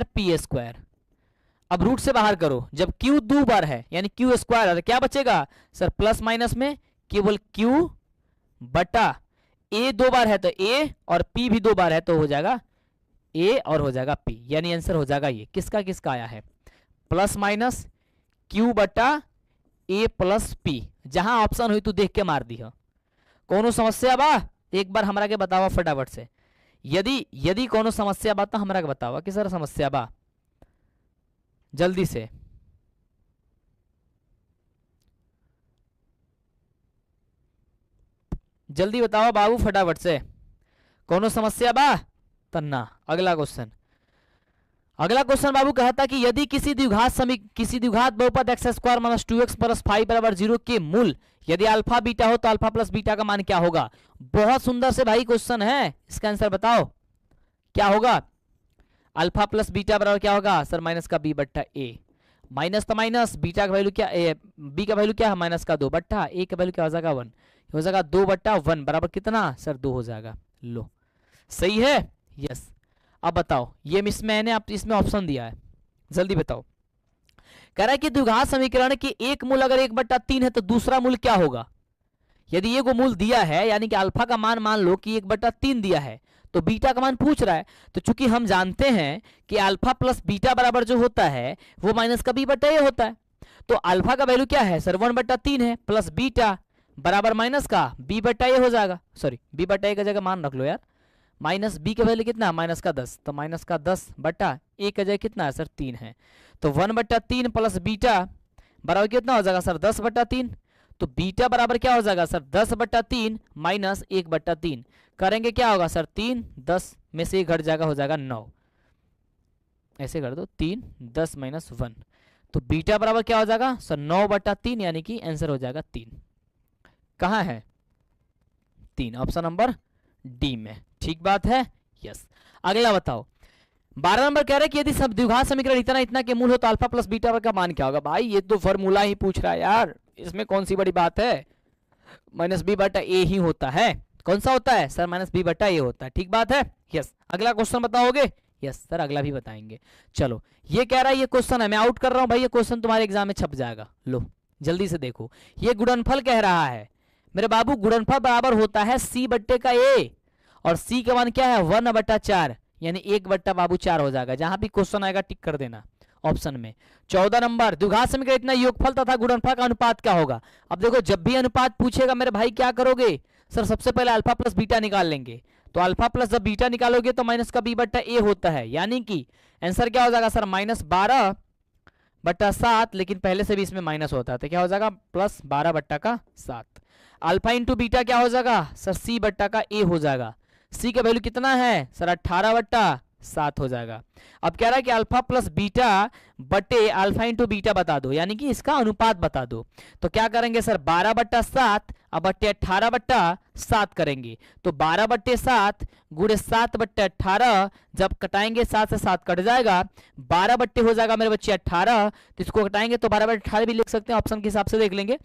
पी स्क्वायर। अब रूट से बाहर करो, जब क्यू 2 बार है यानी क्यू स्क्वायर है तो क्या बचेगा सर, प्लस माइनस में केवल क्यू बटा ए 2 बार है तो ए, और पी भी 2 बार है तो हो जाएगा ए और हो जाएगा पी, यानी आंसर हो जाएगा ये। किसका किसका आया है, प्लस माइनस क्यू बटा ए प्लस पी। जहां ऑप्शन हुई तू देख के मार दी हो। कोनो समस्या बा एक बार हमरा के बतावा फटाफट से, यदि कोनो समस्या बा तो हमरा के बतावा कि सर समस्या बा, जल्दी से। जल्दी बताओ बाबू फटाफट से, कोनो समस्या बा तन्ना। अगला क्वेश्चन बाबू कहता कि यदि किसी द्विघात बहुपद x square minus 2x plus 5 बराबर 0 के मूल यदि अल्फा बीटा हो तो अल्फा प्लस बीटा का मान क्या होगा। बहुत सुंदर से भाई क्वेश्चन है, इसका आंसर बताओ क्या होगा। अल्फा प्लस बीटा बराबर क्या होगा सर, माइनस का बी बट्टा ए, माइनस तो माइनस, बीटा का वैल्यू क्या बी का वैल्यू क्या है माइनस का 2 बट्टा ए का वैल्यू क्या हो जाएगा 1, हो जाएगा 2 बट्टा 1 बराबर कितना सर 2 हो जाएगा। लो सही है, यस। अब बताओ ये मैंने आप इसमें ऑप्शन दिया है, जल्दी बताओ। कह रहा है कि द्विघात समीकरण की एक मूल अगर 1/3 है तो दूसरा मूल क्या होगा। यदि ये को मूल दिया है यानी कि अल्फा का मान मान लो कि 1/3 दिया है, तो बीटा का मान पूछ रहा है, तो चूंकि हम जानते हैं कि अल्फा प्लस बीटा बराबर जो होता है वो माइनस का बी बट्टा ए होता है, तो अल्फा का वैल्यू क्या है सर 1/3 है, प्लस बीटा बराबर माइनस का बी बट्टा ए हो जाएगा। सॉरी बी बट्टा ए का जगह मान रख लो यार, माइनस बी का वैल्यू कितना माइनस का 10, तो माइनस का 10 बट्टा ए का जगह कितना है सर 3 है, तो 1/3 प्लस बीटा बराबर कितना हो जाएगा सर 10/3, तो बीटा बराबर क्या हो जाएगा सर 10/3 माइनस 1/3, करेंगे क्या होगा सर 3, 10 में से 1 घट जाएगा हो जाएगा 9, ऐसे कर दो 3 10 माइनस 1, तो बीटा बराबर क्या हो जाएगा सर 9/3, यानी कि आंसर हो जाएगा 3। कहाँ है 3, ऑप्शन नंबर डी में, ठीक बात है, यस। अगला बताओ 12 नंबर कह रहे हैं कि यदि सब द्विघात समीकरण इतना इतना के मूल हो तो अल्फा प्लस बीटा का मान क्या होगा। भाई ये तो फॉर्मूला ही पूछ रहा है यार, इसमें कौन सी बड़ी बात है, माइनस बी बटा ए ही होता है। कौन सा होता है सर, माइनस बी बटा ए होता है, ठीक बात है, यस। अगला क्वेश्चन बताओगे, यस सर अगला भी बताएंगे। चलो ये कह रहा है ये क्वेश्चन है, मैं आउट कर रहा हूं भाई, ये क्वेश्चन तुम्हारे एग्जाम में छप जाएगा। लो जल्दी से देखो, ये गुणनफल कह रहा है मेरे बाबू, गुणनफल बराबर होता है सी बट्टे का ए, और सी का मान क्या है 1/4, यानी 1/4 हो जाएगा। जहां भी क्वेश्चन आएगा टिक कर देना ऑप्शन में। 14 नंबर द्विघात समीकरण इतना योगफल तथा गुणनफल का अनुपात क्या होगा। अब देखो जब भी अनुपात पूछेगा मेरे भाई क्या करोगे सर, सबसे पहले अल्फा प्लस बीटा निकाल लेंगे, तो अल्फा प्लस जब बीटा निकालोगे तो माइनस का बी बट्टा ए होता है, यानी कि आंसर क्या हो जाएगा सर -12/7, लेकिन पहले से भी इसमें माइनस होता है तो क्या हो जाएगा +12/7। अल्फा इंटू बीटा क्या हो जाएगा सर सी बट्टा का ए हो जाएगा। सी का वैल्यू कितना है सर 18/7 7 हो जाएगा। अब कह रहा है कि अल्फा प्लस बीटा बटे अल्फा इंटू बीटा बता दो, यानी कि इसका अनुपात बता दो। तो क्या करेंगे सर, 12/7 अब बट्टे 18/7 करेंगे। तो 12/7 गुणे 7/18, जब कटाएंगे 7 से 7 कट जाएगा, 12 बट्टे हो जाएगा मेरे बच्चे 18। तो इसको कटाएंगे तो 12/18 भी लिख सकते हैं, ऑप्शन के हिसाब से देख लेंगे।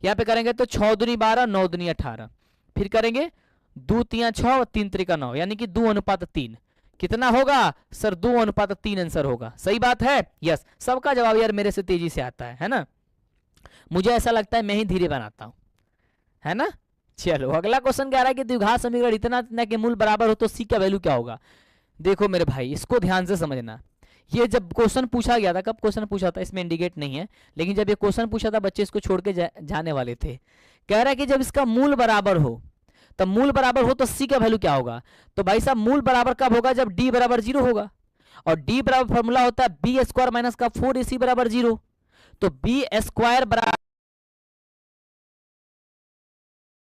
यहाँ पे करेंगे तो 6 दूनी 12, 9 दूनी 18, फिर करेंगे 2 तिया 6 और 3 त्रिका 9, यानी कि 2:3। कितना होगा सर, 2:3 आंसर होगा। सही बात है, यस। सबका जवाब यार मेरे से तेजी से आता है ना, मुझे ऐसा लगता है मैं ही धीरे बनाता हूं, है ना। चलो अगला क्वेश्चन कह रहा है कि द्विघात समीकरण इतना इतना के मूल बराबर हो तो सी का वैल्यू क्या होगा। देखो मेरे भाई, इसको ध्यान से समझना। ये जब क्वेश्चन पूछा गया था, कब क्वेश्चन पूछा था इसमें इंडिकेट नहीं है, लेकिन जब ये क्वेश्चन पूछा था बच्चे इसको छोड़ के जाने वाले थे। कह रहा है कि जब इसका मूल बराबर हो, तब मूल बराबर हो तो सी का वैल्यू क्या होगा। तो भाई साहब मूल बराबर कब होगा, जब डी बराबर 0 होगा। और डी बराबर फॉर्मूला होता है बी स्क्वायर माइनस का 4ac बराबर 0। तो बी स्क्वायर बराबर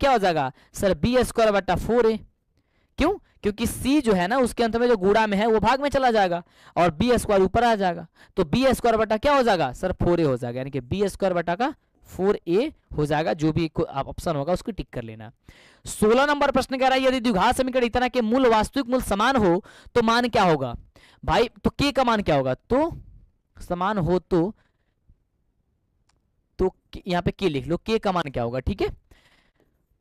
क्या हो जाएगा सर, बी स्क्वायर बटा 4a। क्यों, क्योंकि c जो है ना उसके अंत में जो गुणा में है वो भाग में चला जाएगा और बी स्क्वायर ऊपर आ जाएगा। तो बी स्क्वायर बटा क्या हो जाएगा सर, 4a हो जाएगा, यानी कि बी स्क्वायर बटा का 4a हो जाएगा। जो भी ऑप्शन होगा उसको टिक कर लेना। 16 नंबर प्रश्न कह रहा है यदि द्विघात समीकरण इतना के मूल वास्तविक मूल समान हो तो मान क्या होगा। भाई तो k का मान क्या होगा, तो समान हो तो यहाँ पे k लिख लो, k का मान क्या होगा, ठीक है।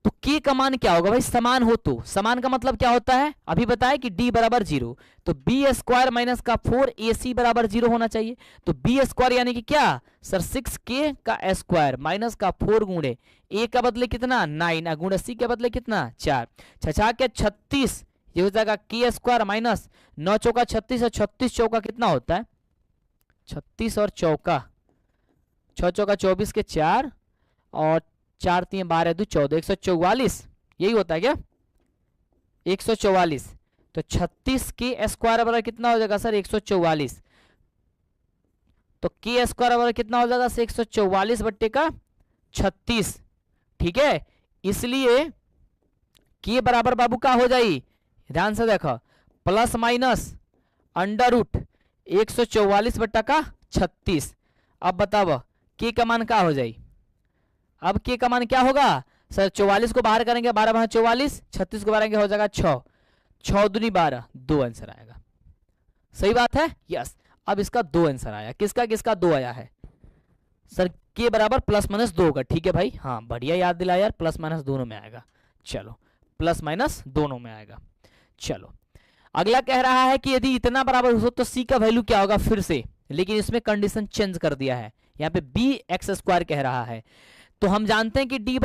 तो k का मान क्या होगा भाई, समान हो तो। समान का मतलब क्या होता है, अभी बताया कि d बराबर 0, तो बी स्क्वायर माइनस का 4ac बराबर 0 होना चाहिए। तो बी स्क्वायर यानी कि क्या सर, 6k का स्क्वायर माइनस का 4 गुणे a का बदले कितना 9 गुणे c के बदले कितना 4, 6 के 36, ये हो जाएगा k स्क्वायर माइनस 9 चौका 36 और 36 चौका कितना होता है 36 और चौका 6 चौका 24 के 4 और 4 3 12 2 14, 144 यही होता है क्या 144। तो 36 के स्क्वायर बराबर कितना हो जाएगा सर 144। तो के स्क्वायर बराबर कितना हो जाएगा 144 बट्टे का 36, ठीक है। इसलिए के बराबर बाबू का हो जाए, ध्यान से देखो, प्लस माइनस अंडर रूट 144 बट्टा का 36। अब बताओ के का मान क्या हो जाए, अब के का मान क्या होगा सर, 44 को बाहर करेंगे 12 बाहर 44, 36 को बाहर हो जाएगा 6, 6 दूनी 12, 2 आंसर आएगा। सही बात है, यस। अब इसका 2 आंसर आया, किसका किसका 2 आया है सर, के बराबर प्लस माइनस 2 होगा, ठीक है भाई, हाँ बढ़िया याद दिलाया यार, प्लस माइनस दोनों में आएगा। चलो प्लस माइनस दोनों में आएगा। चलो अगला कह रहा है कि यदि इतना बराबर हो तो सी का वैल्यू क्या होगा, फिर से, लेकिन इसमें कंडीशन चेंज कर दिया है, यहाँ पे बी एक्स स्क्वायर कह रहा है। तो हम जानते हैं कि d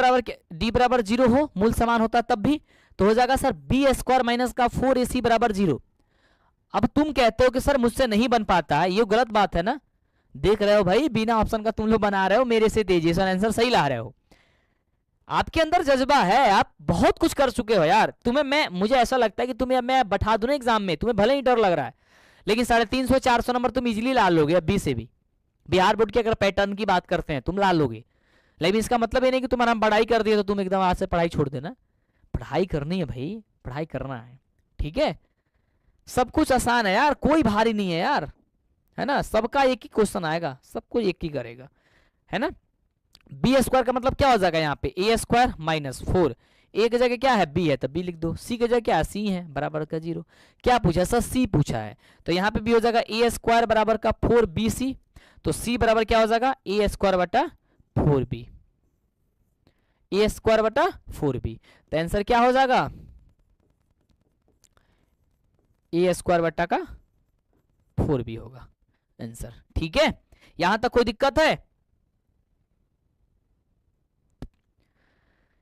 बराबर 0 हो, मूल समान होता तब भी, तो हो जाएगा सर बी स्क्वायर माइनस का 4ac बराबर 0। अब तुम कहते हो कि सर मुझसे नहीं बन पाता है, ये गलत बात है ना। देख रहे हो भाई, बिना ऑप्शन का तुम लोग बना रहे हो, मेरे से तेजी से आंसर सही ला रहे हो। आपके अंदर जज्बा है, आप बहुत कुछ कर चुके हो यार। मुझे ऐसा लगता है कि तुम्हें मैं बैठा दूं ना एग्जाम में, तुम्हें भले ही डर लग रहा है, लेकिन 350 400 नंबर तुम इजीली ला लोगे। अब बी से भी, बिहार बोर्ड के अगर पैटर्न की बात करते हैं तुम ला लोगे। लेकिन इसका मतलब ये नहीं कि तुम्हारा पढ़ाई कर दिया तो तुम एकदम आज से पढ़ाई छोड़ देना। पढ़ाई करनी है भाई, पढ़ाई करना है, ठीक है। सब कुछ आसान है यार, कोई भारी नहीं है यार, है ना। सबका एक ही क्वेश्चन आएगा, सबको एक ही करेगा, है ना। बी स्क्वायर का मतलब क्या हो जाएगा, यहाँ पे ए स्क्वायर माइनस 4, ए की जगह क्या है बी है तो बी लिख दो, सी की जगह क्या है सी है बराबर का 0। क्या पूछा सर, सी पूछा है, तो यहाँ पे भी हो जाएगा ए स्क्वायर बराबर का 4bc। तो सी बराबर क्या हो जाएगा ए स्क्वायर बटा 4b, ए स्क्वायर बटा 4b। तो आंसर क्या हो जाएगा ए स्क्वायर बटा का 4b होगा आंसर, ठीक है। यहां तक कोई दिक्कत है।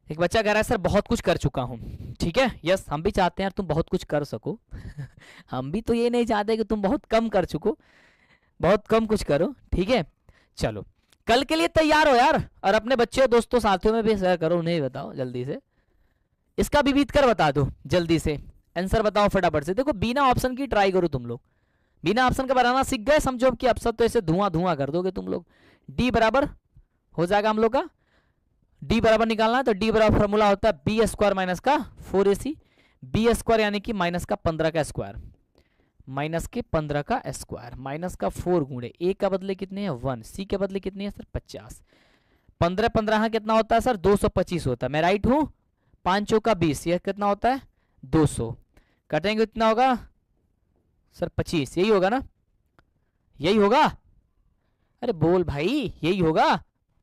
एक बच्चा कह रहा है सर बहुत कुछ कर चुका हूं, ठीक है, यस हम भी चाहते हैं यार तुम बहुत कुछ कर सको हम भी तो ये नहीं चाहते कि तुम बहुत कम कर चुको, बहुत कम कुछ करो, ठीक है। चलो कल के लिए तैयार हो यार, और अपने बच्चे दोस्तों साथियों में भी शेयर करो, उन्हें बताओ जल्दी से, इसका भी बीत कर बता दो जल्दी से, आंसर बताओ फटाफट से। देखो बिना ऑप्शन की ट्राई करो तुम लोग, बिना ऑप्शन का बनाना सीख गए समझो कि अब सब तो ऐसे धुआं धुआं कर दोगे तुम लोग। डी बराबर हो जाएगा हम लोग का, डी बराबर निकालना है तो डी बराबर फॉर्मूला होता है बी स्क्वायर माइनस का 4ac, बी स्क्वायर यानी कि माइनस का 15 का स्क्वायर माइनस के 15 का स्क्वायर माइनस का 4 गुणे ए का बदले कितने हैं 1, सी के बदले कितने हैं सर 50। 15 15 कितना होता है सर 225 होता है, मैं राइट हूँ। 5 चौका 20, यह कितना होता है 200, कटेंगे कितना होगा सर 25, यही होगा ना, यही होगा। अरे बोल भाई यही होगा।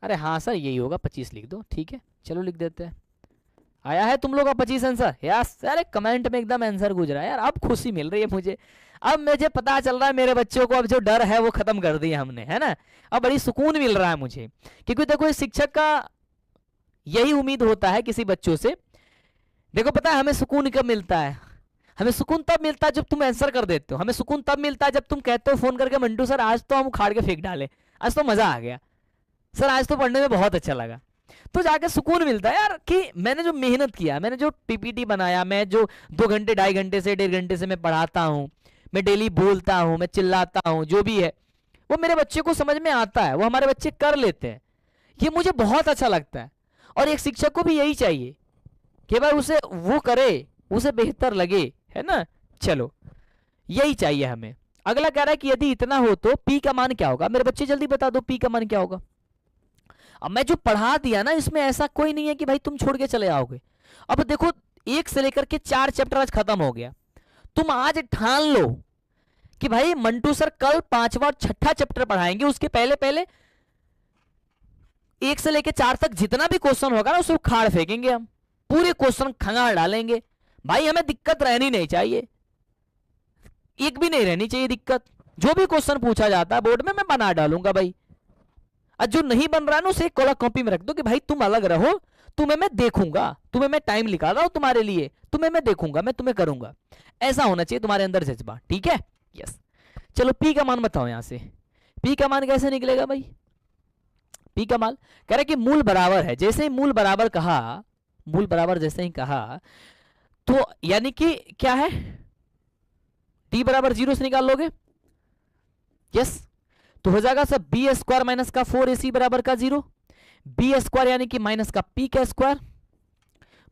अरे हाँ सर यही होगा, 25 लिख दो, ठीक है चलो लिख देते हैं। आया है तुम लोग का 25 आंसर यार? अरे कमेंट में एकदम आंसर गुजरा है यार, अब खुशी मिल रही है मुझे। अब मुझे पता चल रहा है मेरे बच्चों को अब जो डर है वो खत्म कर दिया हमने, है ना। अब बड़ी सुकून मिल रहा है मुझे, क्योंकि देखो इस शिक्षक का यही उम्मीद होता है किसी बच्चों से। देखो पता है हमें सुकून कब मिलता है? हमें सुकून तब मिलता है जब तुम आंसर कर देते हो। हमें सुकून तब मिलता है जब तुम कहते हो फोन करके मंटू सर आज तो हम उखाड़ के फेंक डाले, आज तो मजा आ गया सर, आज तो पढ़ने में बहुत अच्छा लगा। तो जाके सुकून मिलता है यार कि मैंने जो मेहनत किया, मैंने जो पीपीटी बनाया, मैं जो 2 घंटे 2.5 घंटे से 1.5 घंटे से मैं पढ़ाता हूँ, मैं डेली बोलता हूँ, मैं चिल्लाता हूँ, जो भी है वो मेरे बच्चे को समझ में आता है, वो हमारे बच्चे कर लेते हैं। ये मुझे बहुत अच्छा लगता है। और एक शिक्षक को भी यही चाहिए कि भाई उसे वो करे, उसे बेहतर लगे, है ना। चलो यही चाहिए हमें। अगला कह रहा है कि यदि इतना हो तो पी का मान क्या होगा? मेरे बच्चे जल्दी बता दो पी का मान क्या होगा। अब मैं जो पढ़ा दिया ना इसमें ऐसा कोई नहीं है कि भाई तुम छोड़ के चले आओगे। अब देखो 1 से लेकर के 4 चैप्टर आज खत्म हो गया। तुम आज ठान लो कि भाई मंटू सर कल 5वां और 6ठा चैप्टर पढ़ाएंगे, उसके पहले पहले 1 से लेकर 4 तक जितना भी क्वेश्चन होगा ना उसे उखाड़ फेंकेंगे, हम पूरे क्वेश्चन खंगाल डालेंगे। भाई हमें दिक्कत रहनी नहीं चाहिए, एक भी नहीं रहनी चाहिए दिक्कत। जो भी क्वेश्चन पूछा जाता है बोर्ड में मैं बना डालूंगा भाई। और जो नहीं बन रहा है ना उसे एक कॉलम कॉपी में रख दो कि भाई तुम अलग रहो, तुम्हें मैं देखूंगा, तुम्हें मैं टाइम निकाल रहा हूं तुम्हारे लिए, तुम्हें मैं देखूंगा, मैं तुम्हें करूंगा। ऐसा होना चाहिए तुम्हारे अंदर जज्बा, ठीक है। यस चलो पी का मान बताओ। यहां से पी का मान कैसे निकलेगा भाई? पी का मान कह रहे कि मूल बराबर है। जैसे ही मूल बराबर कहा, मूल बराबर जैसे ही कहा तो यानी कि क्या है, टी बराबर 0 से निकाल लोगे। यस तो हो जाएगा सब बी स्क्वायर माइनस का 4ac बराबर का 0, बी स्क्वायर यानी कि माइनस का पी का स्क्वायर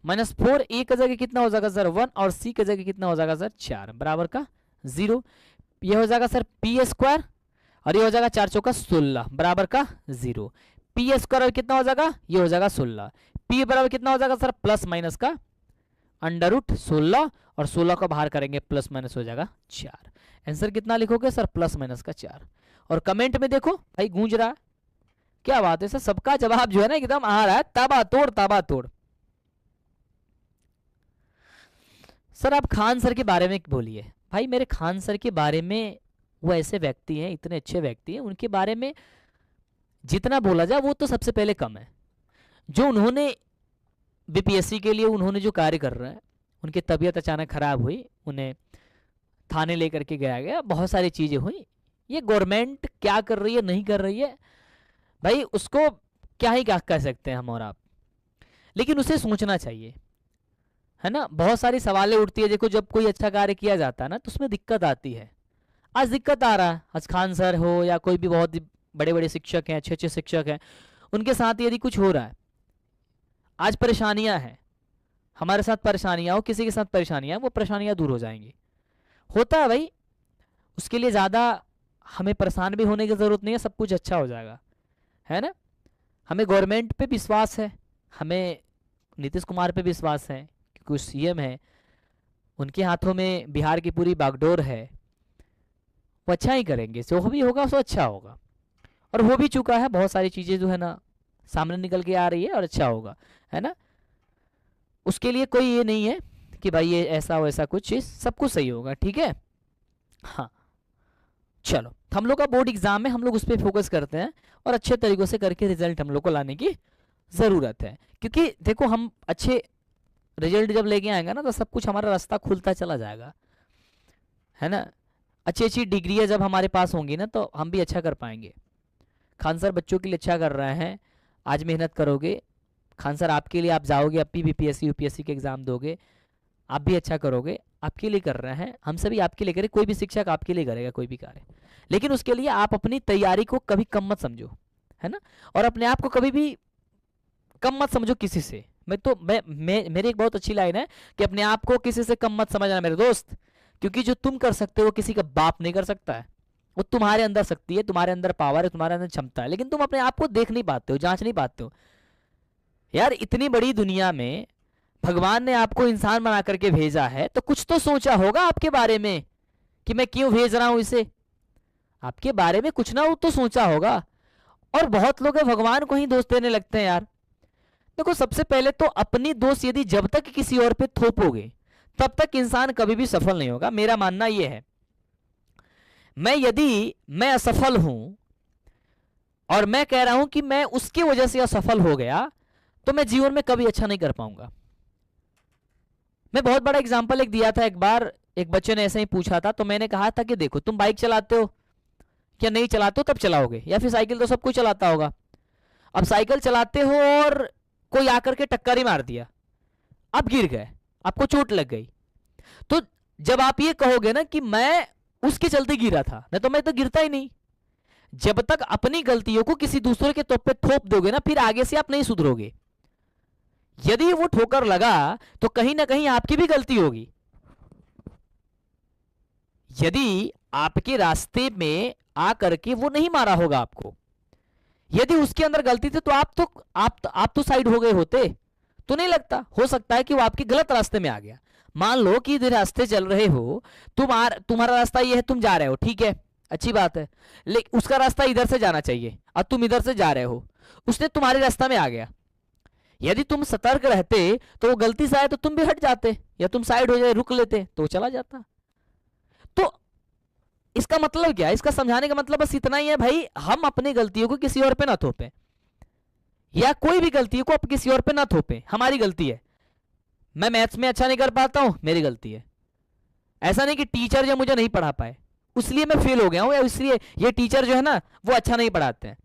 माइनस 4, ए का जगह कितना हो जाएगा सर 1 और सी का जगह कितना हो जाएगा सर 4 बराबर का 0। ये हो जाएगा सर पी स्क्वायर और ये हो जाएगा 4 चौका 16 बराबर का 0। पी स्क्वायर कितना हो जाएगा, ये हो जाएगा 16। पी बराबर कितना हो जाएगा सर प्लस माइनस का अंडर रूट 16 और 16 को बाहर करेंगे प्लस माइनस हो जाएगा 4। आंसर कितना लिखोगे सर प्लस माइनस का 4। और कमेंट में देखो भाई गूंज रहा है, क्या बात है सर, सबका जवाब जो है ना एकदम आ रहा है ताबड़तोड़ ताबड़तोड़। सर आप खान सर के बारे में बोलिए। भाई मेरे खान सर के बारे में, वो ऐसे व्यक्ति हैं, इतने अच्छे व्यक्ति हैं, उनके बारे में जितना बोला जाए वो तो सबसे पहले कम है। जो उन्होंने बीपीएससी के लिए उन्होंने जो कार्य कर रहे हैं, उनकी तबीयत अचानक खराब हुई, उन्हें थाने लेकर के गया, बहुत सारी चीज़ें हुई। ये गवर्नमेंट क्या कर रही है नहीं कर रही है भाई उसको क्या ही क्या कह सकते हैं हम और आप, लेकिन उसे सोचना चाहिए, है ना। बहुत सारी सवालें उठती है। देखो जब कोई अच्छा कार्य किया जाता है ना तो उसमें दिक्कत आती है। आज दिक्कत आ रहा है, आज खान सर हो या कोई भी बहुत बड़े बड़े शिक्षक हैं, अच्छे अच्छे शिक्षक हैं, उनके साथ यदि कुछ हो रहा है, आज परेशानियां हैं, हमारे साथ परेशानियां हो, किसी के साथ परेशानियां, वो परेशानियां दूर हो जाएंगी। होता है भाई, उसके लिए ज़्यादा हमें परेशान भी होने की ज़रूरत नहीं है, सब कुछ अच्छा हो जाएगा, है ना। हमें गवर्नमेंट पे विश्वास है, हमें नीतीश कुमार पे विश्वास है क्योंकि वो सीएम है, उनके हाथों में बिहार की पूरी बागडोर है, वो अच्छा ही करेंगे, जो भी होगा सो अच्छा होगा। और हो भी चुका है, बहुत सारी चीज़ें जो है ना सामने निकल के आ रही है और अच्छा होगा, है ना। उसके लिए कोई ये नहीं है कि भाई ये ऐसा वैसा कुछ चीज़, सब कुछ सही होगा, ठीक है। हाँ चलो हम लोग का बोर्ड एग्जाम में हम लोग उस पर फोकस करते हैं और अच्छे तरीक़ों से करके रिजल्ट हम लोग को लाने की ज़रूरत है, क्योंकि देखो हम अच्छे रिजल्ट जब लेके आएंगे ना तो सब कुछ हमारा रास्ता खुलता चला जाएगा, है ना। अच्छी अच्छी डिग्रियाँ जब हमारे पास होंगी ना तो हम भी अच्छा कर पाएंगे। खान सर बच्चों के लिए अच्छा कर रहे हैं, आज मेहनत करोगे खान सर आपके लिए, आप जाओगे अब भी बीपीएससी यूपीएससी के एग्ज़ाम दोगे, आप भी अच्छा करोगे, आपके लिए कर रहे हैं, हम सभी आपके लिए करें, कोई भी शिक्षक आपके लिए करेगा कोई भी कार्य, लेकिन उसके लिए आप अपनी तैयारी को कभी कम मत समझो, है ना। और अपने आप को कभी भी कम मत समझो किसी से। मेरी एक बहुत अच्छी लाइन है कि अपने आप को किसी से कम मत समझना मेरे दोस्त, क्योंकि जो तुम कर सकते हो किसी का बाप नहीं कर सकता है। वो तुम्हारे अंदर शक्ति है, तुम्हारे अंदर पावर है, तुम्हारे अंदर क्षमता है, लेकिन तुम अपने आप को देख नहीं पाते हो, जांच नहीं पाते हो। यार इतनी बड़ी दुनिया में भगवान ने आपको इंसान बना करके भेजा है, तो कुछ तो सोचा होगा आपके बारे में कि मैं क्यों भेज रहा हूं इसे। आपके बारे में कुछ ना तो सोचा होगा। और बहुत लोग भगवान को ही दोष देने लगते हैं यार। देखो सबसे पहले तो अपनी दोष यदि जब तक किसी और पे थोपोगे तब तक इंसान कभी भी सफल नहीं होगा। मेरा मानना यह है, यदि मैं असफल हूं और मैं कह रहा हूं कि मैं उसकी वजह से असफल हो गया, तो मैं जीवन में कभी अच्छा नहीं कर पाऊंगा। मैं बहुत बड़ा एग्जांपल एक दिया था। एक बार एक बच्चे ने ऐसे ही पूछा था, तो मैंने कहा था कि देखो तुम बाइक चलाते हो क्या, नहीं चलाते हो तब चलाओगे, या फिर साइकिल तो सब कोई चलाता होगा। अब साइकिल चलाते हो और कोई आकर के टक्कर ही मार दिया, आप गिर गए, आपको चोट लग गई, तो जब आप ये कहोगे ना कि मैं उसके चलते गिरा था, नहीं तो मैं तो गिरता ही नहीं। जब तक अपनी गलतियों को किसी दूसरे के पे थोप दोगे ना, फिर आगे से आप नहीं सुधरोगे। यदि वो ठोकर लगा तो कहीं ना कहीं आपकी भी गलती होगी। यदि आपके रास्ते में आकर के वो नहीं मारा होगा आपको, यदि उसके अंदर गलती थी, तो आप तो साइड हो गए होते, तो नहीं लगता। हो सकता है कि वो आपके गलत रास्ते में आ गया। मान लो कि इधर रास्ते चल रहे हो, तुम्हारा रास्ता ये है, तुम जा रहे हो, ठीक है, अच्छी बात है, लेकिन उसका रास्ता इधर से जाना चाहिए और तुम इधर से जा रहे हो, उसने तुम्हारे रास्ता में आ गया। यदि तुम सतर्क रहते तो वो गलती से आए तो तुम भी हट जाते, या तुम साइड हो जाए रुक लेते तो चला जाता। तो इसका मतलब क्या है, इसका समझाने का मतलब बस इतना ही है भाई, हम अपनी गलतियों को किसी और पे ना थोपें, या कोई भी गलतियों को किसी और पे ना थोपें। हमारी गलती है, मैं मैथ्स में अच्छा नहीं कर पाता हूं, मेरी गलती है। ऐसा नहीं कि टीचर जो मुझे नहीं पढ़ा पाए इसलिए मैं फेल हो गया हूं, या इसलिए ये टीचर जो है ना वो अच्छा नहीं पढ़ाते हैं,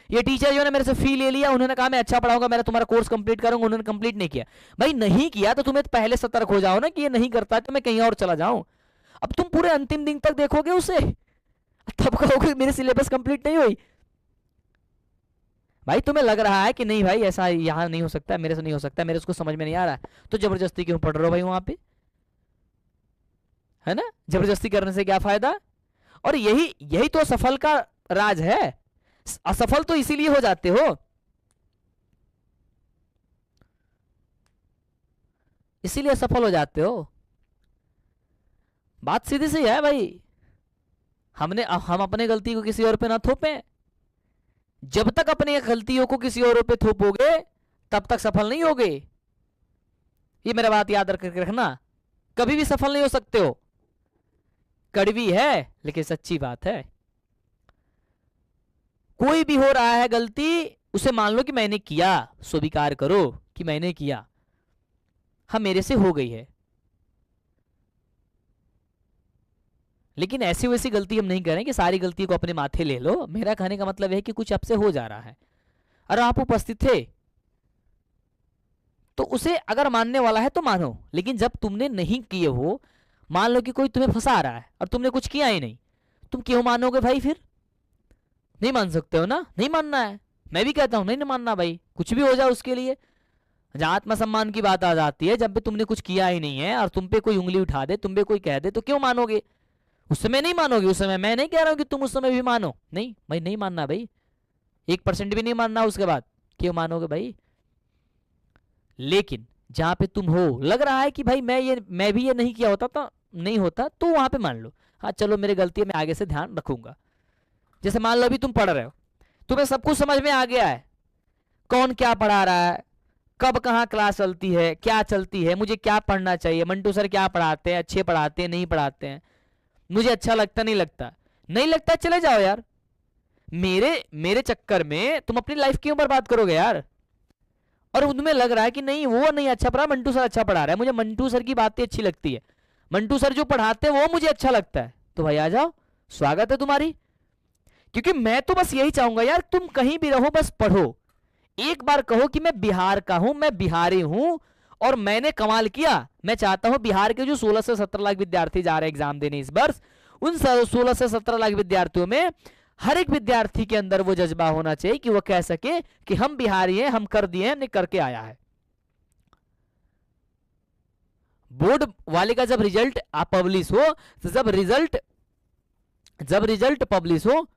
ये टीचर जो है मेरे से फी ले लिया, उन्होंने कहा मैं अच्छा पढ़ाऊंगा, मैं तुम्हारा कोर्स कंप्लीट करूंगा, उन्होंने कंप्लीट नहीं किया। भाई नहीं किया तो तुम्हें पहले सतर्क हो जाओ ना कि ये नहीं करता तो मैं कहीं और चला जाऊं। अब तुम पूरे अंतिम दिन तक देखोगे उसे, तब कहोगे मेरे सिलेबस कंप्लीट नहीं हुई। भाई तुम्हें लग रहा है कि नहीं भाई ऐसा यहां नहीं हो सकता, मेरे से नहीं हो सकता, मेरे उसको समझ में नहीं आ रहा है, तो जबरदस्ती क्यों पढ़ रहे हो भाई वहां पे, है ना। जबरदस्ती करने से क्या फायदा। और यही तो सफल का राज है। असफल तो इसीलिए हो जाते हो, इसीलिए असफल हो जाते हो। बात सीधी सी है भाई, हम अपने गलती को किसी और पे ना थोपें। जब तक अपनी गलतियों को किसी और पे थोपोगे तब तक सफल नहीं होगे। ये मेरा बात याद रखना, कभी भी सफल नहीं हो सकते हो। कड़वी है लेकिन सच्ची बात है। कोई भी हो रहा है गलती, उसे मान लो कि मैंने किया, स्वीकार करो कि मैंने किया, हाँ मेरे से हो गई है, लेकिन ऐसी वैसी गलती हम नहीं करें कि सारी गलती को अपने माथे ले लो। मेरा कहने का मतलब है कि कुछ आपसे हो जा रहा है और आप उपस्थित थे, तो उसे अगर मानने वाला है तो मानो, लेकिन जब तुमने नहीं किए हो, मान लो कि कोई तुम्हें फंसा रहा है और तुमने कुछ किया ही नहीं, तुम क्यों मानोगे भाई। फिर नहीं मान सकते हो ना, नहीं मानना है। मैं भी कहता हूं नहीं मानना भाई, कुछ भी हो जाए उसके लिए। जहां आत्मसम्मान की बात आ जाती है, जब भी तुमने कुछ किया ही नहीं है और तुम पे कोई उंगली उठा दे, तुम पे कोई कह दे, तो क्यों मानोगे। उस समय नहीं मानोगे, उस समय मैं नहीं कह रहा हूं कि तुम उस समय भी मानो, नहीं भाई नहीं मानना भाई, 1% भी नहीं मानना। उसके बाद क्यों मानोगे भाई। लेकिन जहां पे तुम हो, लग रहा है कि भाई मैं भी ये नहीं किया होता तो नहीं होता, तो वहां पे मान लो हाँ चलो मेरी गलती है, मैं आगे से ध्यान रखूंगा। जैसे मान लो अभी तुम पढ़ रहे हो, तुम्हें सब कुछ समझ में आ गया है, कौन क्या पढ़ा रहा है, कब कहाँ क्लास चलती है, क्या चलती है, मुझे क्या पढ़ना चाहिए, मंटू सर क्या पढ़ाते हैं, अच्छे पढ़ाते हैं नहीं पढ़ाते हैं, मुझे अच्छा लगता नहीं लगता, नहीं लगता चले जाओ यार। मेरे चक्कर में तुम अपनी लाइफ क्यों बर्बाद करोगे यार। और उनमें लग रहा है कि नहीं वो नहीं अच्छा पढ़ा, मंटू सर अच्छा पढ़ा रहा है, मुझे मंटू सर की बातें अच्छी लगती है, मंटू सर जो पढ़ाते हैं वो मुझे अच्छा लगता है, तो भाई आ जाओ, स्वागत है तुम्हारी। क्योंकि मैं तो बस यही चाहूंगा यार, तुम कहीं भी रहो बस पढ़ो, एक बार कहो कि मैं बिहार का हूं, मैं बिहारी हूं और मैंने कमाल किया। मैं चाहता हूं बिहार के जो 16 से 17 लाख विद्यार्थी जा रहे हैं एग्जाम देने इस वर्ष, उन 16 से 17 लाख विद्यार्थियों में हर एक विद्यार्थी के अंदर वो जज्बा होना चाहिए कि वो कह सके कि हम बिहारी हैं, हम कर दिए हैं, हमने करके आया है। बोर्ड वाले का जब रिजल्ट आप पब्लिश हो, तो जब रिजल्ट पब्लिश हो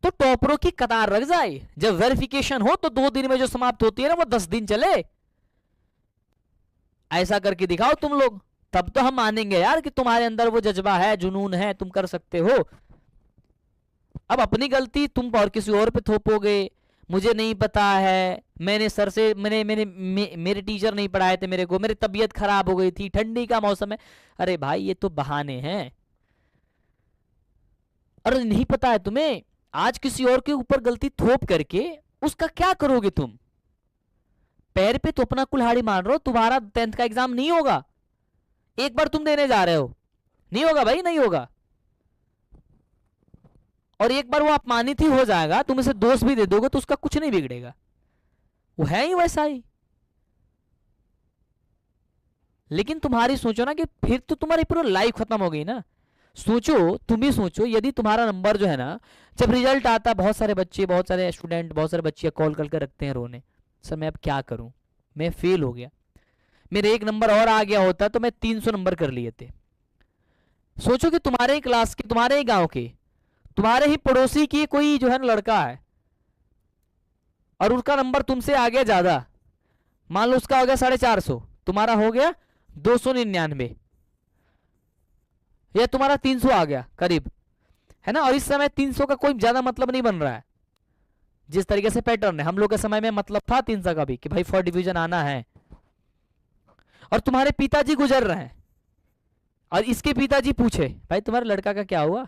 तो टॉपरों की कतार रख जाए। जब वेरिफिकेशन हो तो 2 दिन में जो समाप्त होती है ना, वो 10 दिन चले। ऐसा करके दिखाओ तुम लोग, तब तो हम मानेंगे यार कि तुम्हारे अंदर वो जज्बा है, जुनून है, तुम कर सकते हो। अब अपनी गलती तुम और किसी और पे थोपोगे, मुझे नहीं पता है, मैंने सर से मेरे टीचर नहीं पढ़ाए थे मेरे को, मेरी तबीयत खराब हो गई थी, ठंडी का मौसम है। अरे भाई ये तो बहाने हैं। अरे नहीं पता है तुम्हें, आज किसी और के ऊपर गलती थोप करके उसका क्या करोगे तुम? पैर पे तो अपना कुल्हाड़ी मार रहे हो। तुम्हारा 10th का एग्जाम नहीं होगा, एक बार तुम देने जा रहे हो, नहीं होगा भाई, नहीं होगा। और एक बार वो अपमानित ही हो जाएगा, तुम इसे दोष भी दे दोगे तो उसका कुछ नहीं बिगड़ेगा, वो है ही वैसा ही। लेकिन तुम्हारी सोचो ना कि फिर तो तुम्हारी पूरी लाइफ खत्म हो गई ना। सोचो, तुम ही सोचो, यदि तुम्हारा नंबर जो है ना, जब रिजल्ट आता, बहुत सारे बच्चे, बहुत सारे स्टूडेंट, बहुत सारे बच्चे कॉल करके रखते हैं रोने, सर मैं अब क्या करूं, मैं फेल हो गया, मेरे एक नंबर और आ गया होता तो मैं 300 नंबर कर लिए थे। सोचो कि तुम्हारे ही क्लास के, तुम्हारे ही गांव के, तुम्हारे ही पड़ोसी की कोई जो है ना लड़का है, और उसका नंबर तुमसे आ गया ज्यादा, मान लो उसका हो गया 450, तुम्हारा हो गया 299, या तुम्हारा 300 आ गया करीब, है ना। और इस समय 300 का कोई ज्यादा मतलब नहीं बन रहा है। जिस तरीके से पैटर्न है, हम लोग के समय में मतलब था 300 का भी कि भाई 4 डिवीजन आना है। और तुम्हारे पिताजी गुजर रहे हैं, और इसके पिताजी पूछे भाई तुम्हारे लड़का का क्या हुआ,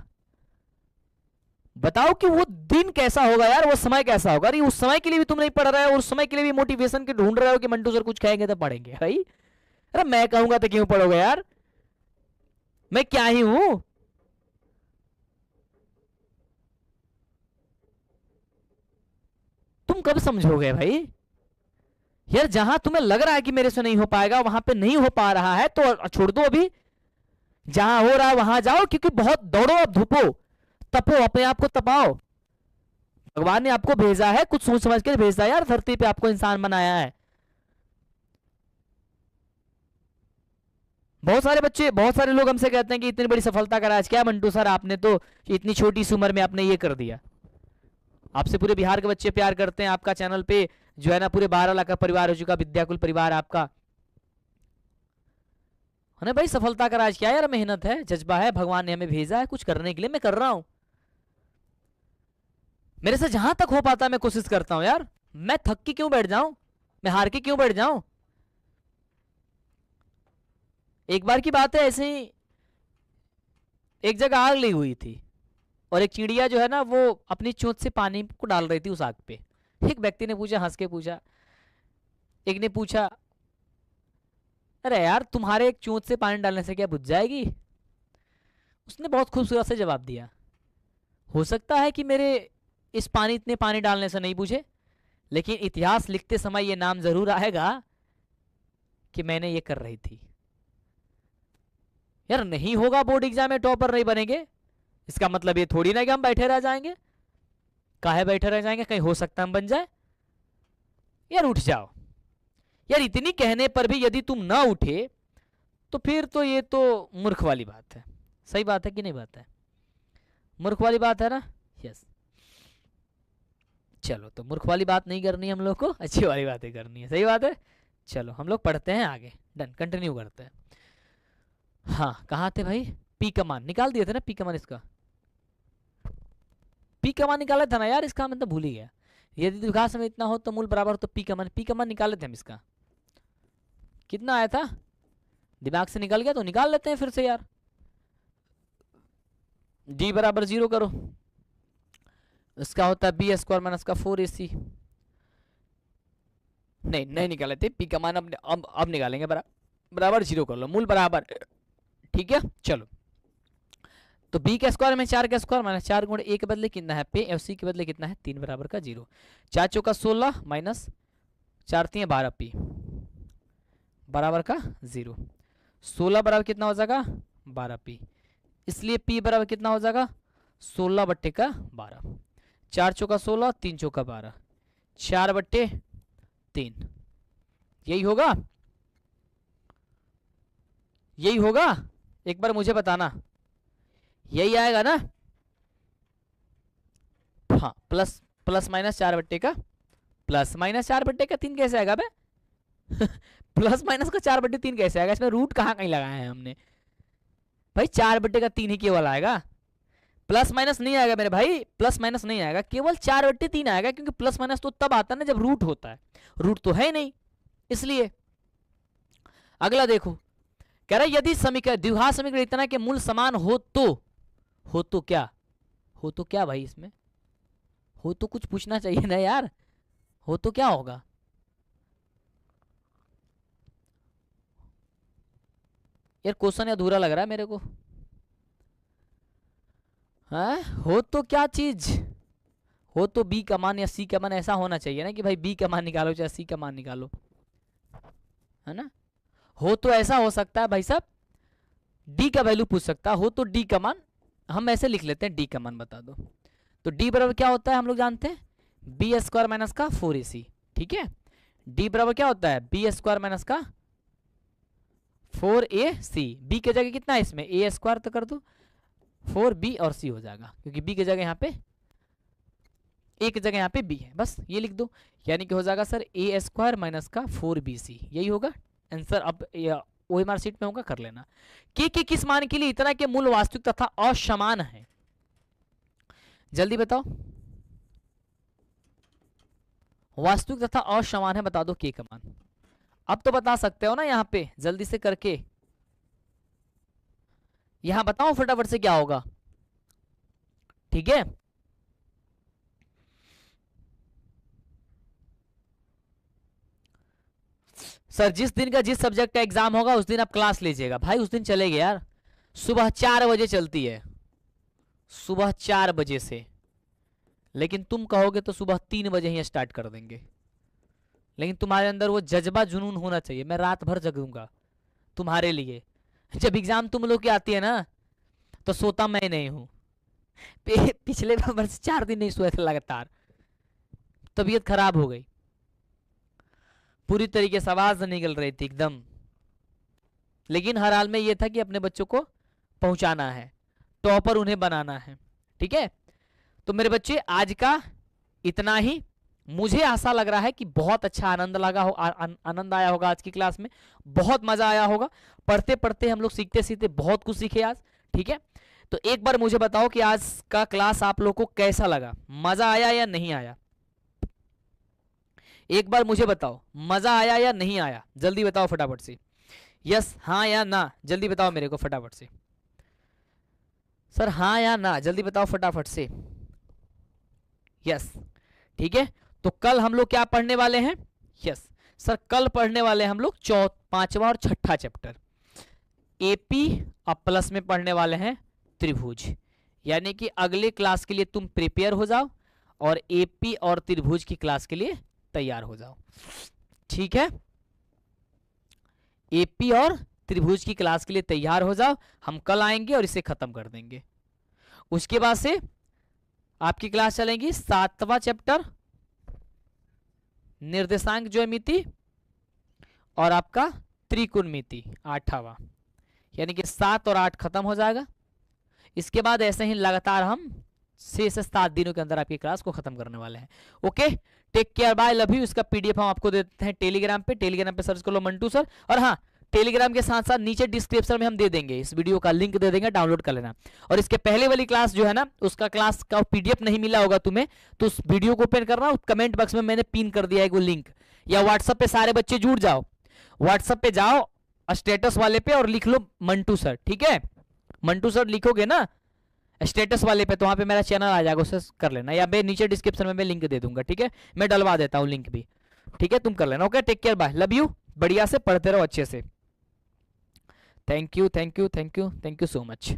बताओ कि वो दिन कैसा होगा यार, वो समय कैसा होगा। अरे उस समय के लिए भी तुम नहीं पढ़ रहे हो, उस समय के लिए भी मोटिवेशन के ढूंढ रहे हो कि मंटू सर कुछ कहेंगे तो पढ़ेंगे। भाई अरे मैं कहूंगा तो क्यों पढ़ोगे यार, मैं क्या ही हूं। तुम कब समझोगे भाई यार, जहां तुम्हें लग रहा है कि मेरे से नहीं हो पाएगा, वहां पे नहीं हो पा रहा है तो छोड़ दो अभी, जहां हो रहा है वहां जाओ। क्योंकि बहुत दौड़ो, अब धूपो, तपो, अपने आप को तपाओ। भगवान ने आपको भेजा है, कुछ सोच समझ के भेजा है यार, धरती पे आपको इंसान बनाया है। बहुत सारे बच्चे, बहुत सारे लोग हमसे कहते हैं कि इतनी बड़ी सफलता का राज क्या है मंटू सर, आपने तो इतनी छोटी सी उम्र में आपने ये कर दिया। आपसे पूरे बिहार के बच्चे प्यार करते हैं, आपका चैनल पे जो है ना पूरे 12 लाख का परिवार हो चुका, विद्याकुल परिवार आपका है ना। भाई सफलता का राज क्या है यार, मेहनत है, जज्बा है, भगवान ने हमें भेजा है कुछ करने के लिए, मैं कर रहा हूं। मेरे से जहां तक हो पाता मैं कोशिश करता हूं यार, मैं थक के क्यों बैठ जाऊं, मैं हार के क्यों बैठ जाऊं। एक बार की बात है, ऐसे ही एक जगह आग लगी हुई थी, और एक चिड़िया जो है ना वो अपनी चोंच से पानी को डाल रही थी उस आग पे। एक व्यक्ति ने पूछा, हंस के पूछा, एक ने पूछा अरे यार तुम्हारे एक चोंच से पानी डालने से क्या बुझ जाएगी। उसने बहुत खूबसूरत से जवाब दिया, हो सकता है कि मेरे इतने पानी डालने से नहीं बुझे, लेकिन इतिहास लिखते समय ये नाम जरूर आएगा कि मैंने ये कर रही थी। यार नहीं होगा बोर्ड एग्जाम में टॉपर नहीं बनेंगे, इसका मतलब ये थोड़ी ना कि हम बैठे रह जाएंगे। काहे बैठे रह जाएंगे, कहीं हो सकता है हम बन जाए। यार उठ जाओ यार, इतनी कहने पर भी यदि तुम ना उठे तो फिर तो ये तो मूर्ख वाली बात है। सही बात है कि नहीं बात है, मूर्ख वाली बात है ना। यस, चलो तो मूर्ख वाली बात नहीं करनी है हम लोग को, अच्छी वाली बातें करनी है। सही बात है, चलो हम लोग पढ़ते हैं आगे, डन, कंटिन्यू करते हैं। हाँ कहाँ थे भाई, पी का मान निकाल दिए थे ना, पी का मान, इसका पी का मान निकाला था ना यार, इसका मैं तो भूल ही गया। यदि द्विघात में इतना हो तो मूल बराबर, तो पी का मान निकाले थे हम, इसका कितना आया था, दिमाग से निकल गया तो निकाल लेते हैं फिर से यार। d बराबर 0 करो, इसका होता है बी स्क्वायर माइनस का 4ac। नहीं निकाले थे, पी का मान अब निकालेंगे, बराबर 0 कर लो, मूल बराबर, ठीक है। चलो तो b का स्क्वायर में 4 का स्क्वायर माइनस 4 गुण a के बदले कितना है पे, और c के बदले कितना है 3 बराबर का 0। 4 चौका 16 माइनस 4 3 12 p बराबर का 0। 16 बराबर कितना हो जाएगा 12 p, इसलिए p बराबर कितना हो जाएगा 16 बट्टे का 12। 4 चौका 16, 3 चौका 12, 4 बट्टे 3, यही होगा। यही होगा, एक बार मुझे बताना, यही आएगा ना? हाँ, प्लस प्लस माइनस 4/3 कैसे आएगा बे? प्लस माइनस का 4/3 कैसे आएगा? इसमें रूट कहाँ कहीं लगाया है हमने भाई? 4/3 ही केवल आएगा, प्लस माइनस नहीं आएगा मेरे भाई, प्लस माइनस नहीं आएगा, केवल 4/3 आएगा, क्योंकि प्लस माइनस तो तब आता है ना जब रूट होता है, रूट तो है नहीं इसलिए। अगला देखो, कह रहा है यदि समीकरण द्विघात समीकरण इतना के मूल समान हो तो क्या? हो तो क्या भाई? इसमें हो तो कुछ पूछना चाहिए ना यार, हो तो क्या होगा? यार क्वेश्चन अधूरा लग रहा है मेरे को। हाँ, हो तो क्या चीज? हो तो बी का मान या सी का मान ऐसा होना चाहिए ना कि भाई बी का मान निकालो चाहे सी का मान निकालो, है ना? हो तो ऐसा हो सकता है भाई साहब, डी का वैल्यू पूछ सकता है, हो तो डी का मान हम ऐसे लिख लेते हैं, डी का मान बता दो। तो डी बराबर क्या होता है हम लोग जानते हैं, बी स्क्वायर माइनस का 4ac। ठीक है, डी बराबर क्या होता है, बी स्क्वायर माइनस का 4ac। बी के जगह कितना है इसमें, ए स्क्वायर तो कर दो, 4b और c हो जाएगा, क्योंकि b की जगह यहाँ पे a की जगह यहाँ पे b है, बस ये लिख दो। यानी कि हो जाएगा सर ए स्क्वायर माइनस का 4bc, यही होगा आंसर। अब ओएमआर शीट में होगा, कर लेना। के किस मान के लिए इतना के मूल वास्तविक तथा असमान है? जल्दी बताओ, वास्तविक तथा असमान है, बता दो के का मान। अब तो बता सकते हो ना यहाँ पे जल्दी से करके, यहां बताओ फटाफट से क्या होगा। ठीक है, सर जिस दिन का जिस सब्जेक्ट का एग्जाम होगा उस दिन आप क्लास लीजिएगा भाई, उस दिन चलेंगे यार। सुबह 4 बजे चलती है, सुबह 4 बजे से, लेकिन तुम कहोगे तो सुबह 3 बजे ही स्टार्ट कर देंगे। लेकिन तुम्हारे अंदर वो जज्बा जुनून होना चाहिए, मैं रात भर जगूंगा तुम्हारे लिए। जब एग्जाम तुम लोग की आती है ना तो सोता मैं नहीं हूं। पिछले वर्ष 4 दिन नहीं सोए थे लगातार, तबीयत खराब हो गई, पूरी तरीके से आवाज निकल रही थी एकदम। लेकिन हर हाल में ये था कि अपने बच्चों को पहुंचाना है, टॉपर उन्हें बनाना है। ठीक है, तो मेरे बच्चे आज का इतना ही। मुझे आशा लग रहा है कि बहुत अच्छा आनंद लगा हो, आनंद आया होगा आज की क्लास में, बहुत मजा आया होगा। पढ़ते पढ़ते हम लोग सीखते सीखते बहुत कुछ सीखे आज। ठीक है, तो एक बार मुझे बताओ कि आज का क्लास आप लोग को कैसा लगा, मजा आया या नहीं आया? एक बार मुझे बताओ, मजा आया या नहीं आया? जल्दी बताओ फटाफट से, यस हाँ या ना, जल्दी बताओ मेरे को फटाफट से। सर हाँ या ना, जल्दी बताओ फटाफट से, यस। ठीक है, तो कल हम लोग क्या पढ़ने वाले हैं? यस सर, कल पढ़ने वाले हैं हम लोग 5वां और 6ठा चैप्टर, एपी और प्लस में पढ़ने वाले हैं त्रिभुज। यानी कि अगले क्लास के लिए तुम प्रिपेयर हो जाओ और एपी और त्रिभुज की क्लास के लिए तैयार हो जाओ। ठीक है, एपी और त्रिभुज की क्लास के लिए तैयार हो जाओ, हम कल आएंगे और इसे खत्म कर देंगे। उसके बाद से आपकी क्लास चलेगी 7वां चैप्टर निर्देशांक ज्यामिति और आपका त्रिकोणमिति 8वां, यानी कि 7 और 8 खत्म हो जाएगा। इसके बाद ऐसे ही लगातार हम 6 से 7 दिनों के अंदर आपकी क्लास को खत्म करने वाले हैं। Okay, take care, bye, love you. इसका पीडीएफ हम आपको देते हैं टेलीग्राम पे, टेलीग्राम पे सर्च कर लो मंटू सर। और हाँ, टेलीग्राम के साथ साथ नीचे डिस्क्रिप्शन में हम दे देंगे, इस वीडियो का लिंक दे देंगे, डाउनलोड कर लेना। और इसके पहले वाली क्लास जो है ना, उसका क्लास का पीडीएफ नहीं मिला होगा तुम्हें, तो उस वीडियो को ओपन करना, कमेंट बॉक्स में मैंने पिन कर दिया है वो लिंक, या व्हाट्सएप पे सारे बच्चे जुड़ जाओ, व्हाट्सएप पे जाओ स्टेटस वाले पे और लिख लो मंटू सर। ठीक है, मंटू सर लिखोगे ना स्टेटस वाले पे तो वहां पे मेरा चैनल आ जाएगा, उसे कर लेना, या मैं नीचे डिस्क्रिप्शन में मैं लिंक दे दूंगा। ठीक है, मैं डलवा देता हूँ लिंक भी। ठीक है, तुम कर लेना। Okay, take care, bye, love you. बढ़िया से पढ़ते रहो अच्छे से। Thank you thank you thank you thank you so much.